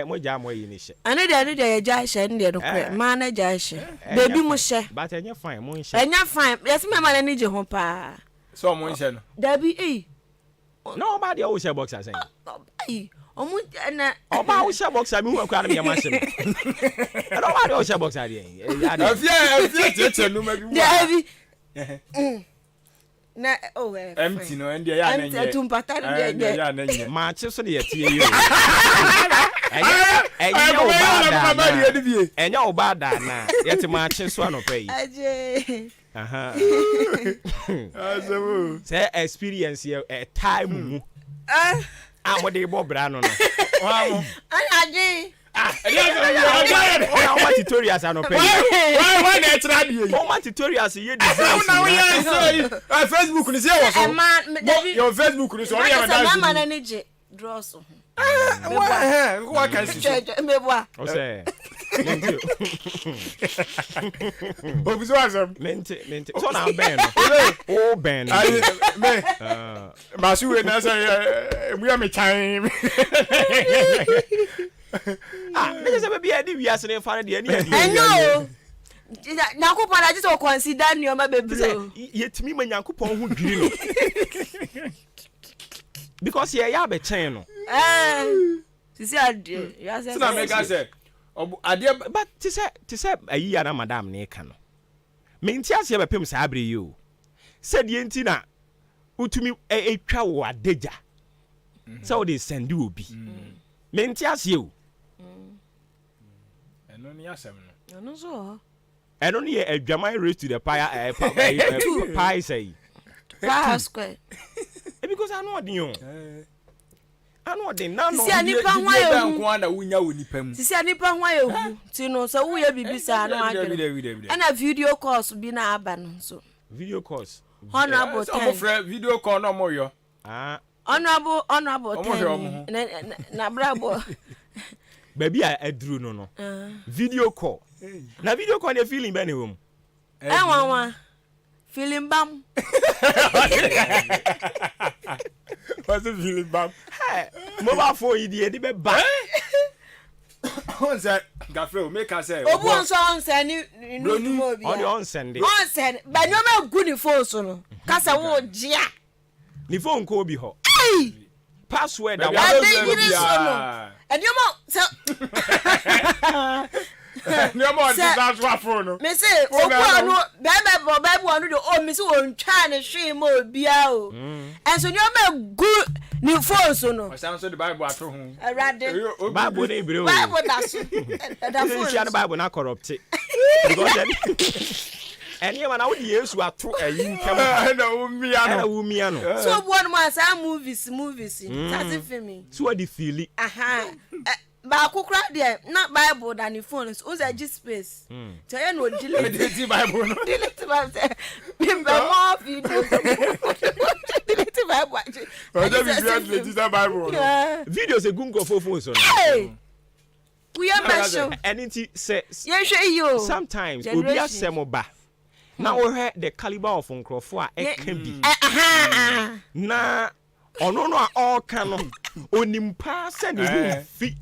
Mo ja mo yi ni hye. Ane de ja hye ne de no ma na ja hye. Baby mo hye. But enya fine mo hye. Enya fine. Yes me ma na ni je ho pa. So mo hye no. Dabi No ba de o hye boxer sen. Omu na oba o hye boxer mi hu akwa na me ma hye. E no ba de o hye boxer de. Afia no ma bi. Dabi. Na empty no and ya na nye. Tumpata de ya na nye. Ma che so de yetie yo. Enya oba da na yete ma che so anopa yi. Aje. Aha. Azamu. Say experience a time mu. Mo de bo bra no no. Aje. What tutorials are not paying? Why na try dey? What tutorials you design? Now we are Facebook ni say was. Your Facebook ni so we are dance. Mama na nije draw so. What can you say? O say Obiso asem. Mente. So na ben. Oh ben. Me. Masu we na say we am chan. Me say be adi wi ase ne fa de ani. Enyo. Nyankopon I just consider nyoma bebre. Yetimi ma Nyankopon ho dwiri no. Because ya be chen no. Sisi ade. Ya say. So na make say ade but to say ayi ya na madam ne ka no. Me nti ase be pem sa abre yi o. Said ye nti na utumi etwa wo adeja. So wo dey send obi. Me nti ase o. Eno ni asem no. No so. Eno ni adwaman race to the pie say. Pie square. Because I know odin. I know odin na no. Sisi anipa hwa ye hu. Nko na wunya woni pam. Sisi anipa hwa ye hu. Ti no so wo ye bibisa no adwe. Ana video calls bi na aba no so. Video calls. Honorable Some friend video call no more yo. Honorable 10. Na brabo. Baby I adru no. Video call. Na video call dey feeling be ne wom. Wa. Feeling bam. What's the feeling bam? Hey, mobile phone you dey be ba. What's that? Gafre make us say. Obu on send ni no bi. On send. On send. Ba nyo ma gu ni phone so no. Kasa wo gia. Ni phone ko bi ho. Password that one. And you mo so no more disaster phone. Me say oku anu bebe anu de o me say won twa ne hwe ma obia o. And so you ma gu ni phone so no. O sound so the Bible ato ho. Arade. Bible dey bre o. Bible da so. Da phone. See the Bible na corrupt. Because any man would use what to a income. Na umia no. So one man say movies. That's it for me. So what the feel? Ba akukra de na Bible than the phone. So say just space. So you no delete Bible no. Delete Bible. Me more video. Delete Bible. Delete Bible. Videos e gungo fofo so. Hey. We are measure. Anything say. You. Sometimes obi asemo ba. Na we heard the caliber of nkrofo a can be. Na ono no all can onimpa se ne fi.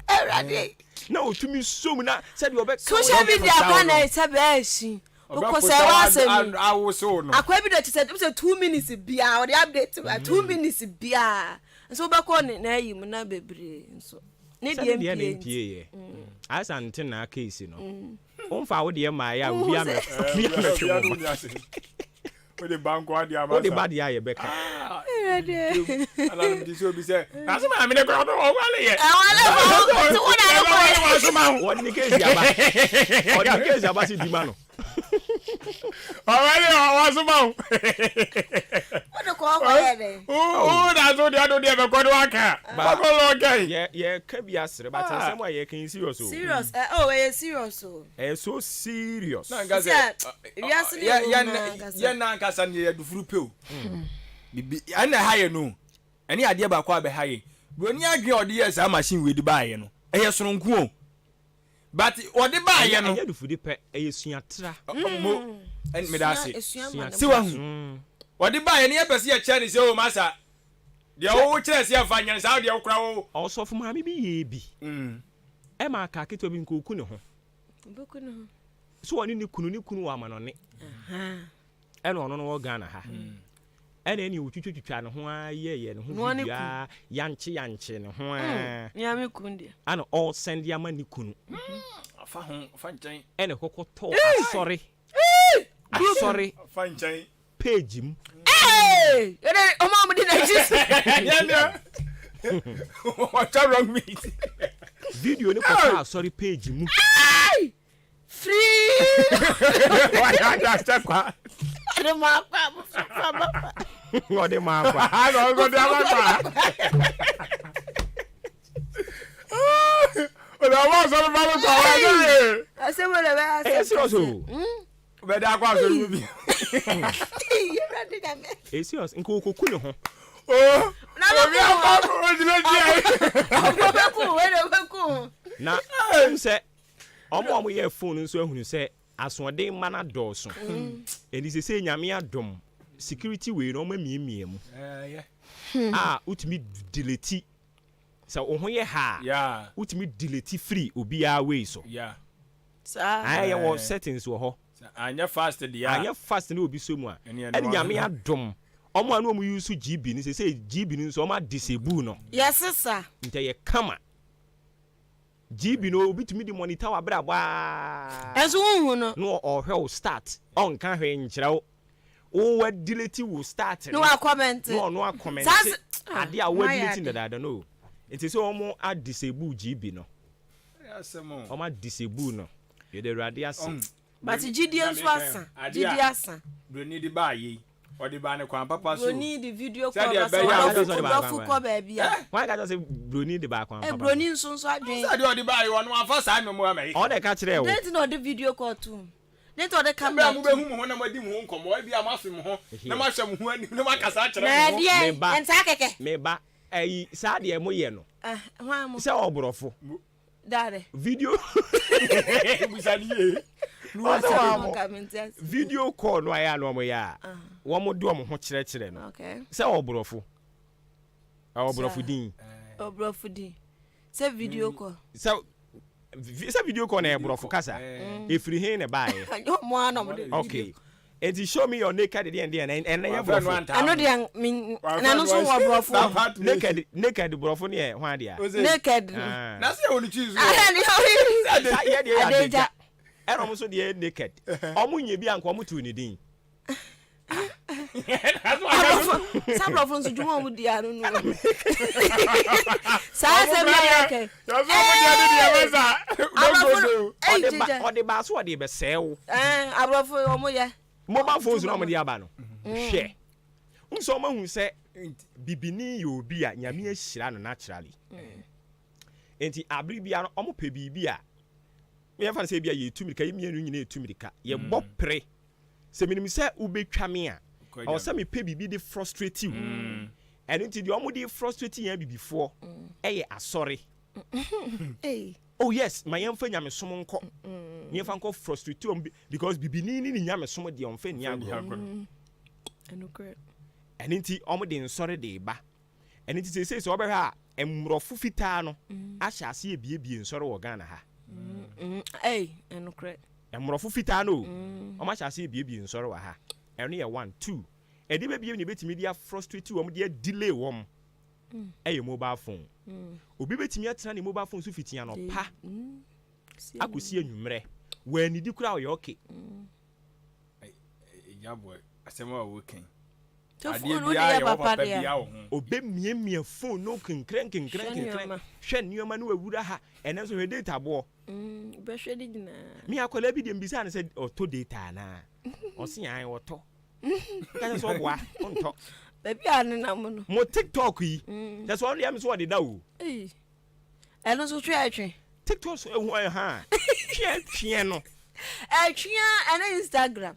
Na otumi som na said you obek social media can na itabeshi. Because I was so no. Akwa bi that said 2 minutes bia or the update 2 minutes bia. So back on na yi mu na bebre so. Ne die MPA. As antin na case no. Onfa wo de ma ya obi am. We the bank wa dia ma. O de bad ya ye beka. Ala di so bi say. Aso ma me ne ko do o wale ye. Wale so wona no. What ni case ya ba? What ni case ya ba si di ma no. Already was about. What the call there? Oh, that's what the other day be go do aka. Ba okay. Yeah, can be asre, but some way you can serious. Serious. Oh, we serious so. So serious. Na ngaze. Ya na nkasa ne du furu pe. Bibi ana haye no. Ani ade ba kwa be haye. Boni agwe ode yes a machine we di ba ye no. Eye soronku o. But what the buy you know? You do for the pet a suatra. And me that see what the buy any person a Chinese oh massa. The old chess here finance out the crowd also from Mammy be. Emma Kaki to be kuno. So I need kunu woman on it. And on Ghana. And then you to channel why ye and who yanchi and why Yamikundi. And all send your money kunu. Fine chain. And a cocoa sorry. Sorry. Fine chain. Page him. Hey! Oh, Mama did what's wrong me? Video no sorry page him. Free! Why not just qua? The map. What the map? I don't go down. But I was on the I said, whatever I said. Also, but I was it's yours in Coco Kuno. Oh, now, say, Omo ye phone nso ehunu se asode mana dɔɔso. Eni se se nyame adom security we no mamiemie mu. Utimi delete. So wo ho ye ha. Utimi delete free obiya way so. Aye wo settings wo ho. Anya fast dia. Anya fast na obi so mu a. Eni nyame adom. Omo anu omo use GB ni say GB ni so omo disable no. Yes sir. Nte ye kama. GB no obi tumi di monitor wa bra bwa. Enso hu no. No hwe start. On kan hwe nkyerɛw. O wa delete will start. No a comment. No comment. Ade a we delete that I don't know. It is omo a disable GB no. Omo disable no. You the radius. But GD so asa. GD asa. We need the buy ye. Or the ban kwan papa so. We need the video call. Full call baby. Why can't I say bro need the back kwan papa? Bro need so adwen. Say the buy one first time no more me. All the catch there. Let no the video call too. Let all the camera. Mo be hu mo na ma di mo nkomo e bia ma fe mo ho. Na ma hwe mo ho ani na ma kasa kire mo. Me ba. Enta keke. Me ba. Ayi sa de mo ye no. Hwa mo. Se oborofo. Dare. Video. Video call no aya no mo ya. Wo mo do mo ho kire kire no. Okay. Se oborofo. Oborofo din. Oborofo din. Se video call. Se video call na oborofo kasa. Efiri hin na bae. Yo mo ana mo de. Okay. And to show me your naked and I know the na no so oborofo. Naked oborofo ne hwan dia. Naked. Na se you choose. Adeja. Ero mo so de naked. Omo nye bi anko mo tu ni din. Some of us do want the I don't know. Say o de ba so o de be sew. Abrofo omo ye. Mobile phones no mo de aba no. Hwe. Unso ma hu se bibini yo bi a nyame ahira no naturally. Enti abri bia no omo pe bibi a. Me fa se bia ye tumiri ka ye mienu nyina etumiri ka. Ye bopre. Se minim se ubetwa me a. O se me pe bibi de frustrate you. And enti de omo de frustrate yan bibifo. Eye asori. Oh yes, my yamfa nyame som nko. Nyamfa nko frustrate because bibini ni nyame som de onfa ni agro. Enukre. And enti omo de nsori de ba. And enti say so obehwa emrofo fitaa no ahya ase ebiebie nsori wo Ghana ha. Enukre. Emrofo fitaa no. Omo ahya ase ebiebie nsori wa ha. Eno ye 1 2. Edi bebie ni betimi dia frustrate wo de delay wo m. Eye mobile phone. Obi betimi atena ne mobile phone so fitia no pa. Akosi anwumre. Wa ni di kura o okay. Ya boy, asema wo ken. Ade bia ya papa dia. Obe miemie phone no kenkren. Hwe nneoma no awura ha. Ene so hwe data bo. Be hwe di nyina. Mi akola bi dem bisa na se auto data na. Osi an woto. Ka so boa, onto. Baby anu na mo no. Mo TikTok yi. That's why am so dey da o. Eno so twa atwe. TikTok so ha. Twa no. Atwa and Instagram.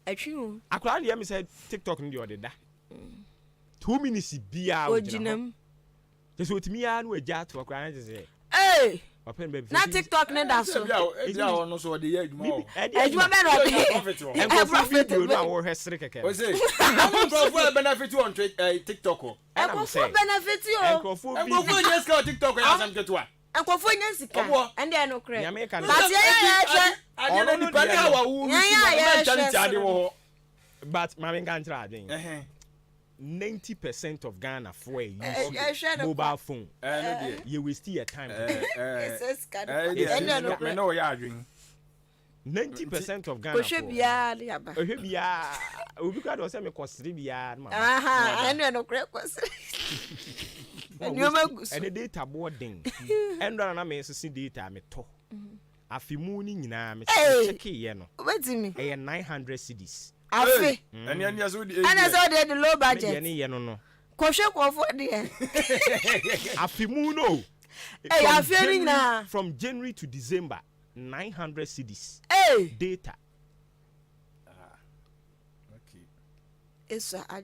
Atwe o. Akwa dey am say TikTok no dey odeda. 2 minutes bia o jinam. Just what me ya no agya to akwa na say. Na TikTok ne da so. Ebia ono so de ye adwuma o. Adwuma be no. Profit no na wo hwesere keke. O say, I'm benefit on TikTok o. Enkofo benefit o. Enkofo yes ka TikTok ya sam ketua. Enkofo nya sika. Ende no kre. But ade no pa na wa wu. But mama can try again. 90% of Ghana for mobile phone. You waste your time. 90% of Ghana. And the data boarding. And I may see data me to. Afimuni nyina me check ye no. Wetin me? 900 cedis. Afi. And so the low budget. Ye no. Kwoshe kwofo de. Afimu no. Hey, afi na. From January to December, 900 cedis. Hey. Data. Okay. It's I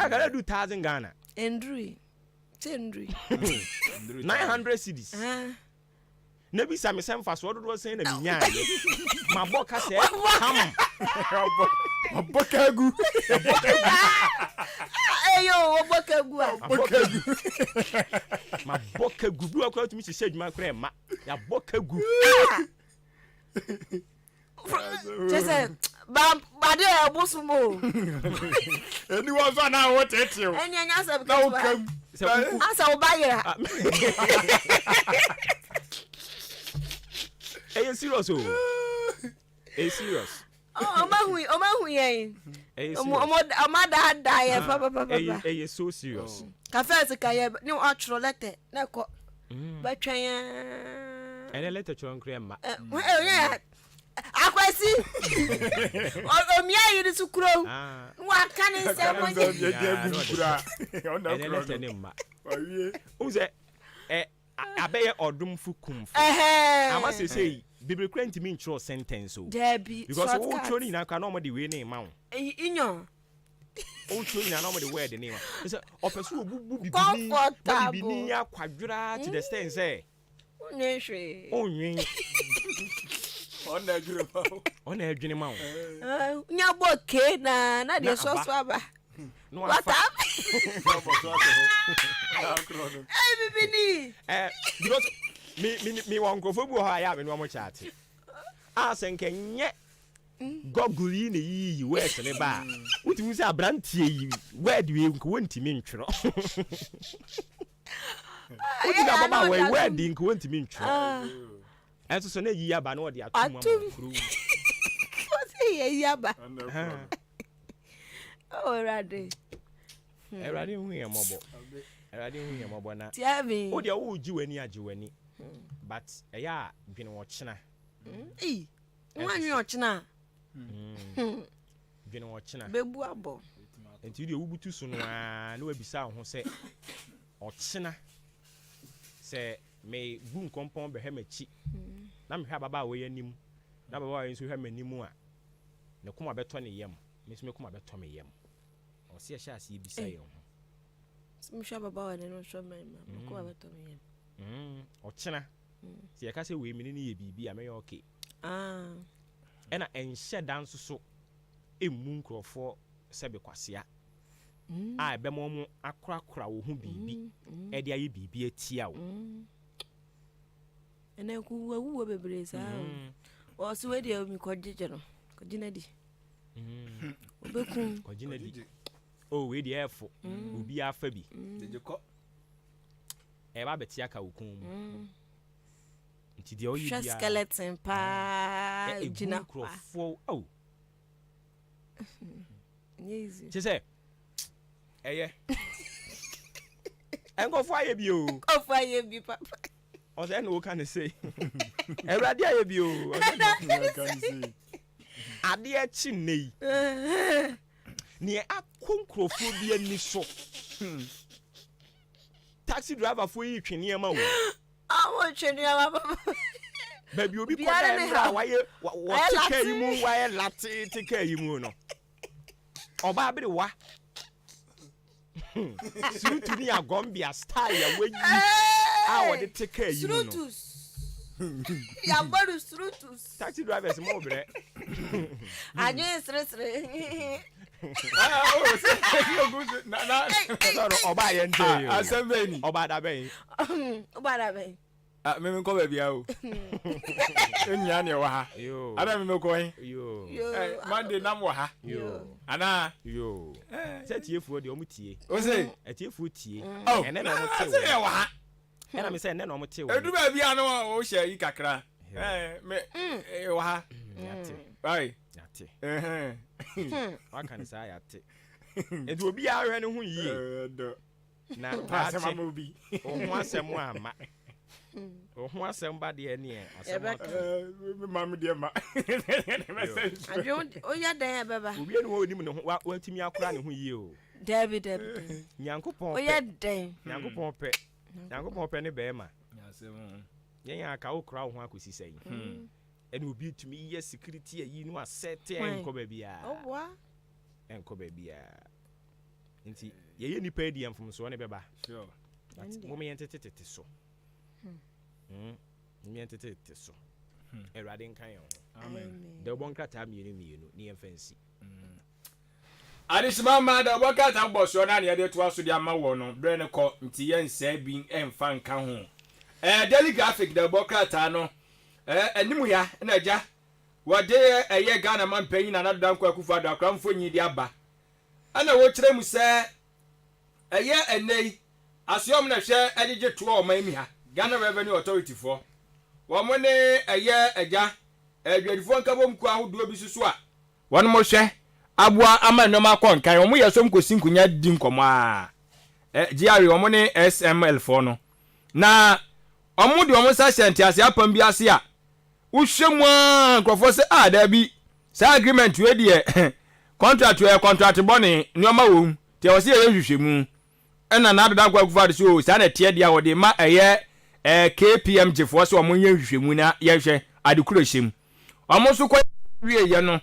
gotta do 1,000 Ghana. Endry. 900 cedis. Nebi Sam for so do say na minya. Ma boka say come. Ma boka gu. Eyo, boka gu. Ma boka gu bi akwa tumi se adwuma kra ma. Ya boka gu. Just bade abosumo. Anyone fa na what it you. Enya say Na come. Asa obayira. Hey, serious oh. Hey, serious. Omahu yen. Hey, omada da ye papa. Hey, so serious. Cafe se kaye ni atro letter na ko. Ba twen. Ene letter chon kra ma. Akwasi. Omia yiri sukuro. Wa kan se mo je. Ene letter ni ma. Unse abeye odum fukumfu. Ama say Bible crane to mean true sentence so. Because all training na kan no the way name ma. Inyo. All training na no the word the name. It's a opesu obubu comfortable. Bibi ya kwadwura to the stand say. Onyenhwe. Onwen. On edwene ma. Nya boke na de so aba. No afa. Hey bibini. Because me wan go fobu ha ya me no mo chat. Asenkenye goguli ne yi west ne ba. Wuti say abrantie yi word we nko wontimi ntwero. Wuti ga baba we word nko wontimi ntwero. Enso so na yi aba na odi atum amukuru. What's yi aba? Oh rade. Erade hu ye mobo. Erade hu ye mobo na. Tiabi. Odi awu ji wani age wani. But eya dwene wo kyena. Nwanwe okyena. Dwene wo kyena. Bebu abo. Enti odi ewubutu so no a na wabisa ho se okyena se me bu nkompon be hemachi. Na me hwa baba we yanim. Na baba we nso hwa manimu a. Ne kuma beto ne yam. Me so me kuma beto me yam. O se sha ase ebisa ye ho. Me hwa baba we ne no hwa mama. Me kuma beto me yam. Okyena. Si ya ka se we mini ne ye bibi a me yo okay. Ena enhye dan so emu nkrofo sebe kwasea. Ebe mo akrakra wo hu bibi. E de aye bibi atia wo. Ena ku wu bebre sa. O so we de mi kojije no. Kojina di. Obekun kojina di. O we de efo. Obi afa bi. Dejeko. E ba betia ka wukun. Nti de oyi bia. Skeleton pa jina krofo. Oh. Easy. She say eye. Engo fo aye bi o. Ko fo aye bi papa. O say no can say. Erade aye bi o. O say no can say. Ade a chi nei. Ne akonkrofo bi ani so. Taxi driver fo yi twene ma wo. Awo twene ma papa. Baby obi ko da wa ye wa tika yi mu wa ye lati tika yi mu no. Oba abiri wa. Surutu ni agombia style ya we yi. A wo de tika yi mu no. Ya boru surutus. Taxi drivers mo bre. Anye sre. Na oba ye nte yo. Asembeni. Oba da ben. Oba da ben. Me ko baby a o. Enya ne wa ha. Yo. Ada me ko hin. Yo. Monday nam wa ha. Yo. Ana. Yo. Se tiefuo de omutie. O se. Tiefuo tie. Ene na omutie. Se wa ha. Ena me se ene na omutie. Edu ba bia no o hye yi kakra. Me wa ha. Yate. Bye. Yate. Wa kan sa yate. Edu obi a hwe ne ho yie. Na asema mo bi. O ho asem ama. O ho asem ba de ne asem. Me mam de ma. Ajon o ya dan baba. Obi ne ho onim ne ho wa timi akora ne ho yie o. David. Nyankopon. O ya dan. Nyankopon pe. Nyankopon pe ne be ma. Yen aka wo kra wo ho akosi sai. Ene obi tumi ye security ayi no asset enko ba bia. Oh wa. Enko ba bia. Nti ye nipa edi amfom so ne beba. Sure. But mo me yentetete so. Mientete so. Erade nkan yo. Amen. The bon krata mienu ni emfansi. Adisima ma da boka ta boso na ne de to aso de ama wo no bre ne ko nti ye nsa bi emfa nka ho. Daily graphic da boka ta no. Animu ya na agya. Wode eye Ghana man panyin na nado danko akufu ado akramfo nyi di aba. Ana wo kire mu se eye enei asom na hwe agege to o man mi ha. Ghana Revenue Authority for. Wo mo ne eye agya adwadifo nkabom ku ahodo bi susu a. Won mo hwe abua ama nnoma konkan omo yesom kosi nkunya di nkomo a GRE omo ne SML4 no na omo de omo sa sente ase apam bi ase a uhwemu nkrofo se da bi sa agreement we de contract bone nnoma wo te o se ye hwehwemu ena na adada kwa kufa de so sa na tie dia wo de ma eye KPMG fo se omo ye hwehwemu na ye hwe adekuro hyem omo so kwa wie ye no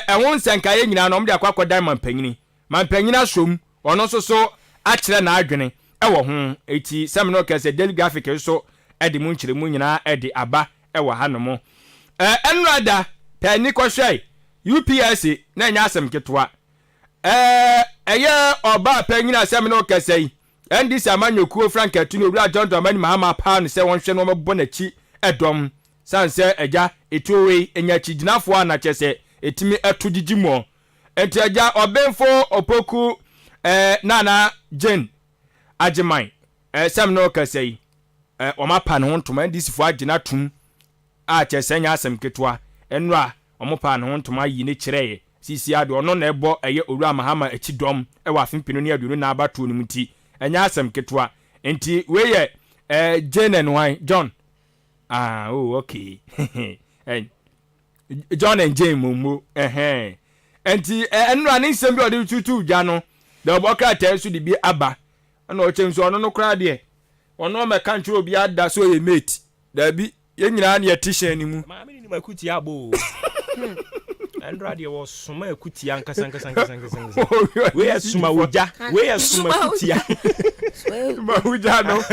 ehun senka ye nyina no mde akwa diamond panyini man panyina som ono so a kire na adwene ewo ho eti semino kese daily graphic so edi mu nkire mu nyina edi aba ewo hanom enrada pani kwhwai UPS na nya asem ketwa eye oba panyina semino kese ndisi amanyokuo frank atuni owura John Dramani Mahama Pan se won hwe no mebo na chi edom sanse eja etowe enya chi ginafo ana chese etimi etugigimo entiaja obenfo opoku nana Jane Ajiman semno kasei omapa ne hontoma ndisifo agina tum a chesenya asem ketwa enra omopa ne hontoma yi ne kireye sisi ade ono na ebo eye owura Mahama echidom ewa afempino ne aduno na abatu ne muti enya asem ketwa enti weye Jane and why John okay John and Jane mumu enti enra ne nsem bi ode tutu gya no da oboka ta su di bi aba na o chemso ono no kra de ono me kan chiro bi ada so ye mate da bi ye nyina na ye tishan ni mu ma me ni makuti abo enra de wo suma akuti ankasa we asuma woja we asuma akuti ma woja no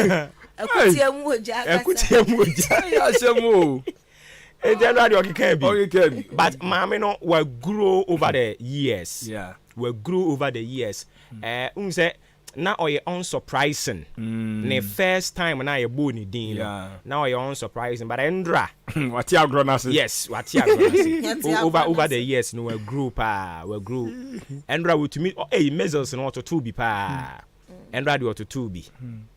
akuti mu woja ya semo January okay but mama no we grow over the years. Yeah. We grew over the years. Say now oye unsurprising. The first time na ye bo ni din. Now oye unsurprising but endra. What you grown as? Yes, what you grown as. Over the years no we grew Endra we to meet measures no to two bi pa. Endra do to two bi.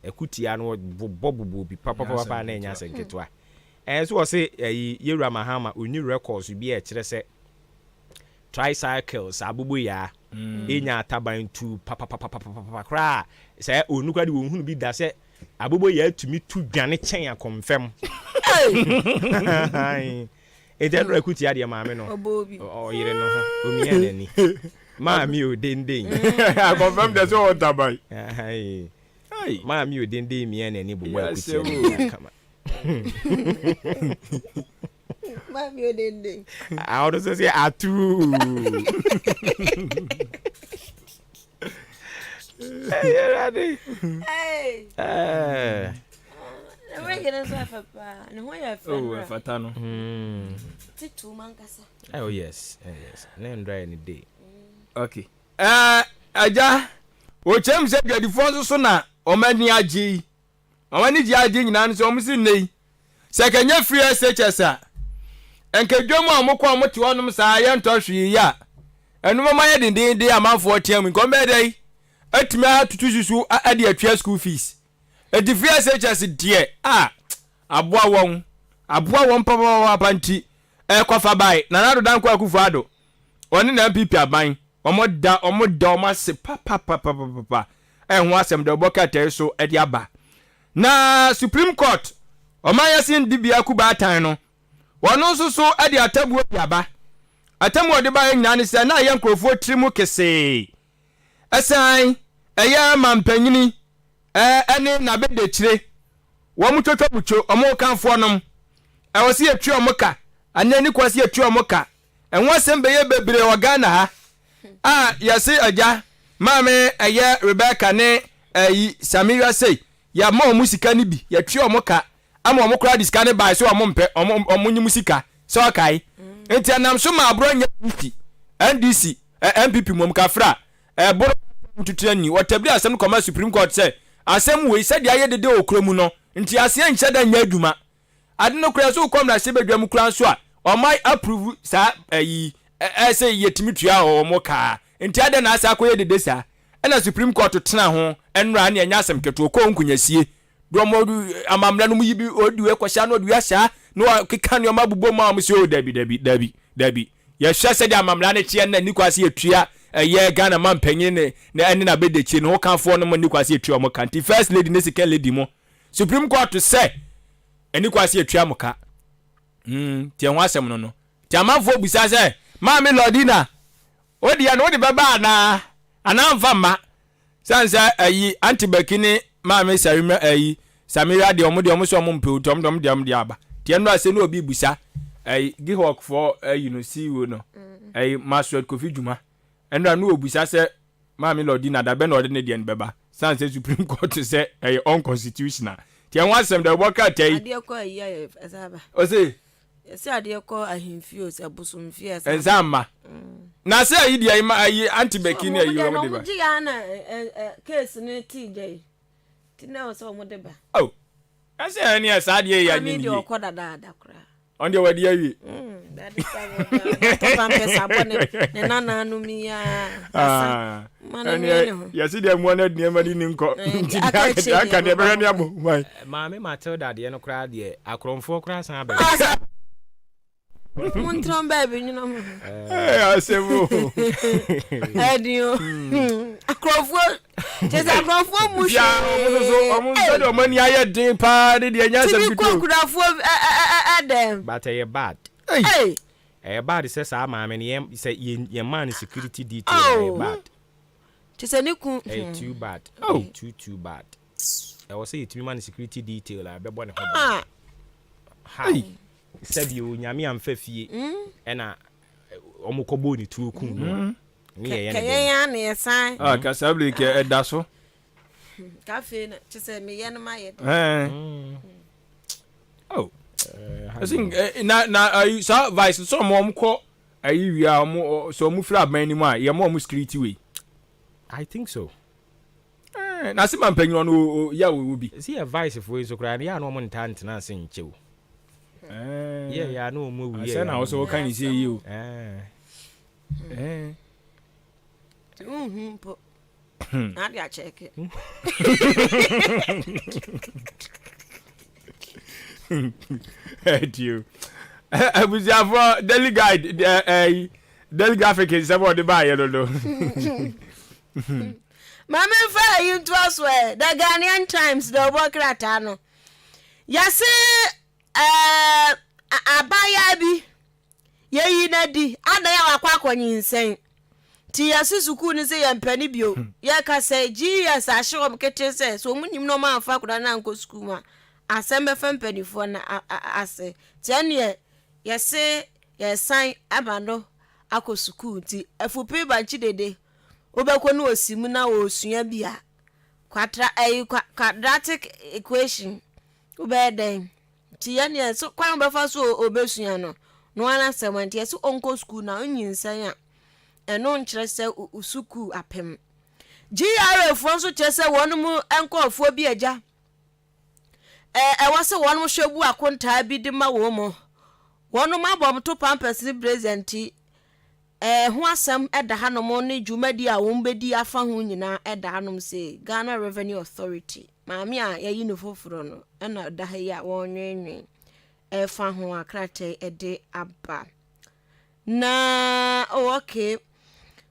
Ekutia no bobo bi papa na nya senketwa. So I say Yera Mahama uni records will be a chese tricycles abubu ya enya taban tu papa kra say onuka de wo bi da say abubu ya tumi tu dwane chen ya confirm e den rekuti ya de maame no o yire no ho o mi enani maami o denden I confirm that so taban ai maami o denden mi enani bubu ekuti kama Mami odende. I want to say atu. Hey, ready? Hey. We're gonna say papa. No way I feel. Oh, fatano. Titu mankasa. Oh yes, yes. Name dry any day. Okay. Aja. O chem se gadi fo so na o mani agi. Omani ji agi nyina nso omsi nei. Se kenya free SHS a. Enke dwomu amokọ amote wonum sa ye ntohwe ya. Enu mama ye dindin amanfo tiam nko be dai. Atimi atutu susu ade atwa school fees. Edi free SHS die aboa won papa panti kofa bai na nado dan kwa kufu ado. Oni na MPP aban. Omoda omase papa. Ho asem de oboka te so edi aba. Na Supreme Court omayasin dibia kuba atan no wono so ade atabu aba atamu ode ba nyina ne se na ye nkrofo trimu kese asan eye mampanyini ene na bede kire wo mu twotwo bucho omo kanfo nom e wo se yetwe omoka anani kwase yetwe omoka enwo asem be ye bebre o Ghana ha yase aja mame eye Rebecca ne Samira say ya ma musika ni bi yetwe omoka ama omo kura discount buy so omo mpe omo nyimu sika so akai enti anam so ma abro nya NDC MPP mom kafra boro tutuani watabli asem koma Supreme Court say asem we said ya yedede okromu no nti ase anche da nya aduma ade no kura so kom na se badwam kura so a omai approve sa say yetimi tua omo ka nti ade na asa akoye dede sa na Supreme Court tena ho enra na nya asem keto ko nkunyasie domo amamra no yibi odiwe kwasha no odua sha no keka no mabubo ma am se o dabi ya hwa se de amamra na chie na nikwase etua ye Ghana man panyin ne ene na bedechi no kanfo no mo nikwase etua mo kanti first lady ne second lady mo Supreme Court say enikwase etua mo ka tie ho asem no tie amanfo busa say maami Lordina odi ya no odi baba na anamfa ma sansa antibakini maami sarima Samira de omo so omo mpe dom de aba tie no ase no obi busa Gihawk for see you no Master Kofi Juma and no obusa say maami Lordina da be no de ne de beba sansa Supreme Court say unconstitutional tie ho asem de worker tai ade ko ayi asaba o say yes ade ko ahimfio se busumfie asaba enzama na say ayi dia ayi antibakini ayi omo de ba ji ya na case ni TJ tina o so mo de ba oh ase ani asa de ya ni ni de ko dada kra on de wadi awi that is to pesa bone ne nana no mi ya ya si de mo na de ma di nko nti aka de be ne abo why maame Matilda de no kra de akromfo kra san ba Montron baby, you know. I say, Edio. Akrofo. Just akrofo musha. I'm so money I did party the answer. But a bad. Hey. A bad says I'm and say your man is security detail. Bad. Just a new too bad. Oh, too bad. I was say it man security detail. I be born a hi. Said you nyame amfafie ena omokobo ni tuku no me ya na yesan kasable ke edaso cafe na chese me ye no maye oh I think na so vice so mo ko ayi wia mo so mo fra ban ni mo a ye mo security way I think so na se man panyin no ya we bi see a vice for so kra ya no mo ntante na se nchew yeah, no more. I said, I also can you see you? Not ya check it. You. I was for delegate, delegate is about the buyer, though. Mamma, fire you to us where the Ghanaian Times, the work ratano. Yes, abaya bi yeyi na di ada ya wakwa kwanyi nsen ti yasusuku ni se yampani bio ya ka se GS ahyeom kete se so munim no ma afa kura na nko school ma asembe fampanifo na ase tene yese yesan abando akosuku ti afupe banchi dede obekwo na osimu na osua bia quadratic equation ubeden tiania so kwan befa so obesua no ana semantie so onko school na onyinsan a eno nkyere se usuku apem GRA fo so kyere se wonum enkofo bi agya wase wonum hwebu akonta bi de ma wo mo wonum abom to pampers present ho asem eda hanom ne dwumadi a won bedi afa ho nyina eda hanom se Ghana Revenue Authority maami a yayi no foforo no na da ha ya wonwenwen fa ho akrate ede aba na okay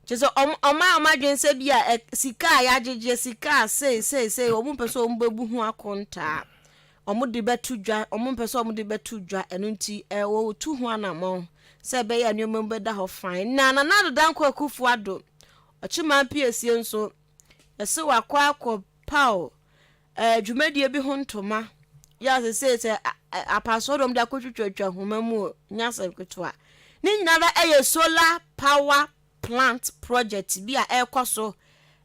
jeso oma dwen se bia sika ya jeje sika say omu peso ombebu ho akonta omu de betu dwa omu peso omu de betu dwa eno nti wo tu ho anamo se be ya nyom beda ho fine na dan kwa kufu ado ochima piesie nso ese wakwa pao dwumadie bi ho ntoma ya se apasodom da kotwetwa homamu nyasa kotwa ni nyinara solar power plant project bi a ekoso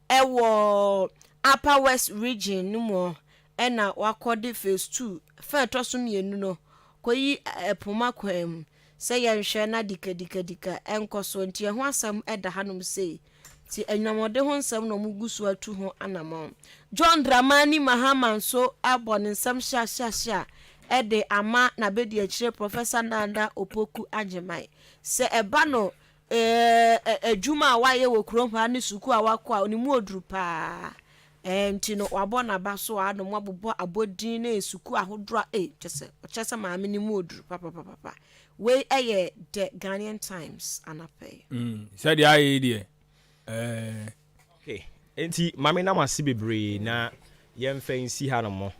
ewo Upper West region no mo ena wakode phase 2 fa to so mienu no koyi epoma kwam se ye nhwe na dika enkoso ntie ho asam eda hanom sei ti enwamode ho nsam no mugusu atu ho anamon John Dramani Mahama so abon nsam sha ede ama na bedi akire Professor Nanda Opoku Agyeman se eba no adwuma waye wo krom ha ne suku awakọ onimu oduru pa enti no wabọ na ba so a no mabobọ abodin na suku ahodro chese maame ni mu oduru papa we eye the Ghanaian Times anapay said ya idea okay enti maame na mase bebre na yemfa nsi ha no mo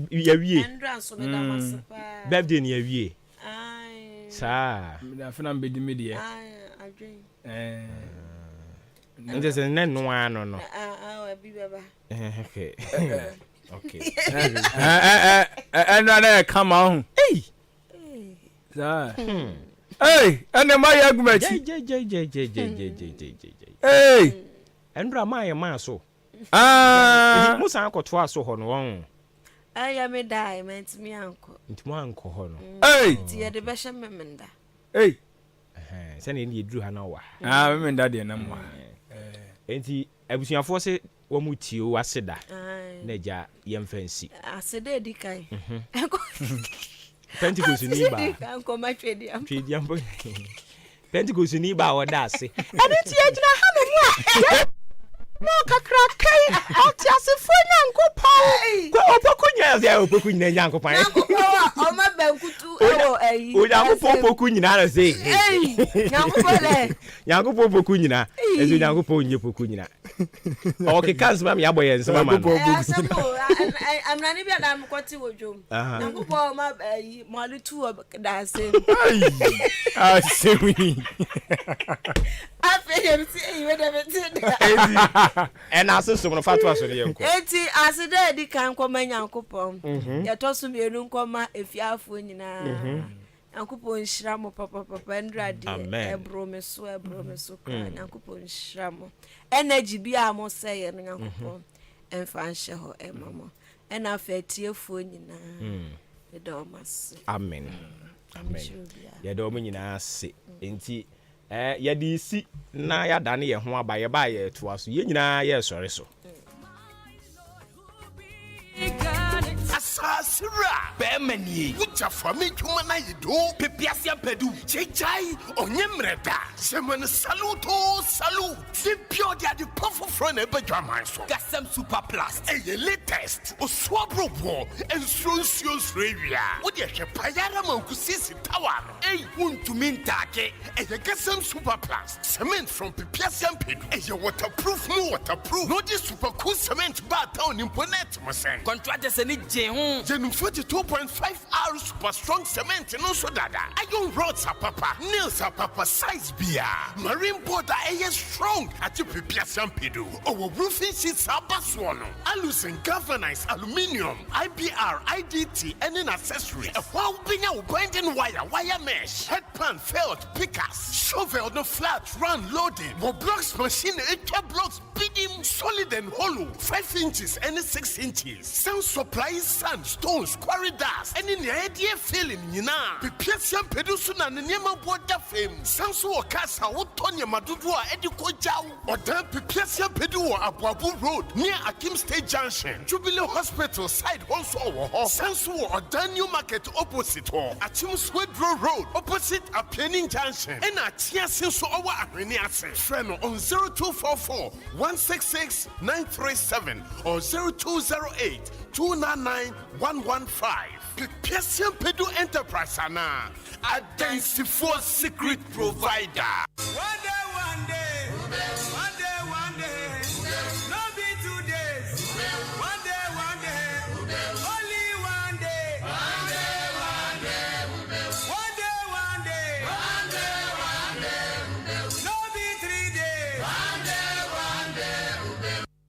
yawie birthday ni yawie sa da fena mbedi medie adwen nje se ne no ano no bi baba okay okay and na come on hey sa hey and my argument hey endra my man so musa akoto aso ho no won aya me dai mentimi anko ho no hey ti ye de be hye memenda hey se na ni eduru ha na wa memenda de na mo enti abusuafo se wo mu tio aseda na ja yemfansi aseda edikai Pentecost ni ba anko ma twediam Pentecost ni ba woda ase ade ti agina ha me mu mo kakra kai ati asefo nyankopon ko opokunya ya opokunya nyankopon o ma bankutu eyi o nyankopon opokunya na se nyankopon le nyankopon opokunya ezo nyankopon nye opokunya o ke kansma me aboye nsema ma amrani bia da mkoti wodwom nyankopon ma eyi mo alitu da se asewi afeyem si eyi we da beti and asesum no fatwa so ne yenko enti aseda di kan kwama nyankopon ya tosu mienu nkoma efiafo nyina nyankopon hyiramo papa ndrade ebrome so kan nyankopon hyiramo energy bia mo sey no nyankopon emfa nhye ho emamo ena afetiefo nyina edomas amen ya do mo nyina ase enti ya di si na ya dane ye ho aba ye ba ye to aso ye nyina ye sori so asasira bemanie wucha fami twuma na yido pepiasia pedu chechai onye mreda semene saluto simpio dia di pofofro na ebadwaman so gasam super plus eye latest oswabro bo ensonsio srewia wo de hwe payara mankusisi tawa no wuntumi ntake eye gasam super plus cement from pepiasia pedu eye waterproof no di super cool cement ba town imponent mo sen contract se ni Jenum 42.5 hours super strong cement no so dada. Iron rods are papa, nails are papa size beer. Marine board are strong at your Pipiasan Pedu. Our roofing sheets are baswono. Alucin galvanized aluminium, IBR, IDT, and an accessory. A whopping out binding wire mesh, headpan, felt, pickers, shovel, no flat, run, loading. Our blocks machine, 8 blocks, bidding, solid and hollow, 5 inches and 6 inches. Sound supply sand, stones, quarry dust, and in the idea feeling, Pipiasan Pedusuna, the Nema Boda fame, Sansu Casa, Otonia Madudua, Edico Jau, or Dan Pipiasan Pedua, Abuabu Road, near Akim State Junction, Jubilee Hospital, side also, Sansu or Dan New Market opposite, or Atim Swedro Road, opposite a Penning Junction, and a Tia Sensu Owa Areniase, friend on 0244 166 937 or 0208 299 115. Pipiasan Pedu Enterprise Ana, identify secret provider. One day, no be 2 days. One day, only one day. One day, no be 3 days.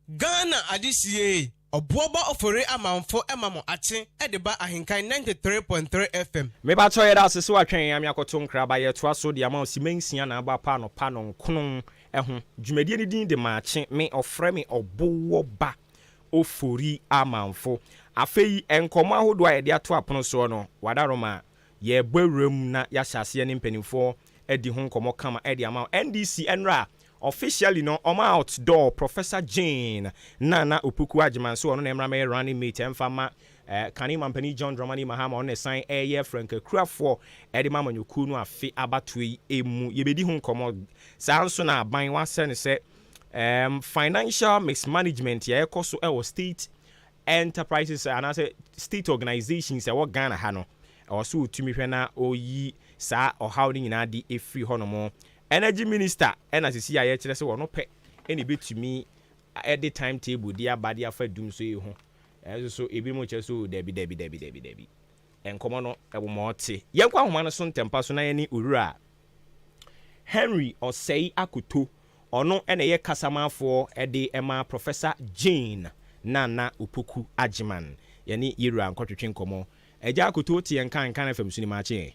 Ghana adisiye. Obuoba ofore amanfo emamo ache edeba ahenkan 93.3 FM. Me ba to yeda asese wa twen ya me akoto nkra ba ye to aso de ama osimansia na aba pa no nkron eho dwumadie ni din de maache me ofre me obuwo ba ofori amanfo afei enkomo ahodo a yɛde ato apono so no wadaroma ye bwawram na ya hyase ne mpanimfo edi ho nkomo kama edi ama NDC enra officially no outdoor Professor Jane Nana Upuku Ajiman so ono na emra running mate emfama kani mampani John Dramani Mahama on sign air Frank Crawford edi mama nyoku no afi abatoi emu yebedi ho nkomo saa nso na aban wase ne se financial mismanagement ya ekoso ewo state enterprises and as state organizations e wo Ghana ha no also tumi hwe na oyi saa ohawde nyina di efri honomo energy minister and as see aye kire se wo no pe eni betumi at the timetable dia badia fa dum so ehu so ebi mo kire so debi enkomo no ebo mo te yenkwa homa no so ntempa so na ye ni owura Henry Osei Akoto ono ene ye kasamafo ede ema Professor Jane Nana Upuku Ajiman yani yira nkotwetwe nkomo eja Akoto tie Nkan FM suni ma che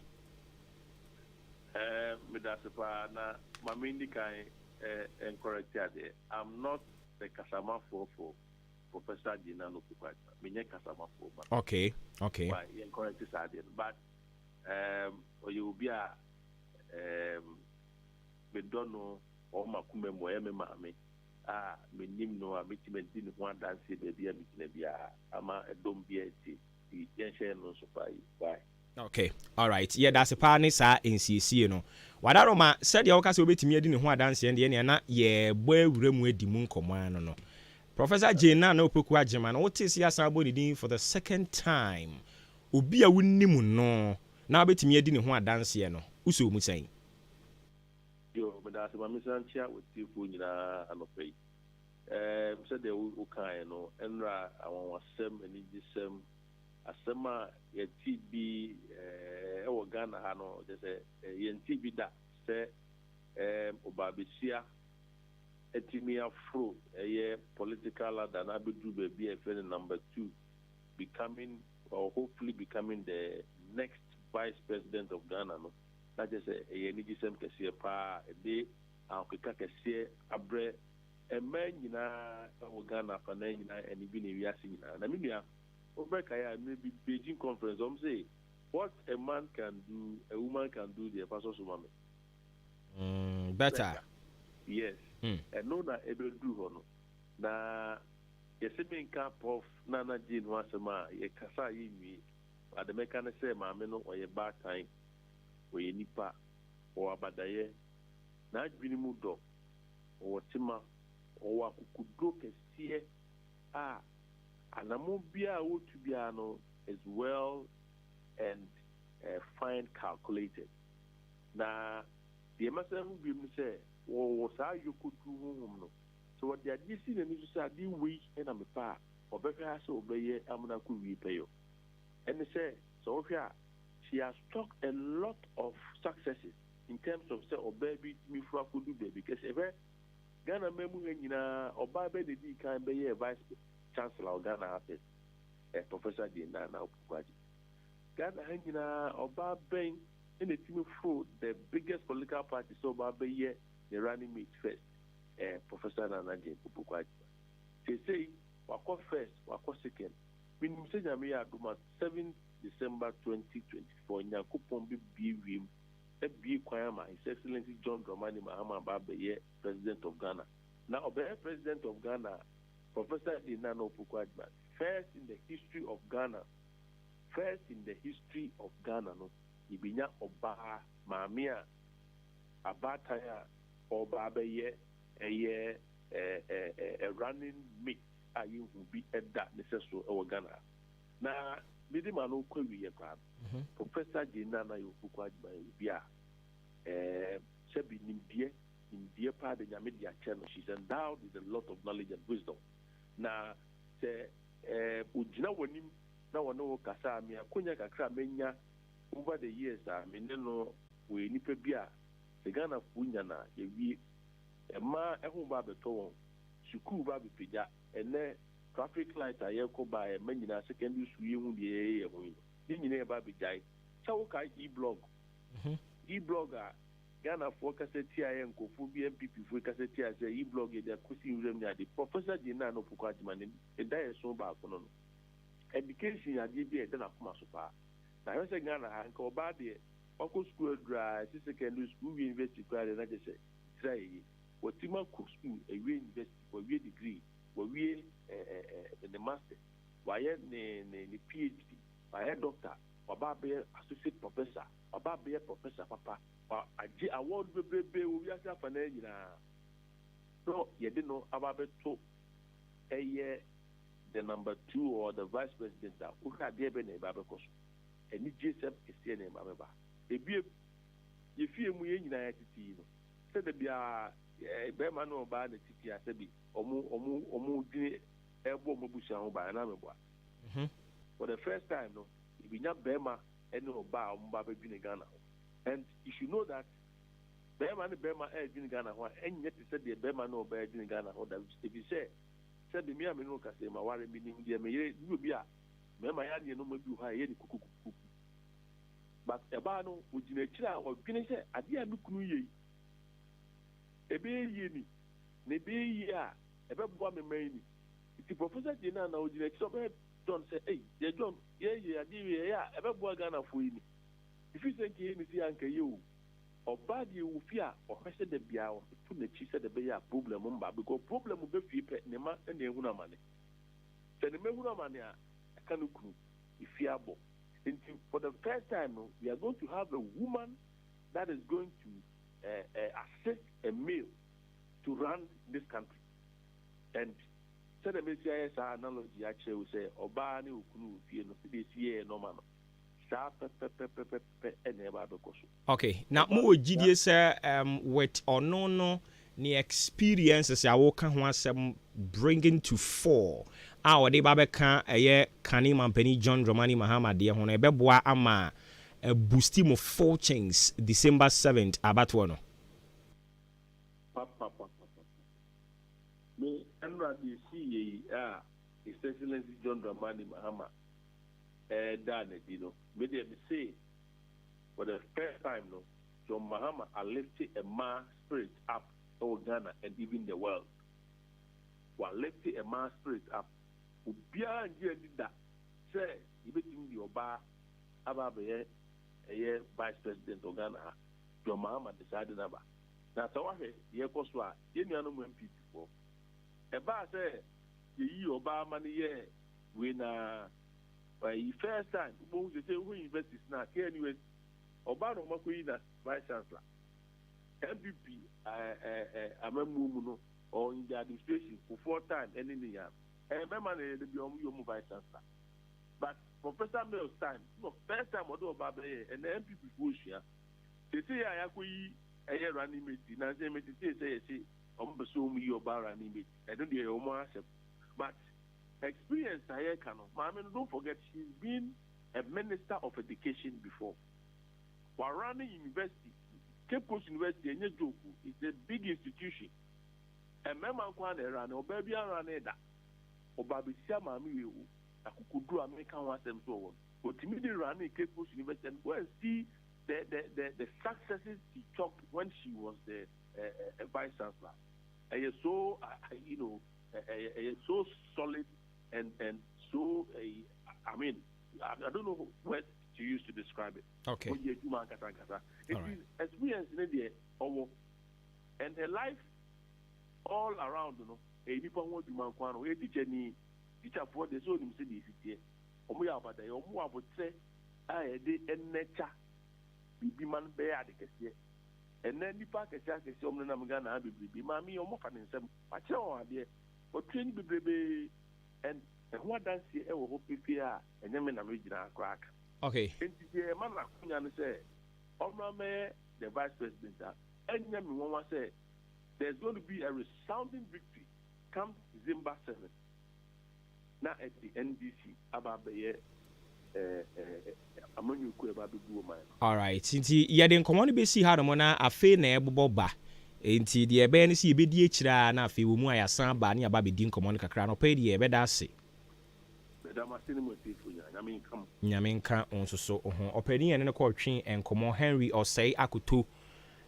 Midasipa na mamindi kai incorrect ade. I'm not the kasamafo for Professor Jane Nana Upuku Ajiman. Minye kasamafo. Okay. Why incorrect is ade. But you be a me don't know or makume moyeme mame menim no a metimenti ne ho adanse bia mitina bia ama edom bia ti yenhye no so pai bye. Okay, all right. Yeah, that's a partner sa NCC no. Wadaroma said ya okase obetimi adi ne ho adanse ende ne na ye boy wuremu edi mu nkomo ano no. Professor Jane na Opoku Agyeman no what is ya sabo din for the second time. Obi a wunnim no na obetimi adi ne ho adanse no. Uso mu sai. Yo, but that's my mission chat with you for anopay. Said the Ukai no, Enra, I want some and in this Asema, a TB, or Ghana, Hano, there's a TB that say, Obabisia, a Timia Fro, a year political than Abidu be a friend number 2, becoming or hopefully becoming the next vice president of Ghana. No? Not just a yenigi sem kesiye pa de akeka kesiye abre eme nyina Ghana fa na nyina eni bi ne wiase nyina na minua obeka ya maybe Beijing conference say what a man can do a woman can do the pastor so mama better yes and no na ebe do ho no na yesebe nka prof Nana Jane wasema ye kasa yimi ademeka na say maame no oye bad time oye nipa o abadaye na adwini mu do o tima o akukudo kesiye anamo bia o tubia no is well and fine calculated na the masem bi mu say wo sa yokutu honhom no so what the adisi na ni so adi we na me pa obehwa so obeye amuna ku wi peyo and say so hwa she has talked a lot of successes in terms of say baby me for do baby because ever Ghana memu nyina oba be the kan be vice chancellor of Ghana happens Professor Jane Nana Upuku Ghana nyina oba ben in the team for the biggest political party so oba be the running mate first Professor Nana Jane Upuku they say wako first wako second when say nyame aduma 7 December 2024 Nyakopon bi biwim bi kwama His Excellency John Dramani Mahama Babaye President of Ghana now Obaye President of Ghana Professor Jane Nana Upuku Ajiman first in the history of Ghana no ibinya oba mamia abataya oba Babaye a running mate ayu bi eda necessary o Ghana na midima no kwawi ye kwa Professor Jane Nana Upuku Ajiman bia sebi nimdie pa de nyame dia channel she's endowed with a lot of knowledge and wisdom na se ujina wonim na wono kasa mi akonya kakra menya over the years me no we nipa bia se Ghana funya na yewie ema ehun ba beto won sukuu ba bepeja ene traffic light ayeko ba manyina secondary school ye hu de ye hu ni nyina ba bejai chawo ka e-blog e-blogger Ghana for Cassetia and Kofubi and PP for Cassetia as a blog in the Kusi Remia, Professor Dina no Pukajiman, and that is so bad. Education at DB, then I come so far. Now, I say Ghana and go bad there. Uncle school dry, secondary school, university, and I just say, what Tima Cook School, a real university, for real degree, for real the master, why the PhD, why a doctor, or Babe associate professor, or Babe professor, Papa, or a award baby, we are happening. No, you didn't know about it. A year, the number 2 or the vice president, who had there been a Babacos, and Joseph is here named Bababa. If you are United States, said the Bia, Berman or Bad, the city, I said, Omu, Elbow Mobusha by an army boy. For the first time, no, if you not Bema and no bar, Mbabe Ghana. And you should know that Bema and Bema air Ghana, and yet you said the Bema no bear Ghana, or that if you say, said the Miaminoka say, my worry meaning the May, you be a Memayani no maybe high any cuckoo. But Ebano would you nature or finish it at the end of Kuye? A bay yeni, maybe ya, a bad woman main. If the professor did not know the next suburb, don't say, hey, yeah, John, yeah, a bad boy Ghana for you. If you think he is Uncle you, or bad you will fear, or I said the Bia, or put the cheese at the Bay problem, because problem will be free, Nema and the Huna money. Then the Mehuna money, I can't look if you are both. For the first time, we are going to have a woman that is going to assist a male to run this country. And so the Messiah analogy actually will say, Obani Ukunu, Fieno, no man. Okay, now more GDS with or no the experiences I walk on bringing to fore. Our de Babeka a year Kani Mampeni John Romani Mahama dear Hone Beboa Ama a boosting of fortunes December 7th Abatuano. Me and the CA His Excellency John Romani Mahama done it, you know. May they say for the first time no John Mahama are lifting a man spirit up over Ghana and even the world. While lifting a man spirit up. Ubia and did that. Say, you between the Oba, Ababe, a vice president of Ghana, John Mahama decided about. Now, so I hear Koswa, you know, people. A bar say, you Oba money, when first time, who say, who invests now, anyway, Oba no Makuina, vice chancellor. MVP, Amamuno, or in the administration for 4 times, anything else. And my man is the vice chancellor. But Professor Mills time, no first time I do about and the MP before they say I have a running mate, and I say, I'm assuming you're running mate. I don't hear almost, but experience I cannot. Mamma, don't forget, she's been a minister of education before. While running university, Cape Coast University, and Joku is a big institution. And Mamma Kwan ran, or baby ran that. Obabisia Mami, I could do American ones and so on. But to me, they ran in Cape Coast University and go and see the successes she took when she was the vice chancellor. And so, you know, so solid and so, I mean, I don't know what to use to describe it. Okay. It is experience in the and her life all around, you know. A people want to manquano, a teacher for the zone city. Omuya about the Omua would say, I did a nature, be man bear the case. And then the park is just a something I'm gonna be mammy or more than some. I tell idea, but train baby and what does he ever hope if you are and then I'm original crack. Okay. And the man like say, Omra the vice president, and then one say, there's going to be a resounding victory. Come December 7th. Now at the NDC about the all right. Since you didn't come on to see how the mona a fair neighbor ba. Inti the ebeni si be diechra na afi wo mu ayasan ba ne aba be din komo no kakra no pay the ebeda ase. Nyame nka onso so ho opani ene ko twen enkomo Henry Osei Akoto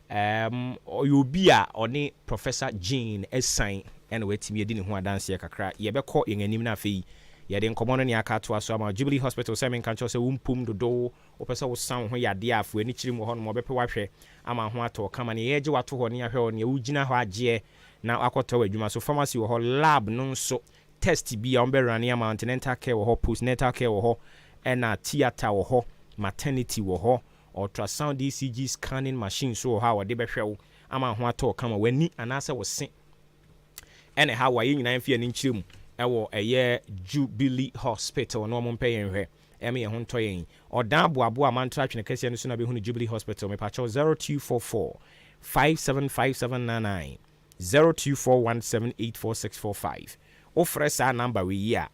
obi a oni Professor Jean Esan ene wetimi edi ne ho adanse kakra ye bekọ yenanim na afei ye de nkomo no ne aka to aso ama Jubilee Hospital se men kancho se wumpum dodo opese wo san ho yade afo ani chirim ho no mo bepe wahwe ama ho ato kama ne ye je wato ho ne ahwe ho ne ugina ho agye na akoto adwuma so pharmacy wo ho lab no nso test bi a ombe run ama antenatal care wo ho postnatal care wo ho ena theater wo ho maternity wo ho ultrasound ECG scanning machine so how de behwe wo ama ho ato kama wani anase wo se ene ha wa yin nyina mfie ni nchirem ewo eye Jubilee Hospital no mo mpe yenhwe eme ye ho nto yen odan aboabo amantra atwene kese no so na be hu Jubilee Hospital me pacho 0244 575799 0241784645 ofre sa number we ya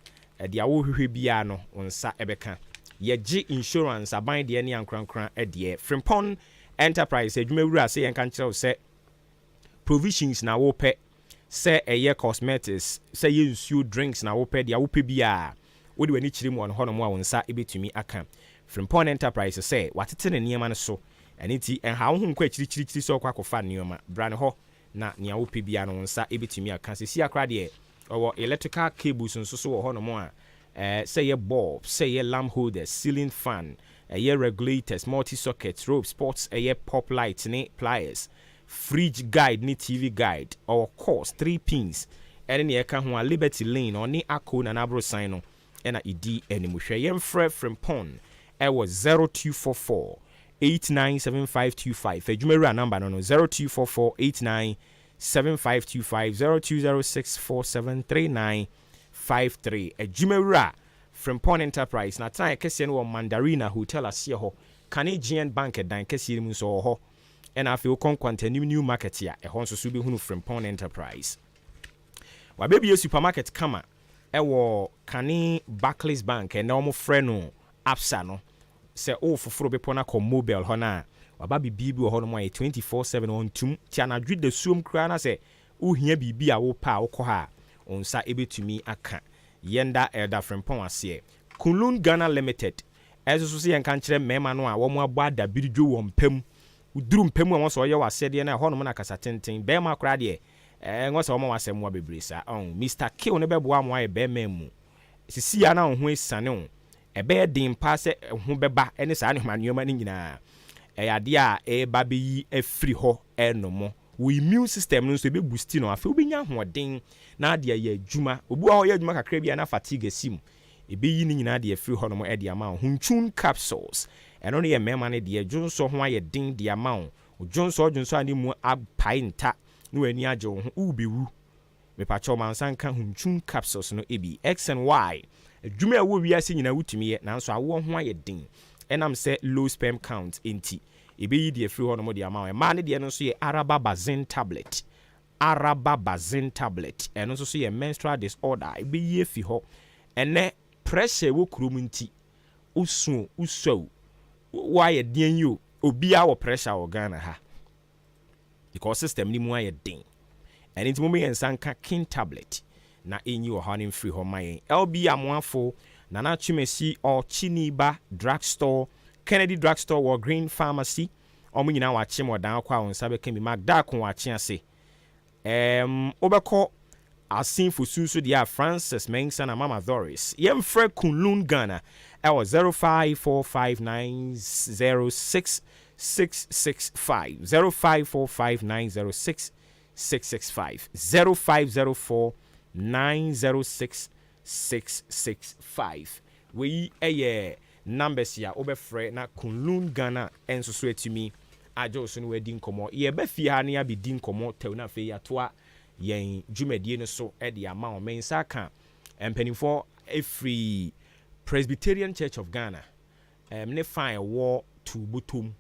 de awo hwehwe bia no onsa ebeka ye gi insurance aban de ne ankrankran de Frimpong Enterprise adwumawura se yen kan kire se provisions na wo pe se eye cosmetics se ye nsuo drinks na wo pe de awo pe bia wo de wani kire mu on hono mu a onsa ebetumi aka Frimpong Enterprise se watete ne niema no so eniti enha wo hu nkwa kiri so kwa kofa niema brand ho na nia wo pe bia no onsa ebetumi aka se si akra de owo electrical cables nso so wo hono mu a say a bulb, say a lamp holder, ceiling fan, a regulators, multi-sockets, rope, sports, a pop lights, pliers, fridge guide, TV guide, or course 3 pins. Any account Liberty Lane or ni Ako na Nabro sign and a ED any musha yem from Pon. I was 0244 897525. A Jumera number no 0244 897525 0206 4739 53 a Jumera from Pon Enterprise na tan kese no Mandarina Hotel asie ho Canadian Bank dan kese mu so ho and afi o konkwanta new market ya e ho nso so be hunu from Pon Enterprise wa baby a supermarket kama e wo Kane Barclays Bank and no frɛ no Absa no se o foforo be pona ko mobile ho na wa ba bibi wo ho no mo 24/7 on tum ti anadwe de suom kra na se o hia bibi a wo pa wo kɔ ha onsa ebetumi aka yenda elder Frimpong ase Kunlun Ghana Limited eso so se yanka nkire mema no a wo mo abo adabidwo wo mpam uduru mpam a wo so ye wasede na ho no na kasa tenten be ma kra de ngo se wo mo wasem wa bebresa Mr. Kill ne bebo am wa be memu sisi ya na ho esane o ebe din pa se ho beba ene sa ne manoma ni nyina yade a ba be yi afri ho enomo wo immune system no so be boost no afi obinya hoden na de ya adwuma obu a ya adwuma kakra bia na fatigue sim ebe yi ni nyina de afri ho no mo e de ama hunchun capsules eno ne ye mema ne de adwunso ho aye din de ama odwunso ani mu apai nta no ani age ho ubewu me pa cho mansanka hunchun capsules no ebi X and Y adwuma a wo wiase nyina wutumi ye nanso awo ho aye din enam se low sperm count enti ebe yi de afri ho no mo de ama ma ne de no so ye arababazin tablet eno so ye menstrual disorder ebe yi efi ho ene pressure wo krom nti uso wa ye den yi obi a wo pressure wo Ghana ha because system ni mu aye den and nti mo me yansanka king tablet na enyi wo ha ne free ho mayen LB amoafo na chimesi or Chiniba drugstore Kennedy drugstore or Green Pharmacy omo nyina wa chi mo dan kwa won sabe kemi magda ko wa chi ase obeko asinfo sunso dia Francis Mensa na Mama Doris yemfre Kunlun Ghana I was 0545906665 0545906665 0504906665 we numbers ya obefre na Kunlun Ghana enso so etimi ajo so no wadi nkomo ye ba fi ha ne abedi nkomo tew na fe ya toa yen dwumadie no so e de ama o mensa ka empanifo every Presbyterian Church of Ghana ne fine war to butum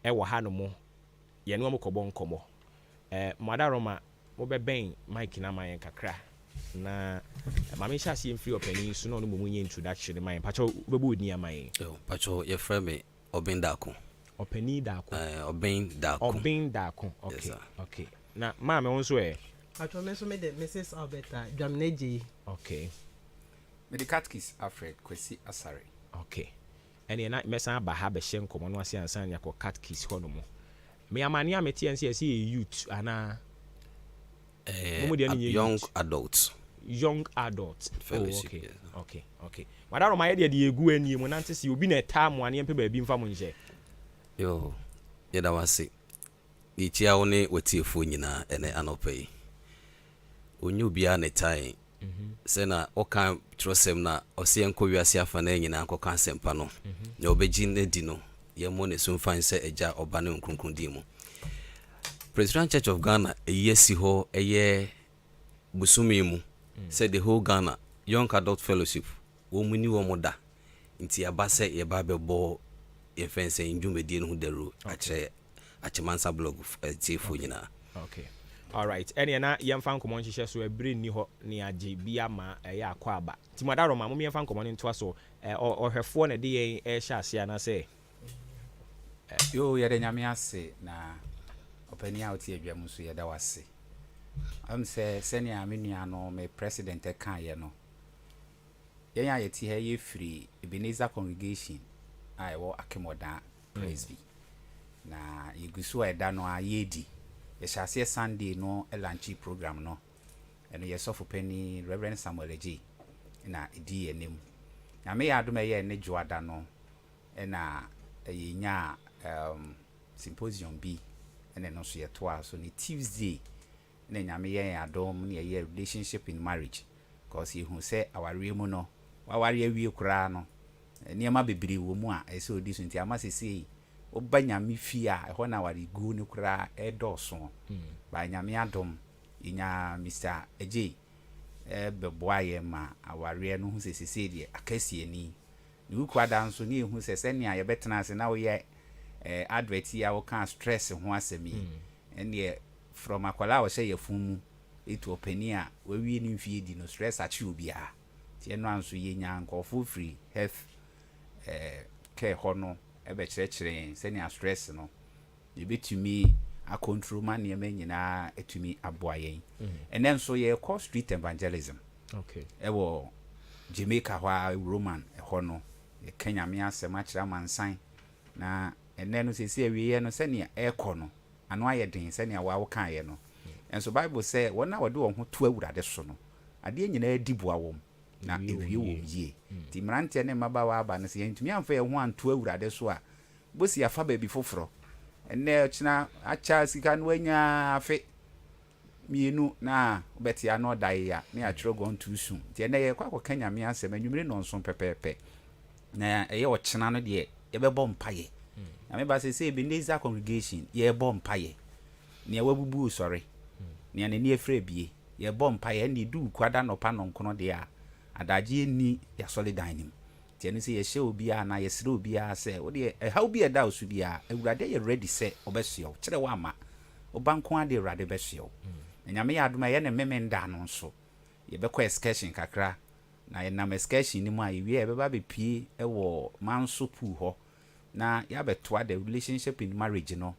e wo ha no mo ye no amokobo nkomo madaroma mo be ben mike na mayen kakra na mama sha si free opening so no mo munye introduction mayen pacho bebu ni amayen pacho ye frame me obendako Openi dako. Obin dako. Okay. Yes, okay. Na mama wonso Pacho me so me de Mrs. Alberta Dwamneji. Okay. Me the Catkis Alfred Kwesi Asare. Okay. Ene na mesa ba ha be hye nkomo no ase ansan yakọ Catkis ho no mo. Me amani ameti and see youth ana young adults. Young adults. Fellowship, okay. yes. Okay. Madaro my idea the egu eni mo nante si obi na time one yempe ba bi mfa mo nje. Yo, yeda wase. Ichia one wetiefo nyina ene anopai. Onyu bia ne tai. Se na oka trosem na ose enko wiase afa na nyina anko kan sempa no. Na obeji ne di no. Yemo ne sunfan se eja oba ne nkrunkun di mu. President Church of Ghana eyesi ho eye busumi mu. Said the whole Ghana Young Adult Fellowship wo muni wo moda nti abase ye ba bebo ye fense ndwumedi no deru achemansa blog tifo nyina. Okay. All right. Ene na yemfa nkomo nhihye so ebre ni ho ne age bia ma ya akwa aba. Ti madaro ma mo yemfa nkomo ne ntoa so ohwefo na de yen hye ase na say yo yede nyame ase na opani out ye bia muso yeda wase. Am say senior menua no me president kan ye no. Yen ya yeti ha ye free Ebenezer congregation ai wo Akemoda Presby. Na yegusu eda no ayedi. Ye shase Sunday no elanchi program no. Eno ye sofo pani Reverend Samuel Eji na edi enim. Na me ya adoma ye ne joada no na ye nya symposium bi ene no so ye toa so ni Tuesday na nyame yen adom na ye relationship in marriage because you say our mu no waware awie kura no niema bebiri wo mu a ese odi so nti amasese oba nyame fi a ho na ware gu ne kura edoso ba nyame adom inya Mr. Eje beboaye ma aware no hu sesese de akasi ani ni ukwada nso ni hu sese ne a ye betena ase na wo ye advert ya wo kan stress ho asemi ene from akwala wo hye yafumu eto opani a wawie ni mfie di no stress achi obi a tie no anso ye nya nkofo free health care hono ebe kyerɛkyerɛ sɛ ne stress no ye betumi a control man ye nyina etumi aboa yen ene nso ye call street evangelism. Okay. Ewo Jamaica hwa Roman hono ye Kenya me asɛm akyerɛ mansan na ene no sesi awie no sɛ ne ekono ano ayedin sɛ ne awa wo kan ye no. Enso Bible say wona wode wo ho to awurade so no ade nyina adiboa wom na ewie wom yie ti mrante ne mabawa aba no se yentumi amfa ye ho anto awurade so a bosi afa ba bi foforo ene china acha sika no anya afe mienu na obeti ano dai ya me atro go nto su ti ene ye kwa Kenya me asem anwumire no nso pepepe na eye wo china no de ye bebo mpaye na me ba se Ebenezer congregation ye bo mpaye ne wabubu sorry ne ane ni efre bie ye bom pa ye ni du kwada no pa no nkono de a adaje ni ya solidan nim ti ene se ye hye obi a na ye sire obi a se wo de how bi eda osu bi a awurade ye ready se obesio kire wa ma obanko ade awurade besio nyame ya adoma ye ne memenda no nso ye bekọ excursion kakra na ye nam excursion ni mu a ye wie be ba be pie ewo manso pu ho na ya betoa the relationship in marriage no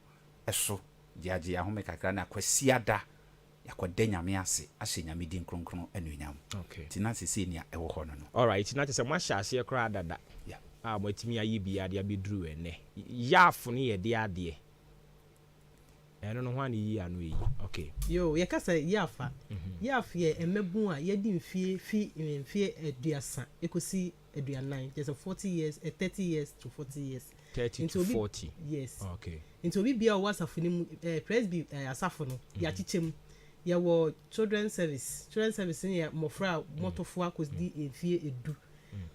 eso diaje ahome kakra na kwasiada yakwada nyame ase ahye nyame din kronkron anunyam. Okay. Tina sese ni ewo ho no. All right, na tese mo hyase e kra dada. Yeah. Mo atimi ayi bia de abedru ene. Yafo ne ye de ade. Eno no ho ani yi anu yi. Okay. Yo, ye kasa yafa. Yafa ye emebu a ye di mfie aduasa ekosi aduanan. There's a 40 years, 30 years to 40 years. 30 to 40. Yes. Okay. Into obi bia wasafo ni presby asafo no ya chichem ya wo children's service ni ya mofra motofo akosdi efie edu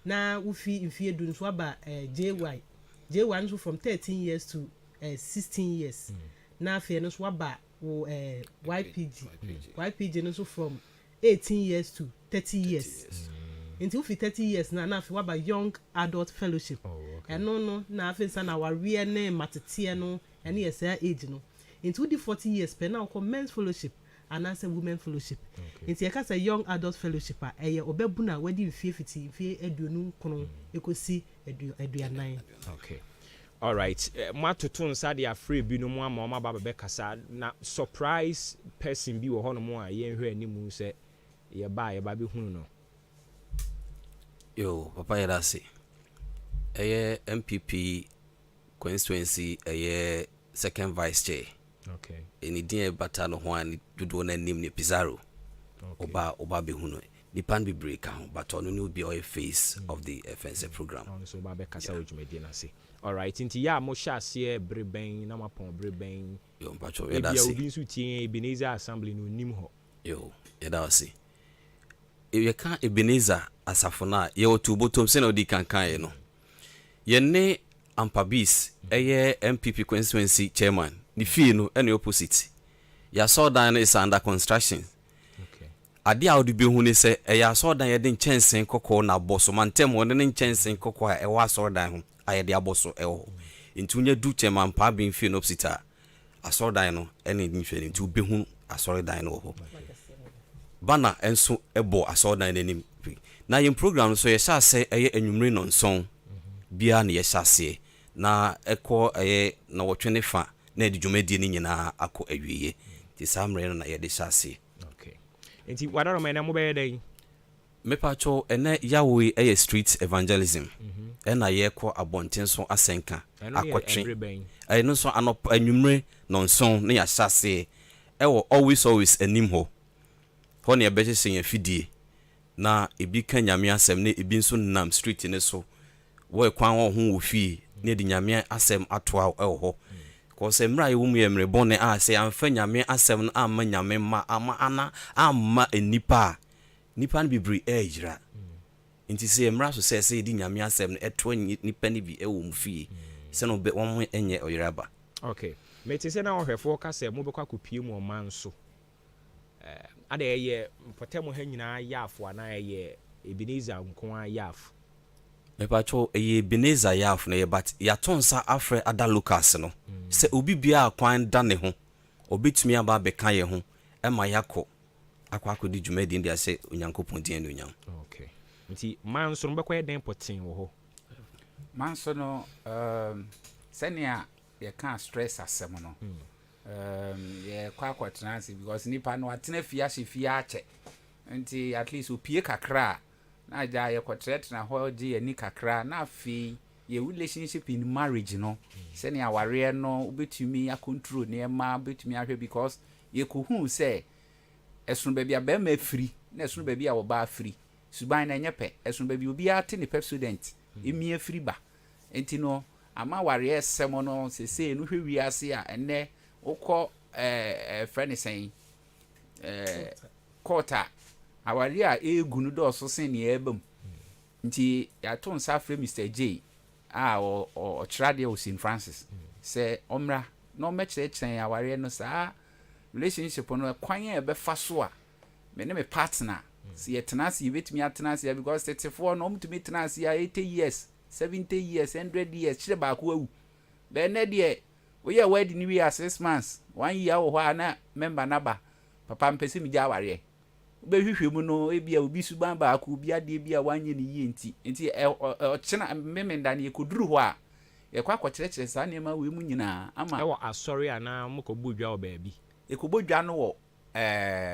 na ufi efie edu nso aba JY nso from 13 years to 16 years na afie nso aba wo YPG nso from 18 years to 30 years into ufi 30 years na afie waba young adult fellowship no na afie sa na warie ne matetie no ene yes age no into the 40 years pe na ko men's fellowship and as a women fellowship into ye kasa young adult fellowship a eye obebu na wadi mfie fiti mfie aduonu kono ekosi aduanan. Okay. All right. Matoto nsa de afre bi no mu ama ma baba be kasa na surprise person bi wo hono mu a ye hwe animu se ye ba be hunu no. Yo papa yerase eye MPP constituency eye second vice chair. Okay. Any dear bata no one do na name ni Pizarro. Oba behuno. The pan be break out, but on no be a face of the FNC program. So Babe Kasa which medina say. All right, into ya mo share breben na mapon breben. Yo mpacho e da se. Obi nsutie Ebenezer Assembly no nim ho. Yo, e da se. E ye kan Ebenezer asafo na ye otu botom se na odi kankan ye no. Ye ne Ampabis eye MPP constituency chairman. The fee no any opposite. Ya saw dan is under construction. Ade a wode behu ne se eya so dan ye de nkyɛnsen kokɔ na boso mantem won ne nkyɛnsen kokɔ a ɛwa so dan ho aye de aboso ɛwo ntu nya du chairman pa bin fee no opposite asɔre dan no ɛne nhwɛ ntu behu asɔre dan no ho bana enso ɛbɔ asɔre dan n'anim na yem program so ye sha se ɛyɛ anwumre no nson bia na ye sha se na ɛkɔ ɛyɛ na wɔtwe fa na de dwumadi ne nyinaa akɔ awieye ti samre no na ye de sha se. Enti wadaro mena mo be dey mepacho ene yawe eye street evangelism ena ye ko abonten so asenka akotwe no so anop anwumre no nson ne ya hyase ewo always anim ho ne be hye yen fidie na ebi ka nyame asem ne ebi nso nam street ne so wo kwan ho wo fie ne di nyame asem atoa ewo ho ko se mra ye wo mu ye mre bone a se amfa nyame asem na amma nyame ma ama amma enipa nipa no bibri ejira nti se mra so se di nyame asem na eto nipa ni bi ewo mu fie se no be won enye oyiraba. Okay, me ti se na ohwefo ka se mo be kwa kopie mu oman so ade ye mpotemo ha nyina yafo na ye Ebenezer nko yafo mepacho eye Beneza yaf na ye but ya tonsa afre ada Lucas no se obi bia kwan da ne ho obetumi aba be kan ye ho e ma yakọ akwa di dwumadi ndi ase onyankopon din no nyam. Okay, nti manso no bekwa den potin wo ho manso no senia ye kan stress asem no ye kwa kwatransi because nipa no atena fia ache nti at least opie kakra na ja ye kwatret na ho ji ani kakra na afi ye relationship in marriage no senia ware no obetumi akontrol ne ma obetumi ahwe because ye ko hu se esun ba bia be ma free na esun ba bia wo ba free suban na nyepe esun ba bia obi ate ne pep student emi free ba enti no ama ware esem no sese no hwe wiase a enne ukọ friend saying quarter awari a egunu do so sen ne ebam nti ya to nsa frɛ Mr. J o trade o St. Francis say omra no mechire awari no sa relationship no kwan e be fa so a me ne me partner si yetenase yebetimi atenase because 34 no mtumi tenase 80 years 70 years 100 years chire ba ko awu be ne de we ya wedding ni we 6 months 1 year wo ho na member naba papa mpese mi ja aware be hwehwe mu no ebia obi suban ba ko obi ade bia wanye ni yie nti ochena memenda ne koduru ho a ye kwa kwakyerekere sa ne ma we mu nyina ama e wo asori ana mukobodwa wo ba bi ekobodwa no wo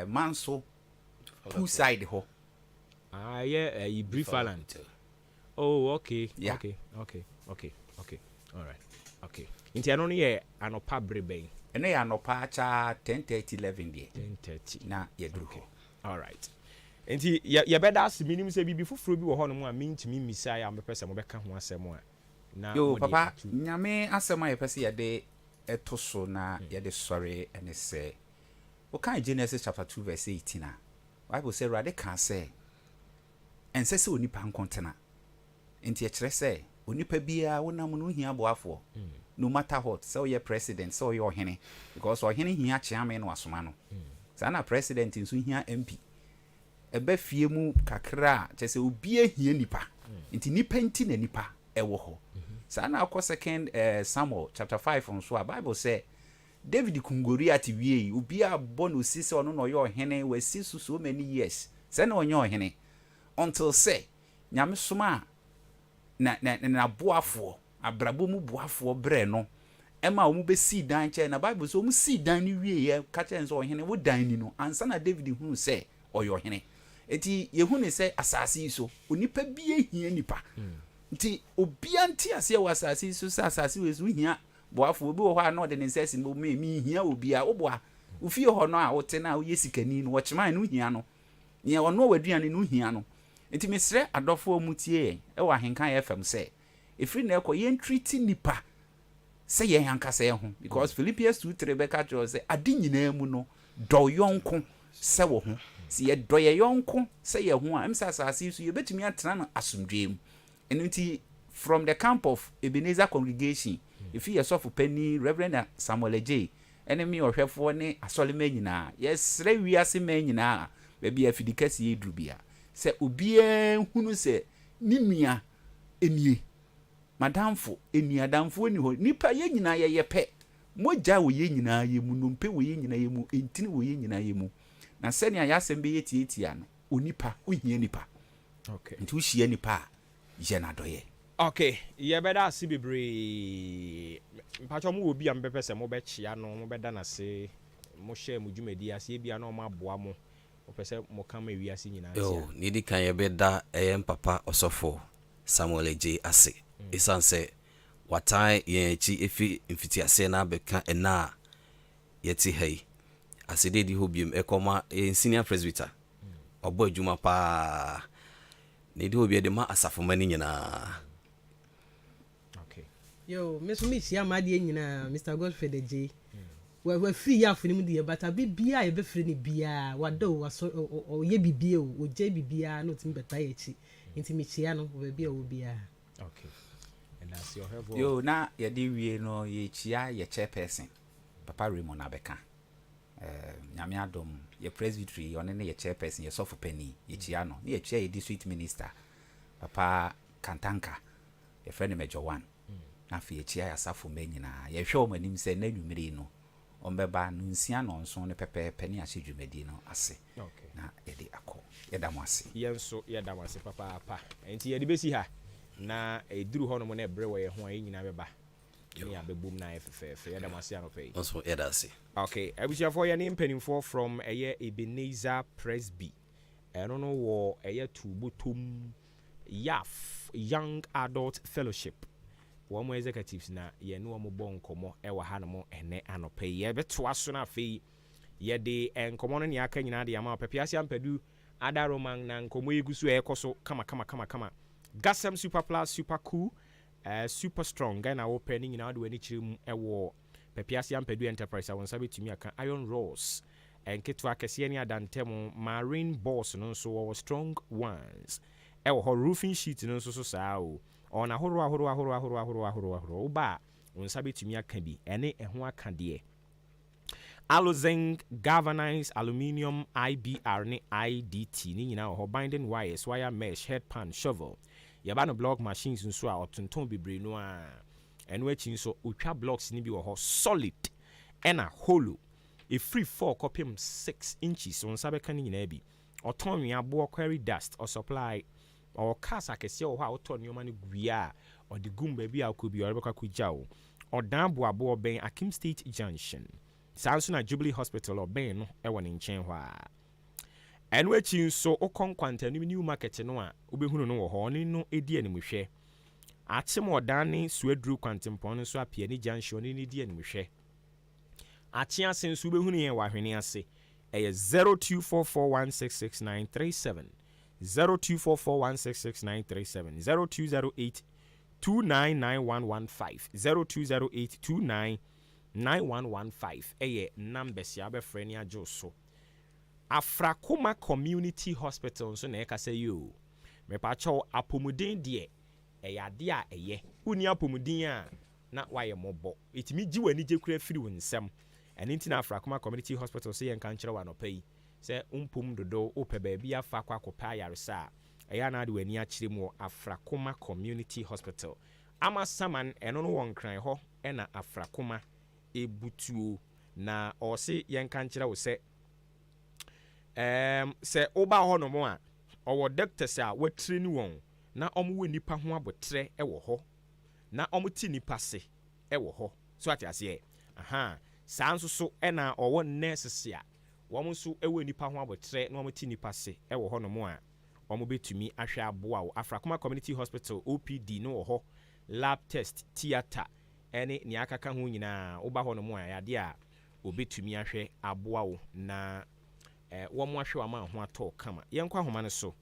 manso two side ho yeah you brief island. Oh, okay. Yeah. Okay. All right. Okay. Inti ano ni ye anopa breben. Eno ye anopa cha 10:30 11 die. 10:30 na ye duru. Okay. All right. Inti ye beda as minimum say bibi fufuro bi wo ho no mu a mintimi misa ya mepese mo beka ho asem a. Na yo papa nyame asem a ye pese ye de eto so na ye de sori ene se. O kan Genesis chapter 2 verse 18 na. Bible say radical say ense se onipa nkontena. Enti ekire say onipa bia wonam no hia boafo no matter what so your president so your hene because ohene hia chiame no asoma no sana president nso hia MP ebe fie mu kakra chese obi ahia nipa enti nipa nti na nipa ewo ho sana akọ second Samuel chapter 5 nso a Bible say David kungori ati wie obi abọ no sise ono no your hene we sisu so many years sana onye ohene until say nyame soma na boafo abrabo mu boafo bre no ema omu be si dan che na Bible so omu si dan ni wie ye ka che nso ohene wo dan ni no ansa na David hunu se oyo hene eti ye hunu se asase so onipa bi ehia nipa nti obi anti ase wa asase so asase we so hia boafo obi wo ho a no de ne nsesi no me hia obi a wo boa wo fie ho no a wo te na wo yesikani no wo chema no hia no ye ono waduane no hia no enti mesre adofo mutie e wa Ahenkan FM se efiri na ekọ ye treat nipa se ye hankasa ye ho because Philippians 2:3 beka tro se ade nyina mu no do yonko se wo ho si ye do ye yonko se ye ho a emsa asase so ye betumi atena no asomdwem enti from the camp of Ebenezer congregation if you yourself penny Reverend Samuel J enemy ohwefo ne asole nyina yes re wiase nyina baabi afidikasi edrubia se obia hunu se nimia enie madamfo eniadamfo ni ho nipa ye nyina ye yepe moja wo ye nyina ye mu nompe wo ye nyina ye mu entini wo ye nyina ye mu na sene ya asembe ye tietia no onipa ohia nipa okay nti wo hia nipa je na doye okay ye beda ase bebre mpacho mu obi am bepese mo be chia no mo beda na se mo share mu dwumadi ase bia na o ma boa mo opese mo kama wi ase nyina ase yo ni di kan ye beda papa osofo Samuel J ase isanse watai ye chi efi mfiti ase na beka ena yeti hei ase de di hobiem ekoma senior presbyter obo adwuma pa ni di hobie de ma asafo mani nyina. Yo, me sia ma de nyina Mr. Godfrey de J. We free ya for nim de bata bibia e be free ni bia wado waso o ye bibia o je bibia no tim beta ye chi. Nti me chia no we bia o bia. Okay. And that's your help. Yo na ye de wie no ye chia ye chairperson. Papa Raymond Abeka. Nyame adom ye presbytery one ne ye chairperson ye sofo penny ye chia no. Ye chia ye district minister. Papa Kantanka. Ye friend Major One. Na fi echia ya safo menyina ye hwe o manim se na nwumiri no ombeba no nsia no nso ne pepe ne ahye dwumadi no ase okay na ye de akọ ye da mo ase yenso ye da mo ase papa enti ye de besi ha na eduru ho no mo na ebre wo ye ho ayi nyina beba ye abebum na efefe ye da mo ase anope also ye da ase okay abusiafo ye ne mpanimfo from eye Ebenezer Presby eno no wo eye tubotom YAF Young Adult Fellowship one executives na ye no mo bon komo e wa ha no mo ene anope ye beto aso na afei ye de enkomo no ne aka nyina de ama pepiase ampadu ada roman na nkomo yegusu e koso kama gasem super plus super cool super strong na wo pe ni nyina de wani chirim e wo pepiase ampadu enterprise awon sabe tumi aka iron rolls enketo akese ne adantemo marine boss no so wo strong ones e wo roofing sheet no so saa o ona horo ba unsa betumi aka bi ene eho aka de Alozinc galvanized aluminium IBR ne IDT ni nyina ho binding wires wire mesh headpan shovel yaba no block machines nso a otonton bebre no a eno achi nso otwa blocks ni bi wo ho solid ena hollow a free 4 copim 6 inches unsa be kan nyina bi oton wi abo quarry dust or supply or cars akese o ha oton nyoma ne gwia or the gumba bi akobi or beka kujao or dan boabo ben Akim State Junction sanso na Jubilee Hospital or ben no e won nchen hwa eno achi nso okonkwanta no new market no a obehunu no wo ho ne no edi animhwe atem odan ne suadru kwantempon no so apia ni junction ne edi animhwe achi asenso obehunu yen wa hwene ase eye 0244166937 0244166937 0208299115 0208299115 eye numbers ya be freni ajo so Afrakoma Community Hospital so na ekasa yo me pa cho apomuden de ade a eye uni apomuden a na waye mobo etimi gi wani je kura firi wonsam eni na Afrakoma Community Hospital so yen kan kire wa no pai se umpum dodo ope ba bia fa kwa kopa yaresa eya na de wani a kire mu Afrakoma Community Hospital ama saman eno no won kran ho na Afrakoma ebutuo na o se yen kan kire wo se se oba ho no mo a owo doctors a watreni won na omo nipa ho abotre ewo ho na omo ti nipa se ewo ho so ati ase aha sanso so na owo nurses a wom so ewo nipa ho abotre na omo ti nipa se ewo ho no mo a omo betumi ahwe aboa wo Afrakoma Community Hospital OPD no ho lab test theater ene ni akaka ho nyina wo ba ho no mu ayade a obetumi ahwe aboa wo na wo mo ahwe wa ma ho ato kama yenkwa homa ne so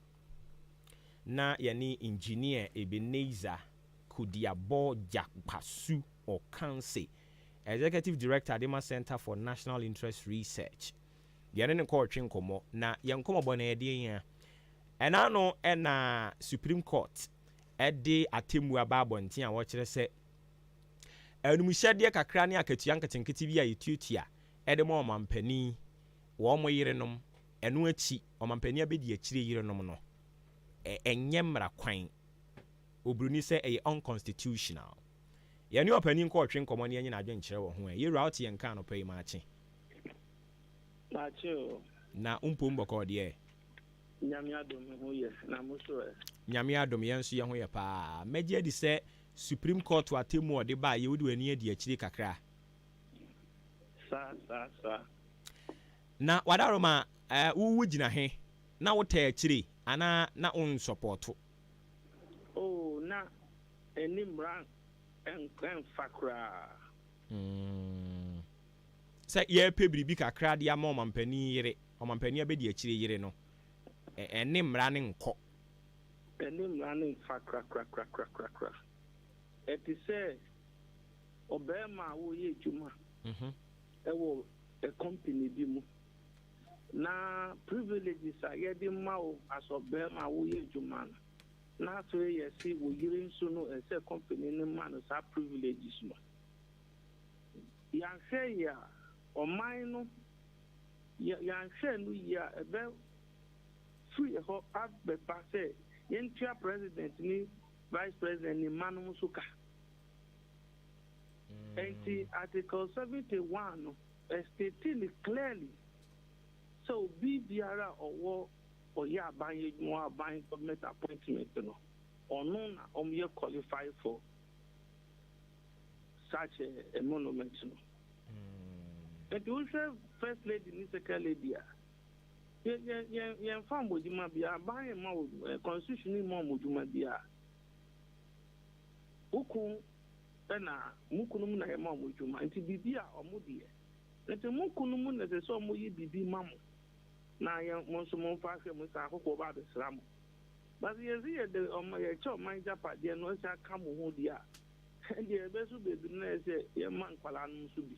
na yani engineer Ebenezer Kudiabo Jakpasu or Kanse, Executive Director Adema Center for National Interest Research. Yɛne ne kɔ ɔtwe nkɔmmɔ na yɛnkɔmmɔ bɔ na yɛde yɛn ɛna no ɛna Supreme Court ɛde atemu aba abɔnten a wɔkyerɛ sɛ ɛnumhyɛdeɛ kakra ne akatua nketenkete bi a yɛtuatua ɛde ma ɔmampani wɔn mo yerenom ɛno akyi ɔmampani abɛdi akyire yerenom no ɛnyɛ mmara kwan obruni sɛ ɛyɛ unconstitutional yɛne ɔpani nkɔ ɔtwe nkɔmmɔ ne yɛnyina adwenkyerɛ wɔ ho yɛwura wote yɛnka no pɛ yi maakye na umpom bɔkɔ deɛ nyame adom ho yɛ na mo so nyame adom yɛn nso yɛ ho yɛ paa mɛgye adi sɛ Supreme Court atemu ɔde ba yɛ wode w'ani adi akyire kakra sa na wadaroma wowu gyina he na wotɛ akyire ana na on support na enimra enfa kra sɛ yɛpɛ biribi kakra de ama ɔmampani yere ɔmampani abɛdi akyire yere no enimra ne nkɔ enimra ne nfa kra eti sɛ ɔbɛma wo yɛ adwuma ɛwɔ a company bi mu na privileges a yɛde ma wo as ɔbɛma wo yɛ adwuma no na so yɛ si wo yere nso no ɛsɛ company ne ma no saa privileges no yɛnhwɛ yɛ a ɔman no yɛnhwɛ no yɛ a ɛbɛ firi hɔ abɛba sɛ yɛntua president ne vice president ne ma no nso ka nti article 71 no stating clearly so obi biara ɔwɔ ɔyɛ aban yɛdwuma aban government appointment no ɔno na ɔmoyɛ qualify for such a monument no nti wohwɛ first lady ne second lady a yɛmfa mmɔdwuma bia aban ma wo constitution ne ma mmɔdwuma bia wokun ɛna mukunum na yɛma mmɔdwuma nti biribi a ɔmo deɛ nti mukunum na sɛ sɛ ɔmo yɛ biribi ma mo na yɛn mo nso mo mfa ahwɛ mo sa akokɔ ba abɛsra mo but yɛsi yɛ de ɔmo yɛkyɛ ɔman gyapadeɛ no ɛsɛ aka mo ho deɛ a ɛdeɛ ɛbɛso beebi no ɛsɛ yɛma nkwalaa no nso bi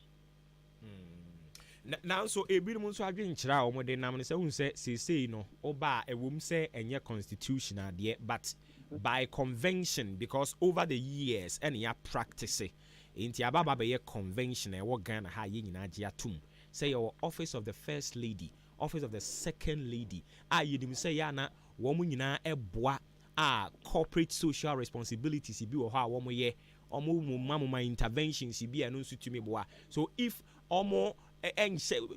nanso ebinom nso adwenkyerɛ a wɔde nam no sɛ hu sɛ seesei no ɔba a ɛwom sɛ ɛnyɛ constitutional deɛ but by convention because over the years ɛne yɛ practice nti ababa bɛyɛ convention a ɛwɔ Ghana ha yɛ nyinaa gye atom sɛ yɛwɔ office of the first lady office of the second lady a yɛnim sɛ yɛ ana wɔn nyinaa ɛboa a corporate social responsibilities bi wɔ hɔ a wɔn yɛ ɔmo interventions bi a no nso tumi boa so if ɔmo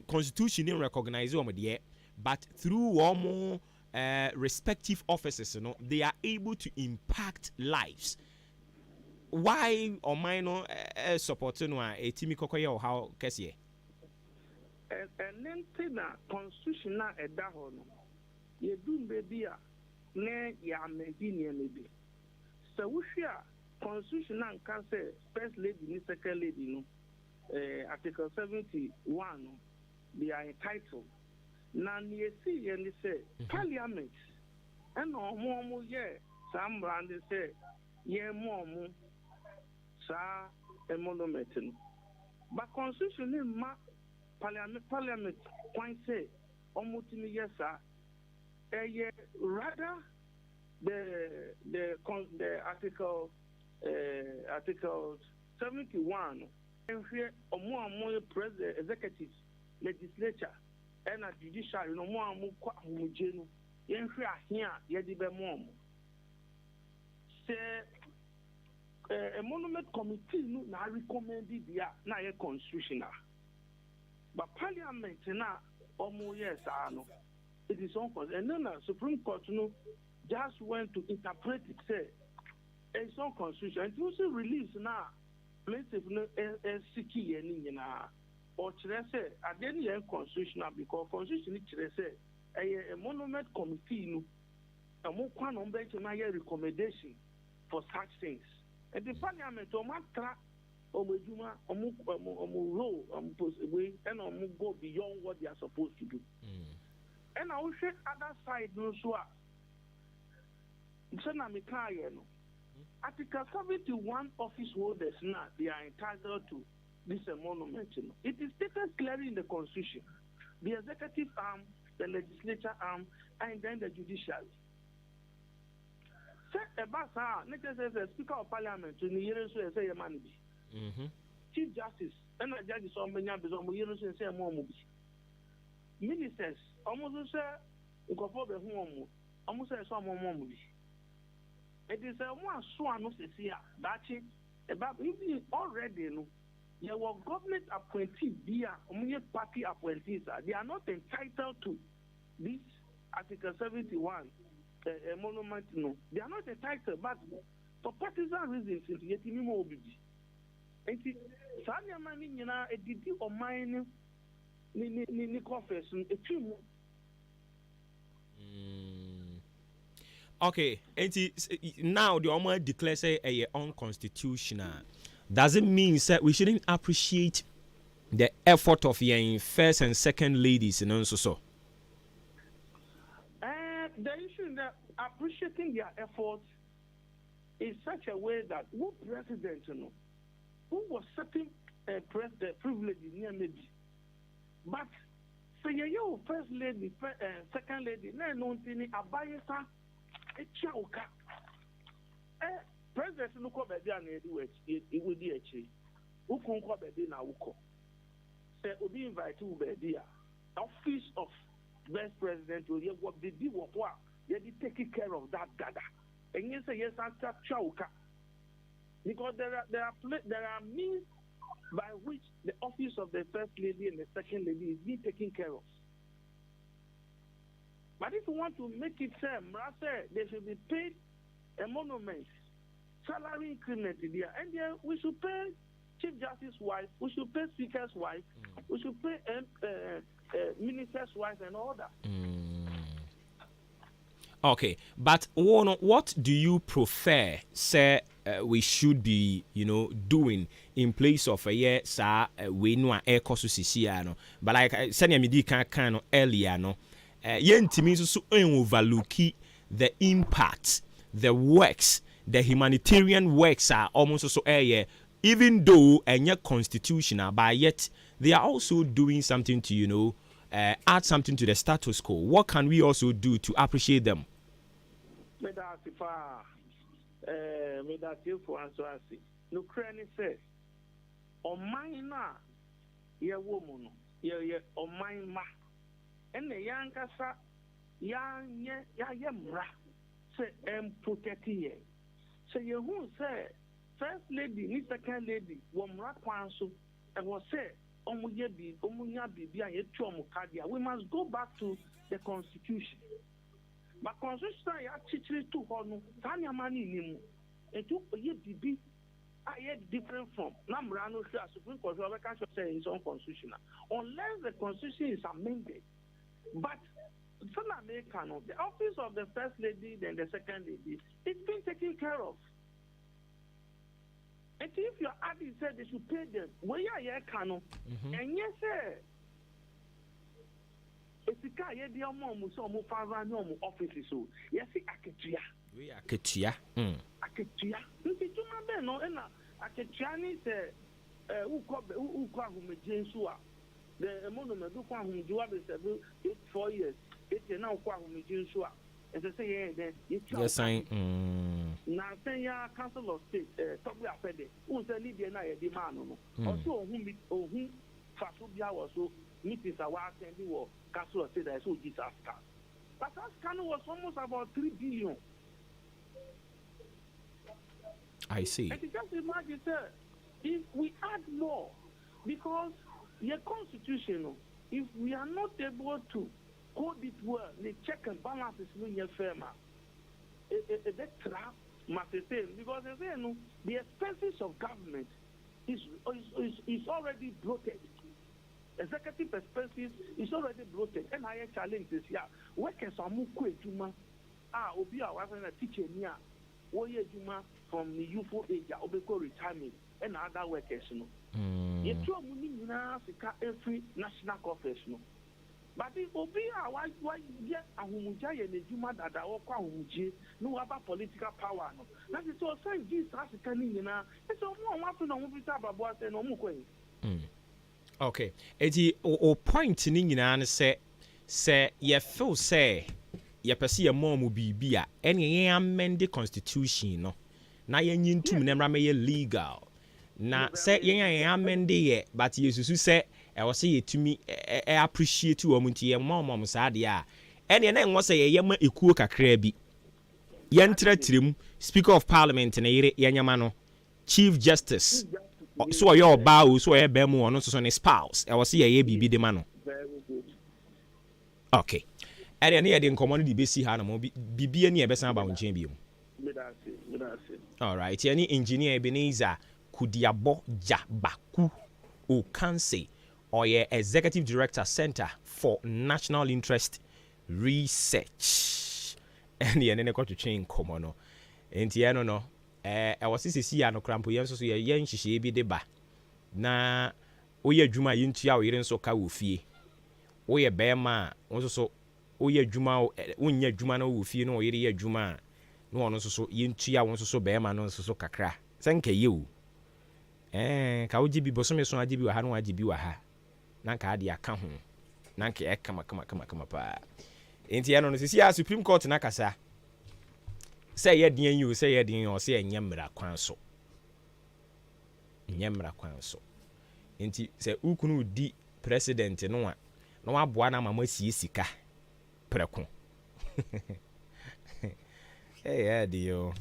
constitution in recognize wɔn deɛ but through wɔn respective offices you know, they are able to impact lives why ɔman no support no a etimi kɔkɔ yɛ ɔhaw kɛseɛ ɛne nti na constitution na ɛda hɔ no yɛdum baabi a ne yɛamɛdi nneɛma bi sɛ wohwɛ a constitution na nka sɛ first lady ne second lady no article 71 no they are entitled na neyɛsi yɛ ne sɛ parliament ɛna ɔmo yɛ saa mmara ne sɛ yɛmmɔ ɔmo saa monument no but constitution ne ma parliament kwan sɛ ɔmo tumi yɛ saa ɛyɛ rather the article 71 no ɛhwɛ ɔmo yɛ president executive legislature ɛna judiciary no ɔmo kɔ ahomegye no yɛnhwɛ ahe a yɛde bɛmo ɔmo sɛ a monument committee no na recommend bia na yɛ constitutional but parliament na ɔmo yɛ saa no it is unconstitutional and then the Supreme Court no just went to interpret it say it's unconstitutional and also release na plaintiff no siki yɛ ne nyinaa ɔkyerɛ sɛ adeɛ no yɛ constitutional because constitution no kyerɛ sɛ ɛyɛ a monument committee no ɔmo kwan na ɔmo bɛkyɛ na yɛ recommendation for such things and the parliament ɔmo atra Omejuma, role, way, and go beyond what they are supposed to do. And I will share other side, no, so. Article 71 office holders now they are entitled to this monument. It is stated clearly in the Constitution. The executive arm, the legislature arm, and then the judiciary. Say about the Speaker of Parliament to the years where say Chief Justice and the judges on the years where say more ministers almost say home almost say some more movie. It is a one swan of the sea that about even already no. There were government appointees via party appointees. They are not entitled to this Article 71 monument. No, they are not entitled, but for partisan reasons, it's yet more busy. And Sanya Mani, you know, a did or mine ni coffers a few. Okay, and now the Omo declares a unconstitutional. Does it mean that we shouldn't appreciate the effort of your first and second ladies and so? The issue that appreciating their efforts in such a way that who president, who was setting the privilege near maybe, but say you first lady, second lady, no thing abayesa a chauka. President no ko be dia na edu e wo di echi who kon ko be di na wo ko say obi invite wo be dia office of vice president will ye what they do what they taking care of that gather and you say yes after chauka because there are means by which the office of the first lady and the second lady is being taken care of. But if you want to make it say they should be paid a monument salary increment there, and then we should pay Chief Justice's wife, we should pay Speaker's wife, we should pay Minister's wife and all that. Okay, but what do you prefer, say, we should be, doing in place of a year, sir, we know air cost but like I said, I kind of earlier, no, means so overlook the impact, the works. The humanitarian works are almost also even though and constitutional, but yet they are also doing something to add something to the status quo. What can we also do to appreciate them? Ukraine says, on mine ye woman, ye on mine ma, and the young cassa, young yamra, say, protect ye. So you who say first lady, ni second lady, womra kwanso, and was say, omunya bibi, we must go back to the constitution. But constitution ya chichiri to hono, tanya mani nimu, and to ye bibi, different from Namrano Supreme Court, can say it's unconstitutional, unless the constitution is amended. But the office of the first lady, then the second lady, it's been taken care of. And if your admin said they should pay them, where you are canon, and yes, sir, it's a car, the mom, so more father, no more offices. So, yes, Aketia. We are Ketia. Aketia. You know, and Aketiani said, who called whom Jane Sua. The monument who found him, you have 4 years. It's now quite whom Jane Sua. As I say, then yes, I. Now, say, Council of State, Toby Apede, who's a Libya and I demand. Also, whom Fasubia was so meetings are attending war, Council of State, I saw this Ascan. But Ascan was almost about 3 billion. I see. And just imagine, sir, if we add more, because your constitution, if we are not able to code it well, the check and balances in your firm, that trap must be same because the expenses of government is already bloated. Executive expenses is already bloated. And I challenge this year. Where can some juma? Obi a teacher near. Oye juma from the youthful age obeko retirement and other workers no ye two muni nyina sika every national coffers no but the obi a why get ahumuja ye ne juma dada wo kwa ahumuje no aba political power no that is so say this sika ni nyina so mo wa no mo bita babo ase no mo kwen okay eti o point ni nyina ne se ye feel say ye pese ye mom bibia ene ye amend the constitution no na ye nyintum na mra me legal na se ye amend ye but yesusu se e wo se yetumi appreciate wo mu nti ye mom sa de a ene na enwo se ye ma ekuo kakra bi ye ntratirem speaker of parliament na yire ye nyama no chief justice so ye oba o so ye be mu ono so ne spouse e wo se ye bibi de ma no okay area ne yede nkomo no di besi ha na mo bibie ne ebesan ba wonchen bi mu all right yani engineer Ebenezer Kudiabo Jabaku Okanse oye executive director Center for National Interest Research and ye ne ko twetwen nkomo no enti ye no e wasisi ya no krampo ye nso so ye nhihye bi de ba na oye adwuma yintua o yire nso ka wo fie oye bema nso so oye adwuma wonya adwuma na wo fie no o yire ye adwuma no ono so yentua won so bema no so kakra senka ye o ka woji bi bosome so aji bi wa ha no aji bi wa ha na ka ade aka ho na ka kama pa enti ya no sisi ya Supreme Court na kasa say ye den you say ye den o say enyemra kwan so enti say ukunu di president no a no aboa na mama sie sika preko dio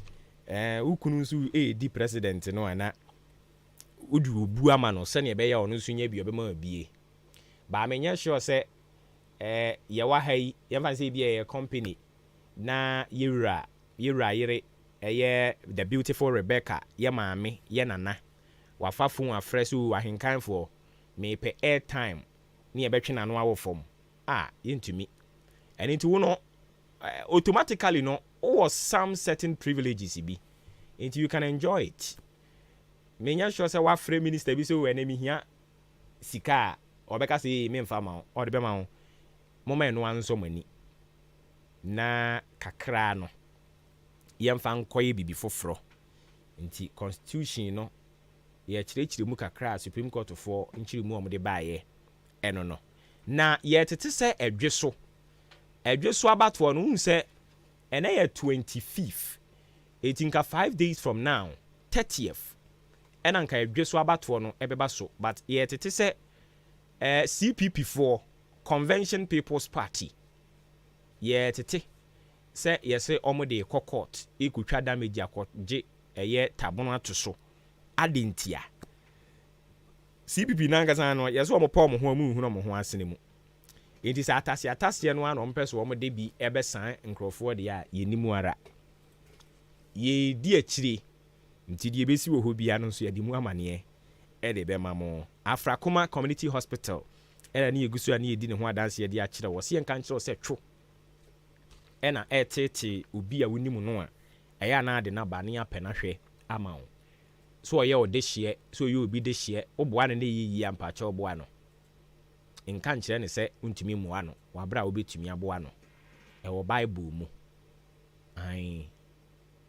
ukunu nso di president no ana udu obu ama no se ne be ya ono nso nya bi obema bie ba menya sure se ye wa hai ye fa se bia ye company na yewura yire the beautiful Rebecca ye maame ye nana wafa fun afresu ahenkan for me pe airtime ne ye betwe na no awofom yentumi and into no automatically no or some certain privileges be until you can enjoy it. Menya sure say wa free minister bi so we na mi hia sika obeka say me mfa ma o de be ma mo ma no anso mani na kakra no ye mfa nkoye bibi foforo nti constitution no ye chire mu kakra Supreme Court for nchire mu omde baaye eno no na ye tete say edwe so abato no unse ene ye 25th etinka 5 days from now 30th enanka edwe so abato no ebeba so but ye tete say CPP4 Convention People's Party ye tete say yese omode court ekutwa damage akogye eye tabono atoso adentia CPP nanga no yese omopa omo ho amu hu no mo ho asene mu enti sa atase no ano mpeso omode bi ebesan nkrofo de ya yenimu ara ye di akire nti die besi wo ho bia no so ya di mu amane de be mamo Afrakoma Community Hospital era ne yegusu ani edi ne ho adanse ye de akire wo se enka nkire se two ena etete obi a wonimu no a eya na ade na ba ne apena hwe ama wo so ye ode hye so ye obi de hye oboa ne yi ampa cha oboa no nka nkire ne se untumi muwa no wabra obetumi aboa no wo Bible mu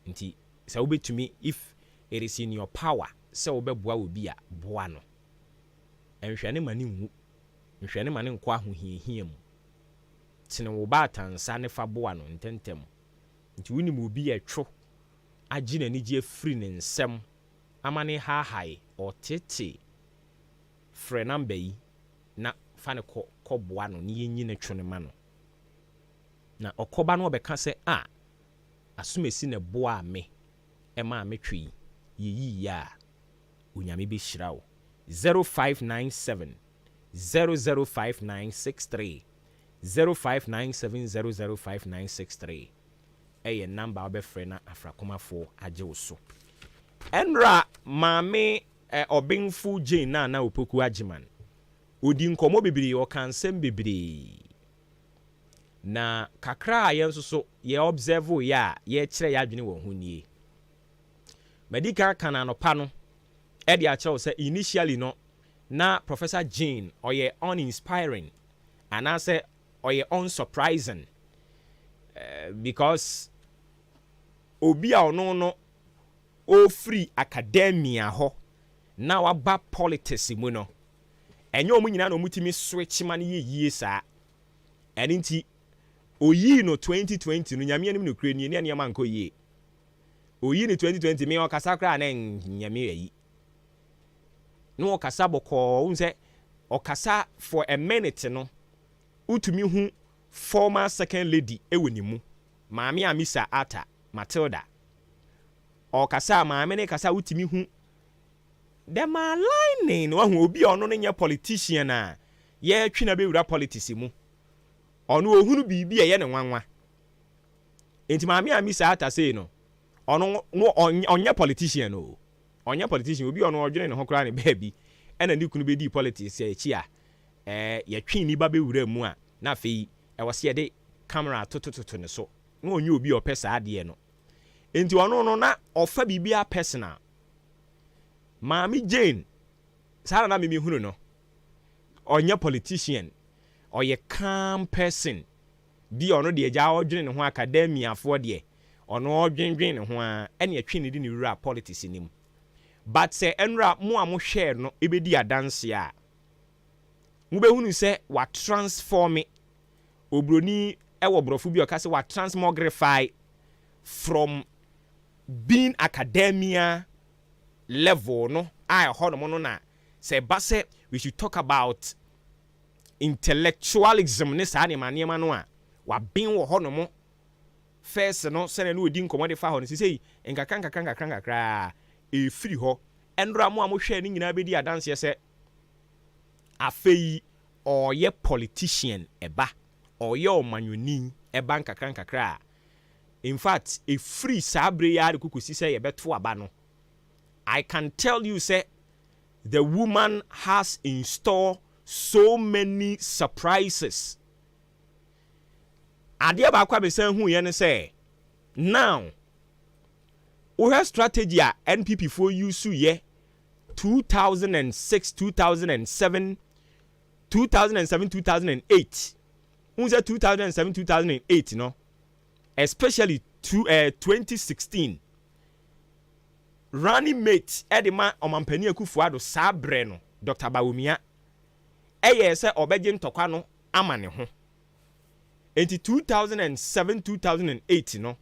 nti se obetumi if it is in your power se obeboa obi a boa no enhwane mane nwu nhwane mane nkwa ahohiehia mu tene wo ba atansa ne fa boa no ntentem nti woni mu obi etwo agina ni je free ne nsem amane hahai otete frɛ number yi na fa ne kɔ boa no ne yenyi ne twone ma no na okoba no obeka se asumesi ne boa me ema metwi yeyi ya unyame be hyirawo 0597 005963 0597005963 eye number obefre na Afrakomafo agye wo so enra maame obenfu Jane na opoku agiman odi nkomo bibiri o kansem bibiri na kakra yenso so ye observe ya ye kire ya adwene wo ho nie medical kananopa no e de akyerɛw sɛ initially no na Professor Jane ɔyɛ uninspiring and I say ɔyɛ unsurprising because obi a ɔno no o free academia hɔ na waba politics mu no ɛnyɛ ɔmo nyina na ɔmo timi switch man yie saa ɛne nti oyi no 2020 no nyame anim no kure ni ne nneɛma nkɔ yie oyi no 2020 me ɔkasa kra na nyame ayi no ɔkasa bɔkɔɔ unse ɔkasa for a minute no utumi hu former second lady ewo ni mu maame Amisa Ata Matilda ɔkasa maame ne kasa utumi hu dem aligning wahu obi ɔno ne nyɛ politician na ye twi na bewura politics mu ɔno ohunu bibi ɛyɛ ne nwanwa enti maame Amisa Ata sei no ɔno ɔnyɛ politician no ɔnyɛ politician obi ɔno ɔdwene ne ho kra ne baabi ɛna ne kunu bedi politics ɛkyi a yɛtwi ni ba bewura mu a na afei ɛwɔ se yɛde camera totototo ne so na onye obi ɔpɛ saa de no enti ɔno no na ɔfa bibia personal Maami Jane saa na me hunu no ɔnyɛ politician ɔyɛ calm person bi ɔno de agya ɔdwene ne ho academia fo de ɔno ɔdwendwen ne ho a ɛne atwe ne di ne wura politics nim but sɛ enra mo a mo hwɛ no ebedi adanse a mo behunu sɛ wa transform obroni ɛwɔ brofo bi ɔka sɛ wa transmogrify from being academia level no I hold no na say base we should talk about intellectualism ne saa ne manema no a wa bin wo ho no mo first no sene no odi nkomo de fa ho no sei nkakra e free ho endra mo a mo hwe ne nyina bedi adanse se afei oye politician eba oye omanyoni eba nkakra in fact a free sabre ya de kukusi se ye beto aba no I can tell you, say, the woman has in store so many surprises. Adia ba kwa be say hu ye ne say, now, we have strategy a NPP for use ye 2006, 2007, 2008. Unza 2007, 2008, no? Especially 2016. Running mate edema omampani Akufo-Addo sabre no Dr. Bawumia eye se obeje ntokwa no ama ne ho enti 2007 2008 no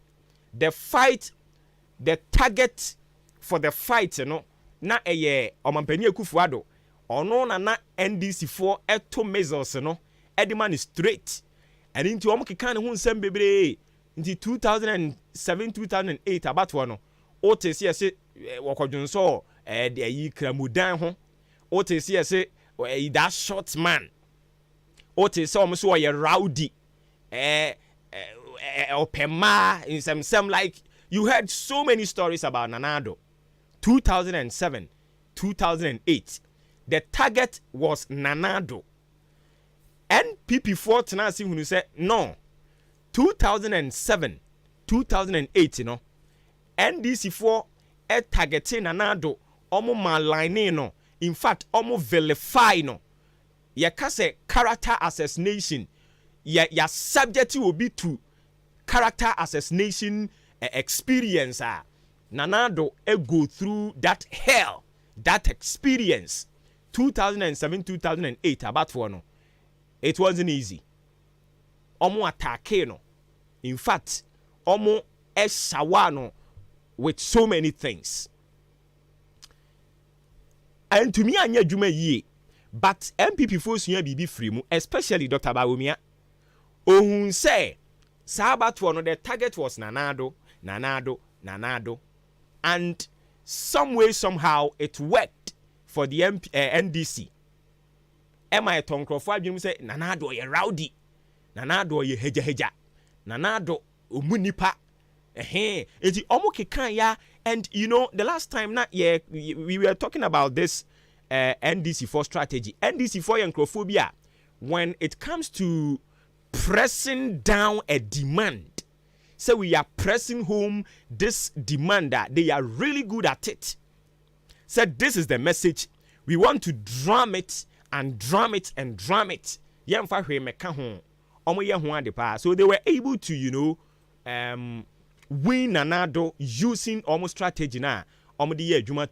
the target for the fight no na eye omampani Akufo-Addo ono na NDC for eto measures no edema ni straight and into omo keka ne ho nsem bebre enti 2007 2008 abatwo no otesi ese wakodwonso de ayi kramudan ho otesi ese that short man otesi omso ye rowdy opema in some like you heard so many stories about Nanado 2007 2008 the target was Nanado and PP4 tenasi hunu say no 2007 2008 you know NDC4 targeting Nanado omo malign no in fact omo vilify no ya kase character assassination ya subject will be to character assassination experience Nanado go through that hell that experience 2007 2008 about for no it wasn't easy omo attack no in fact omo esawano with so many things. And to me, anya juma ye, but MPP force you be free mu, especially Dr. Bawumia. Ohun say, Sabat one the target was Nanado, and some way somehow it worked for the NDC. Emma Tonkrofo you say Nanado ye rowdy, Nanado ye heja, Nanado umunipa. It's omo kekan ya, and you know the last time na we were talking about this NDC4 strategy. NDC4 yankrophobia when it comes to pressing down a demand So we are pressing home this demand that they are really good at it. Said this is the message. We want to drum it and drum it and drum it. So they were able to, win Nanado using almost strategy now. The year Adwuma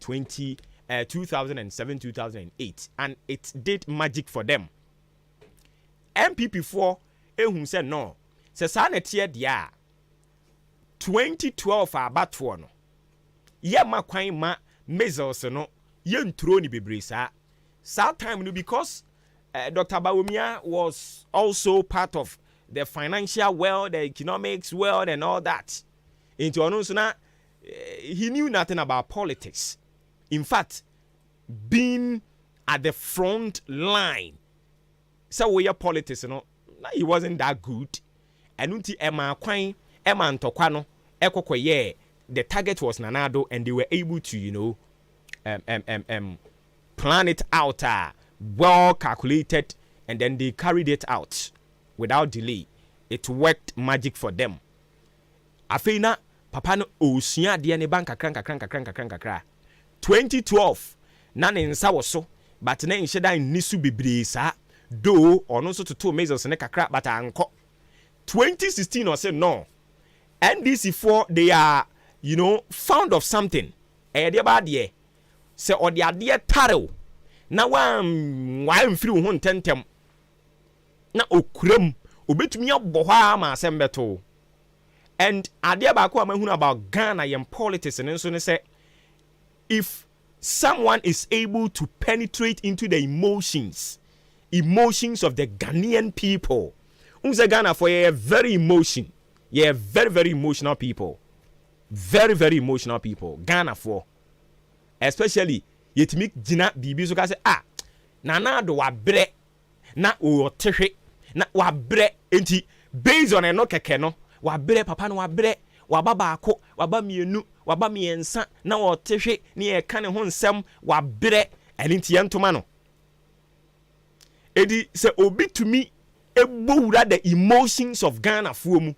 2007-2008, and it did magic for them. MPP4 who said no. Says Sanetia dia 2012 about one. Yeah, ma kwan ma measles no yen troni bebresa. That time because Dr. Bawumia was also part of the financial world, the economics world, and all that. Into Onusuna, he knew nothing about politics. In fact, being at the front line, so we are politics, he wasn't that good. And until Emma Ntokwano, the target was Nanado, and they were able to, plan it out, well calculated, and then they carried it out without delay. It worked magic for them. Afina, Papa no osia de ne bank kakra. 2012, none in Sawaso, but na in Sheda in Nisu Bibrisa, do or no so to 2 measures ne kakra, but anko. 2016 or say no. NDC4, they are, fond of something. Eh, dear bad ye. Say, or the idea taro. Now, I'm free one tentem. Na okrem, obet me up boha ma sembeto. And idea bako amahuna about Ghana and politics, and so say, if someone is able to penetrate into the emotions of the Ghanaian people, Ghana for a very emotion, very, very emotional people, very, very emotional people. Ghana for, especially yet make Gina Bibi so say nana do wa bre na o tehwe na wa bre enti based on no keke no wa bre papa no wa bre wa baba ako wa ba mienu wa ba miensa na o tehwe ne e ka ne ho nsem wa bre enti yentoma no edi se obi to me ebowura the emotions of Ghana fuomu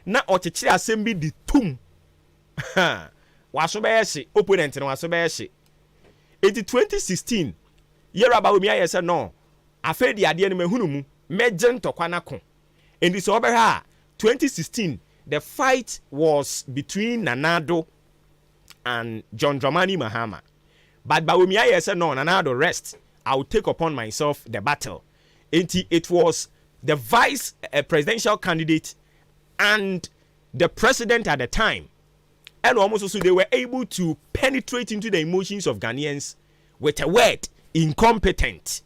na ochechire asem bi di tum wa so be ye opponent no wa so be ye eti 2016 year about me I said no afa di ade no mahunu mu meje ntokwa nako and this over here 2016 the fight was between Nanado and John Dramani Mahama, but Bawumia I said no, Nanado rest, I will take upon myself the battle. It was the vice presidential candidate and the president at the time, and almost also they were able to penetrate into the emotions of Ghanaians with a word incompetent.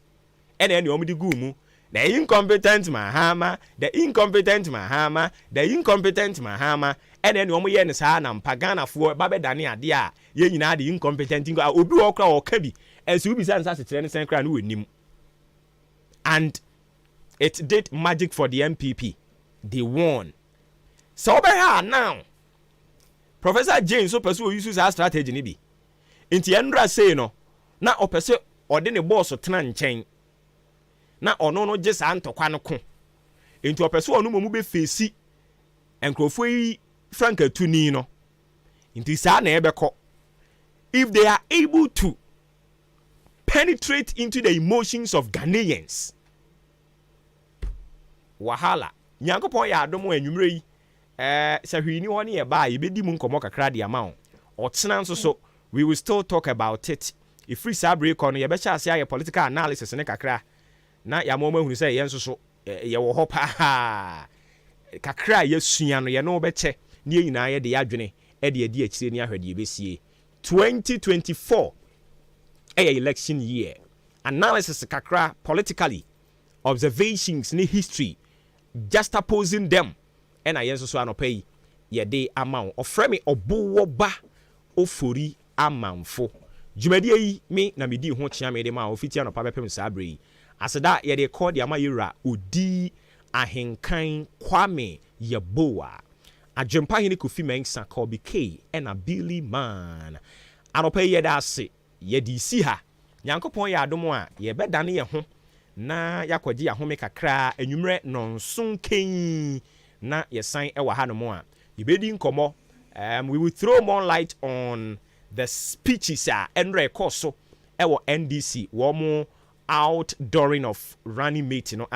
And then you gumu the incompetent Mahama, the incompetent Mahama, the incompetent Mahama, and then you yen sa na pagana for Babe Dani adia, ye nyina the incompetent thing obi okra or kabi, and so be sans as a training center and nim. And it did magic for the MPP. They won. So over here now, Professor James so pursue uses our strategy ni bi. Inti Endra say no, na opese ordine boss tena nchen. Na ono no je sa ntokwa no ko. Inti opese onu mu be face enkrofo yi Frank Atuni no. Inti sa na ebeko. If they are able to penetrate into the emotions of Ghanaians, wahala nyankopon ya adom anwumre yi sahwini woni e ba ye bedi mu nkomo kakra de ama o tsena nso so we will still talk about it. If free sabre kono ye be cha ase aye political analysis ne kakra na ya mo mahunu se ye nso so ye wo ho pa kakra ye sua no ye no be che ne nyina ye de adwene e de adi akire ni ahwede ye besie 2024 election year analysis kakra politically observations ni history juxtaposing them and I so anopay ye de amount of frame obo ba ofori amanfo dwumadi yi me na medi ho chia me de ma ofiti anopa bepem sabre aseda ye de call de ama yura odi ahenkan kwame yeboa adwempa hene kofi mensa call bk and a billy man anopay ye da se ye di si ha nyankopon ya adom a ye bedane ye ho na yakwaji ahome kakra enwumre nonson ken na yesan e wa hanom a Yibedi nkomo. We will throw more light on the speeches Enre Koso ewo NDC womo outdooring of running mate, you know,